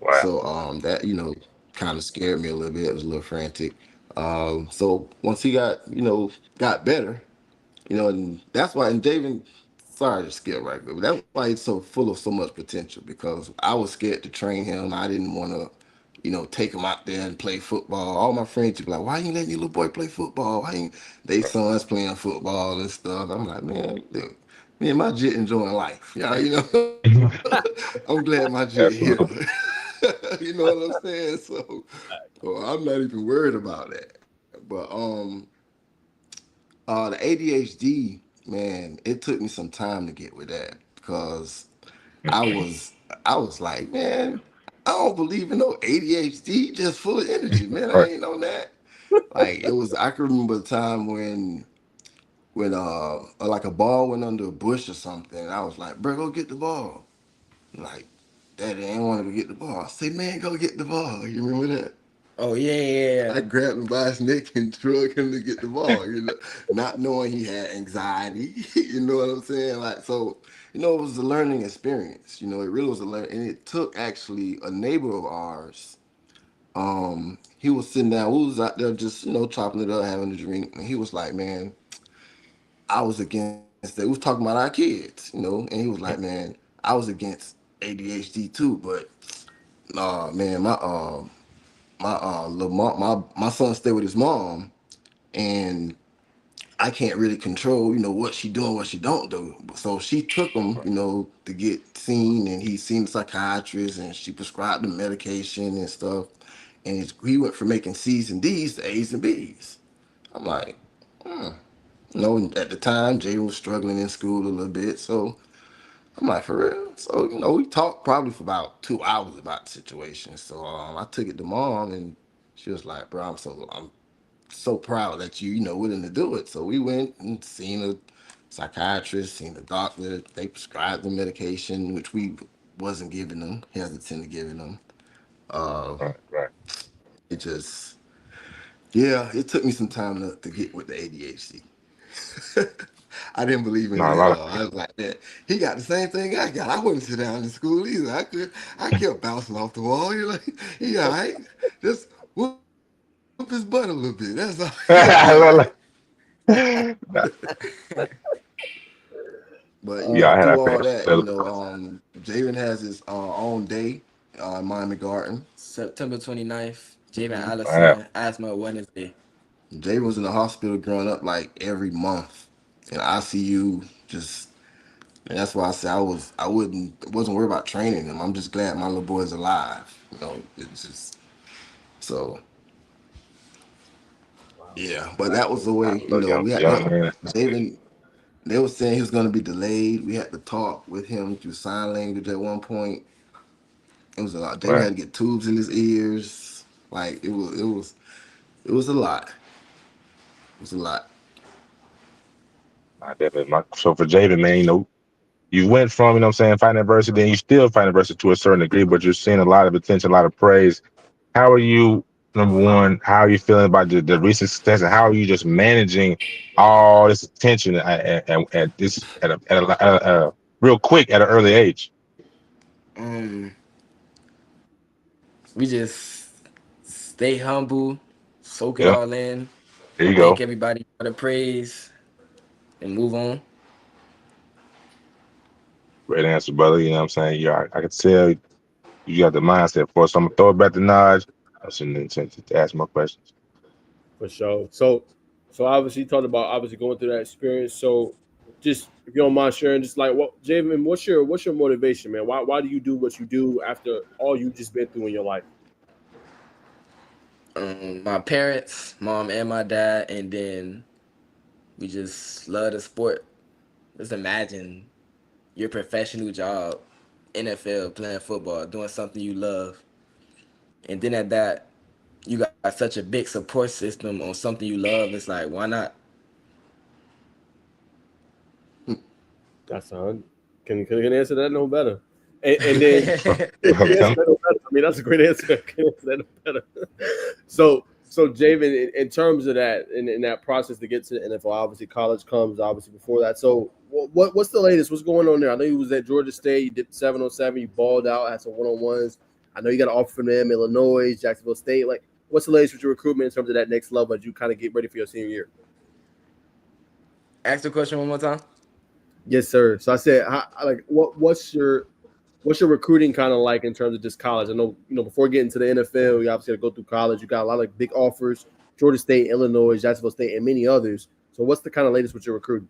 Wow. So that kind of scared me a little bit. It was a little frantic. So once he got better, and that's why. And David, sorry to skip right there, but that's why he's so full of so much potential because I was scared to train him. I didn't want to. Take him out there and play football. All my friends would be like, "Why you letting your little boy play football? Why ain't they sons playing football and stuff?" I'm like, "Man, look, me and my jit enjoying life. Yeah, I'm glad my jit here. Absolutely. You know what I'm saying? So I'm not even worried about that. But the ADHD, man, it took me some time to get with that because I was I was like, man, I don't believe in no ADHD, just full of energy, man. I Right. ain't on that. Like it was, I can remember the time when like a ball went under a bush or something. I was like, bro, go get the ball. Like, Daddy ain't want to go get the ball. I say, man, go get the ball. You remember that? Oh yeah, yeah, yeah. I grabbed him by his neck and drug him to get the ball, not knowing he had anxiety. You know what I'm saying? Like, so, it was a learning experience. It really was a learning. And it took actually a neighbor of ours He was sitting down. We was out there just chopping it up, having a drink, and he was like, "Man, I was against that." We was talking about our kids, and he was like, "Man, I was against ADHD too, but man, my son stay with his mom, and I can't really control, what she doing, what she don't do. So she took him, to get seen, and he seen a psychiatrist, and she prescribed him medication and stuff. And he went from making C's and D's to A's and B's. I'm like, hmm. At the time, Jay was struggling in school a little bit, so I'm like, for real. So we talked probably for about 2 hours about the situation. So I took it to mom, and she was like, "Bro, I'm so proud that you willing to do it." So we went and seen a psychiatrist, seen a doctor. They prescribed the medication, which we wasn't giving them, hesitant to giving them. Uh, Right. it just, yeah, it took me some time to get with the ADHD. I didn't believe in No, it a at lot of all. I was like, that he got the same thing I got. I wouldn't sit down in school either. I kept bouncing off the wall. You're like, he all right. Just whoop his butt a little bit. That's all. He'll be all right. But yeah, I had through I all think that, Jaden has his own day in Miami Garden. September 29th, Javen Hmm. I have. Allison, Asthma Wednesday. Jaden was in the hospital growing up like every month in ICU. And that's why I said I wasn't worried about training him. I'm just glad my little boy's alive. It's just so yeah. But that was the I way. love We had young to. man. Jaden. They were saying he was going to be delayed. We had to talk with him through sign language at one point. It was a lot. David Right. had to get tubes in his ears. Like it was a lot. It was a lot. I definitely. So for Javen, man, you went from, fighting adversity, then you still fight adversity to a certain degree, but you're seeing a lot of attention, a lot of praise. How are you, number one, how are you feeling about the recent success, and how are you just managing all this attention at this real quick at an early age? Um, we just stay humble, soak it Yeah, all in, there you thank go. everybody for the praise, and move on. Great answer, brother. You know what I'm saying? Yeah, I can tell you got the mindset for it. So I'm gonna throw it back to Naj. I shouldn't intend to ask more questions. For sure. So obviously you talked about obviously going through that experience. So just if you don't mind sharing, just like what Javen, what's your motivation, man? Why do you do what you do after all you just been through in your life? My parents, mom and my dad, and then we just love the sport. Just imagine your professional job, NFL, playing football, doing something you love, and then at that, you got such a big support system on something you love. It's like, why not? That's can answer that no better. And then can answer that no better. I mean, that's a great answer. Can answer that no better. So Javen, in terms of that, in that process to get to the NFL, obviously college comes obviously before that. So what's the latest? What's going on there? I know you was at Georgia State. You did 7-on-7. You balled out, had some 1-on-1s. I know you got an offer from them, Illinois, Jacksonville State. Like, what's the latest with your recruitment in terms of that next level as you kind of get ready for your senior year? Ask the question one more time. Yes, sir. So I said, like, what's your recruiting kind of like in terms of just college? I know, before getting to the NFL, you obviously got to go through college. You got a lot of big offers: Georgia State, Illinois, Jacksonville State, and many others. So what's the kind of latest with your recruiting?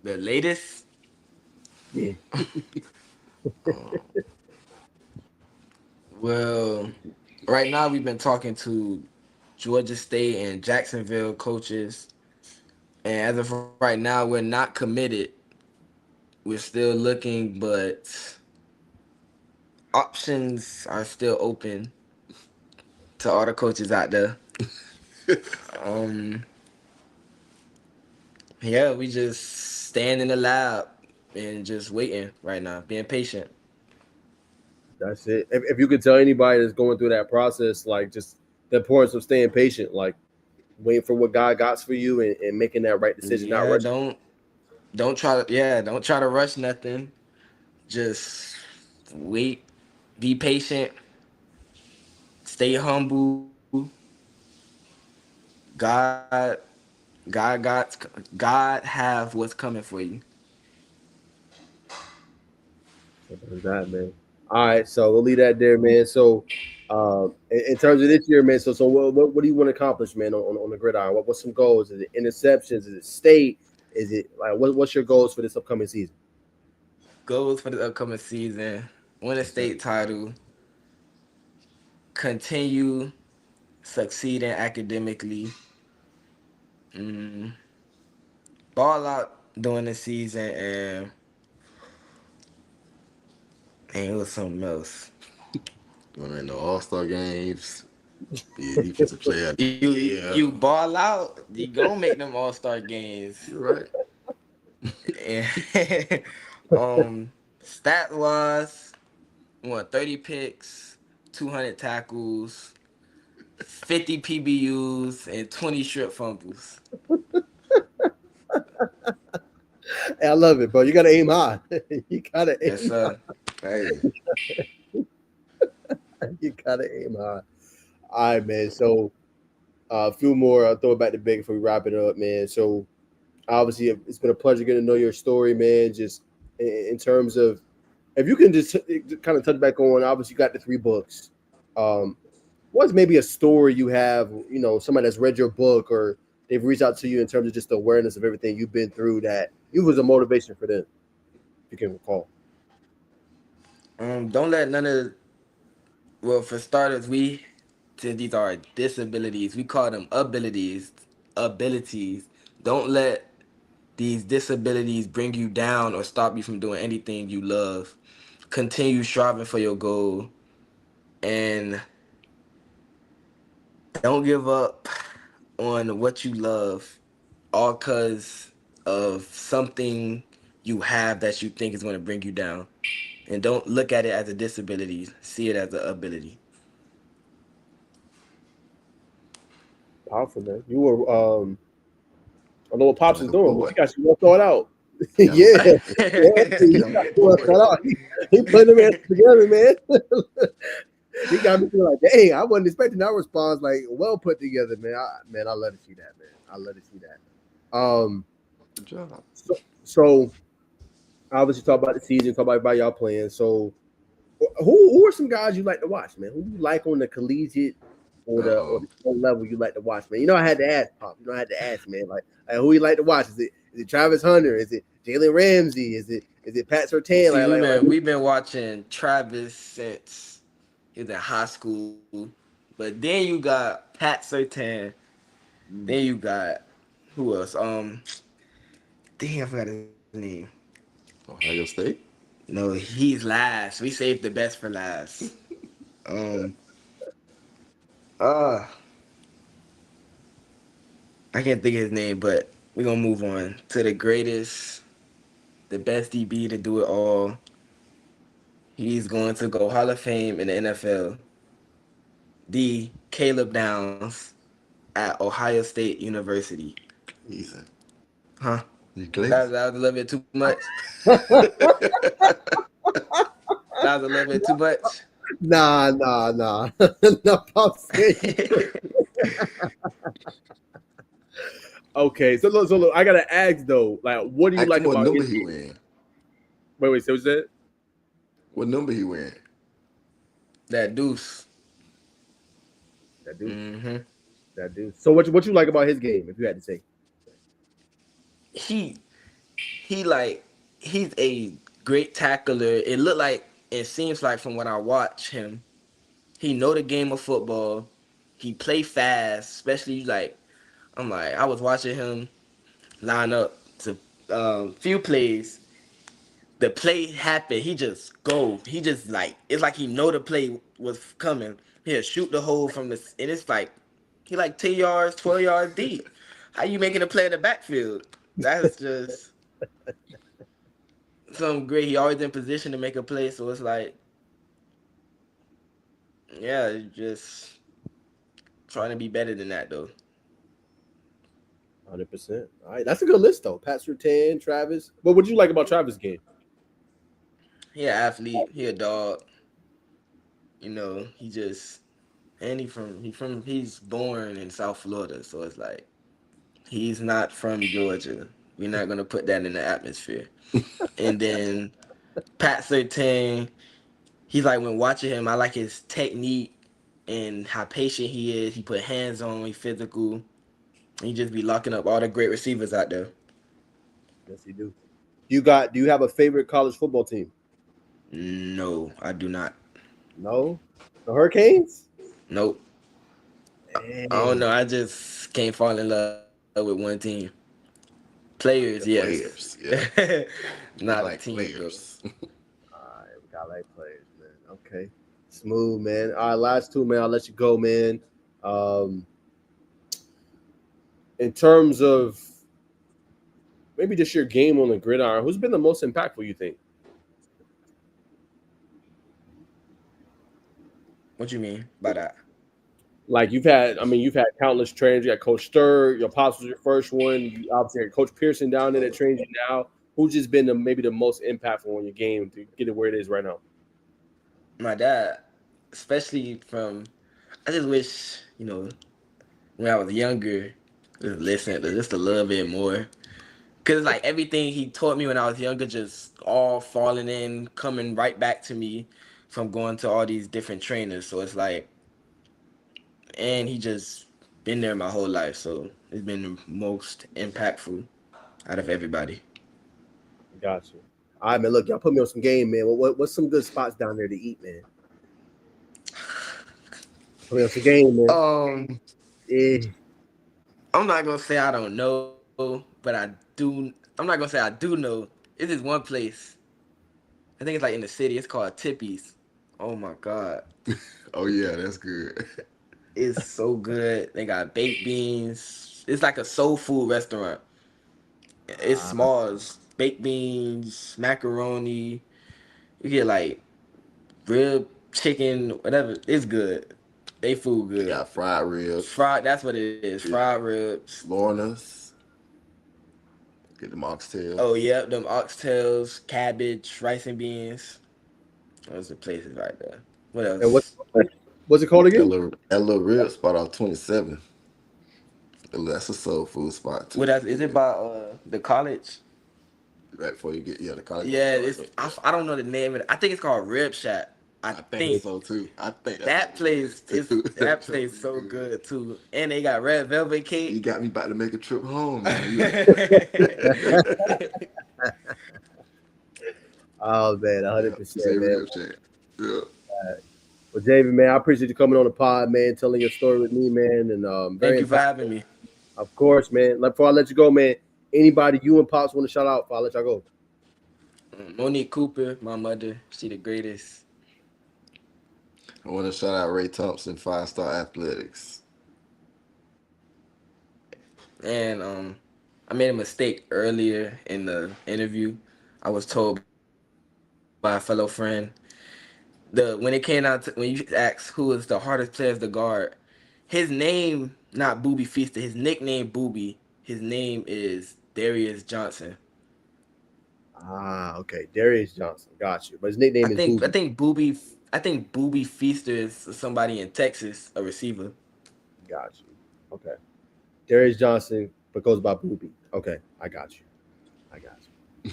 The latest, Yeah. well, right now we've been talking to Georgia State and Jacksonville coaches, and as of right now, we're not committed. We're still looking, but options are still open to all the coaches out there. Um, yeah, we just stand in the lab and just waiting right now, being patient. That's it. If you could tell anybody that's going through that process, like just the importance of staying patient, like waiting for what God got for you and making that right decision, not Yeah, rushing. don't try to rush nothing. Just wait Be patient. Stay humble. God, God have what's coming for you. That man. All right, so we'll leave that there, man. So, in terms of this year, man. So what do you want to accomplish, man, on the gridiron? What's some goals? Is it interceptions? Is it state? Is it like what's your goals for this upcoming season? Goals for the upcoming season: win a state title, continue succeeding academically, mm, ball out during the season, and it was something else. Going in the All-Star games, be a defensive player. You Yeah, ball out, you gonna make them All-Star games. you're right. And stat wise, what 30 picks, 200 tackles, 50 PBUs, and 20 strip fumbles. Hey, I love it, bro. You gotta aim high. You gotta Yes, aim. sir. Hey, You gotta aim high. All right, man. So a few more. I'll throw it back to Big before we wrap it up, man. So obviously, it's been a pleasure getting to know your story, man. Just in terms of, if you can just kind of touch back on, obviously, you got the 3 books. Um, what's maybe a story you have, somebody that's read your book or they've reached out to you in terms of just the awareness of everything you've been through that it was a motivation for them, if you can recall. Don't let none of well, for starters, since these are disabilities, we call them abilities. Abilities. Don't let these disabilities bring you down or stop you from doing anything you love. Continue striving for your goal and don't give up on what you love all because of something you have that you think is going to bring you down. And don't look at it as a disability, see it as an ability. Powerful, man. You were I don't know what Pops is like a doing, but you boy. got you well thought out. Got him, Yeah, yeah, he got him got a you well boy. thought out. He putting them together, man. He got me feeling like, dang, I wasn't expecting that response. Like, well put together, man. I love to see that, man. I love to see that. Good job. So obviously talk about the season, talk about y'all playing. So who are some guys you like to watch, man? Who do you like on the collegiate or the Um, pro level you like to watch, man? You know, I had to ask, Pop. You know, I had to ask, man. Like who you like to watch? Is it Travis Hunter? Is it Jalen Ramsey? Is it Pat Surtain? See, Like we've been watching Travis since he was in high school, but then you got Pat Sertan. Then you got who else? Dang, I forgot his name. Ohio State. No, he's last. We saved the best for last. Um, uh, I can't think of his name, but we're gonna move on to the greatest, the best DB to do it all. He's going to go Hall of Fame in the NFL. The Caleb Downs at Ohio State University. Ethan. Huh? You That was a little bit too much. That was a little bit too much. nah. No, Pop said okay. So look, I gotta ask though, like, what do you Ask like him what about number his he game? wearing. Wait, so was that? What number he wearing? That deuce. That dude. Mm-hmm. That dude. So what you like about his game, if you had to say? He he like he's a great tackler. It looked like it seems like from when I watch him, he know the game of football. He play fast, especially like I'm like I was watching him line up to few plays. The play happened. He just go. He just like it's like he know the play was coming. He'll shoot the hole from the and it's like he like 10 yards, 12 yards deep. How you making a play in the backfield? That's just something great. He always in position to make a play, so it's like yeah, just trying to be better than that though. 100%. All right, that's a good list though. Pat Surtain, Travis. What would you like about Travis' game? He an athlete. He a dog. You know, he's born in South Florida, so it's like he's not from Georgia. We're not gonna put that in the atmosphere. And then Pat Sertain, he's like when watching him, I like his technique and how patient he is. He put hands on, he physical. He just be locking up all the great receivers out there. Yes, he do. Do you have a favorite college football team? No, I do not. No, the Hurricanes. Nope. I don't Dang. know. I just can't fall in love with one team. Players, The yes. players, yeah. We Not a like team, bro. players. All right, we got like players, man. Okay, smooth, man. All right, last two, man. I'll let you go, man. Um, in terms of maybe just your game on the gridiron, who's been the most impactful? You think? What you mean by that? Like you've had countless trainers. You got Coach Stir. Your pops was your first one. You obviously had Coach Pearson down there that trains you now. Who's just been maybe the most impactful on your game to get it where it is right now? My dad, especially from, I just wish, when I was younger, just listen to just a little bit more. Cause like everything he taught me when I was younger, just all falling in, coming right back to me from going to all these different trainers. So it's like, and he just been there my whole life. So it's been the most impactful out of everybody. Got you. All right, man. Look, y'all put me on some game, man. What's some good spots down there to eat, man? Put me on some game, man. Um, Yeah. I'm not gonna say I don't know, but I do. I'm not gonna say I do know. It's this one place. I think it's like in the city. It's called Tippy's. Oh my god, Oh yeah, that's good. it's so good. They got baked beans. It's like a soul food restaurant. It's Ah, small. It's baked beans, macaroni. You get like rib, chicken, whatever. It's good. They food They good. got fried ribs, Fried. That's what it is. Fried ribs. Lornas, get them oxtails. Oh yeah, them oxtails, cabbage, rice and beans. Those are places right there. What and else? what's it called again? That little rib spot off 27. That's a soul food spot What too. else? Is it by the college? Right before you get the college. Yeah, Right it's there. I don't know the name of it. I think it's called Rib Shack. I I think think so too. I think that place is that too. place so good too. And they got red velvet You cake. got me about to make a trip home, man. Oh man, Yeah, 100%, same man. rib shack. Yeah. Well, David, man, I appreciate you coming on the pod, man, telling your story with me, man, and very Thank you for impactful. having me. Of course, man. Before I let you go, man, anybody you and Pops want to shout out before I let y'all go? Monique Cooper, my mother, she the greatest. I want to shout out Ray Thompson, 5 Star Athletics. And I made a mistake earlier in the interview. I was told by a fellow friend when it came out when you asked who is the hardest player to guard, his name not Booby Feaster, his nickname Booby. His name is Darius Johnson. Ah, okay. Darius Johnson. Got you. But his nickname is I Booby. think Booby Feaster is somebody in Texas, a receiver. Got you. Okay. Darius Johnson, but goes by Booby. Okay. I got you. I got you.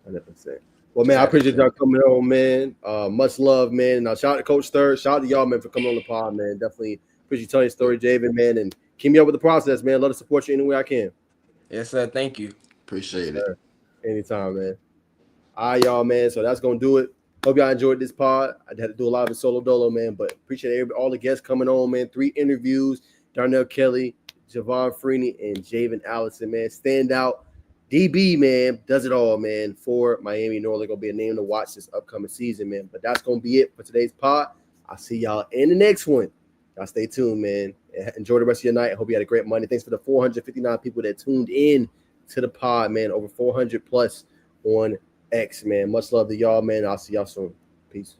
100%. Well, man, I appreciate y'all coming on, man. Much love, man. Now, shout out to Coach Stir. Shout out to y'all, man, for coming on the pod, man. Definitely appreciate you telling your story, Javen, man. And keep me up with the process, man. Let us support you any way I can. Yes, sir. Thank you. Appreciate Yes, it. sir. Anytime, man. All right, y'all, man. So that's going to do it. Hope y'all enjoyed this pod. I had to do a lot of it solo dolo, man, but appreciate all the guests coming on, man. 3 interviews. Darnell Kelly, Javon Freeney, and Javen Allison, man. Stand out. DB, man, does it all, man, for Miami North. They're going to be a name to watch this upcoming season, man. But that's going to be it for today's pod. I'll see y'all in the next one. Y'all stay tuned, man. Enjoy the rest of your night. I hope you had a great Monday. Thanks for the 459 people that tuned in to the pod, man. Over 400 plus on X, man. Much love to y'all, man. I'll see y'all soon. Peace.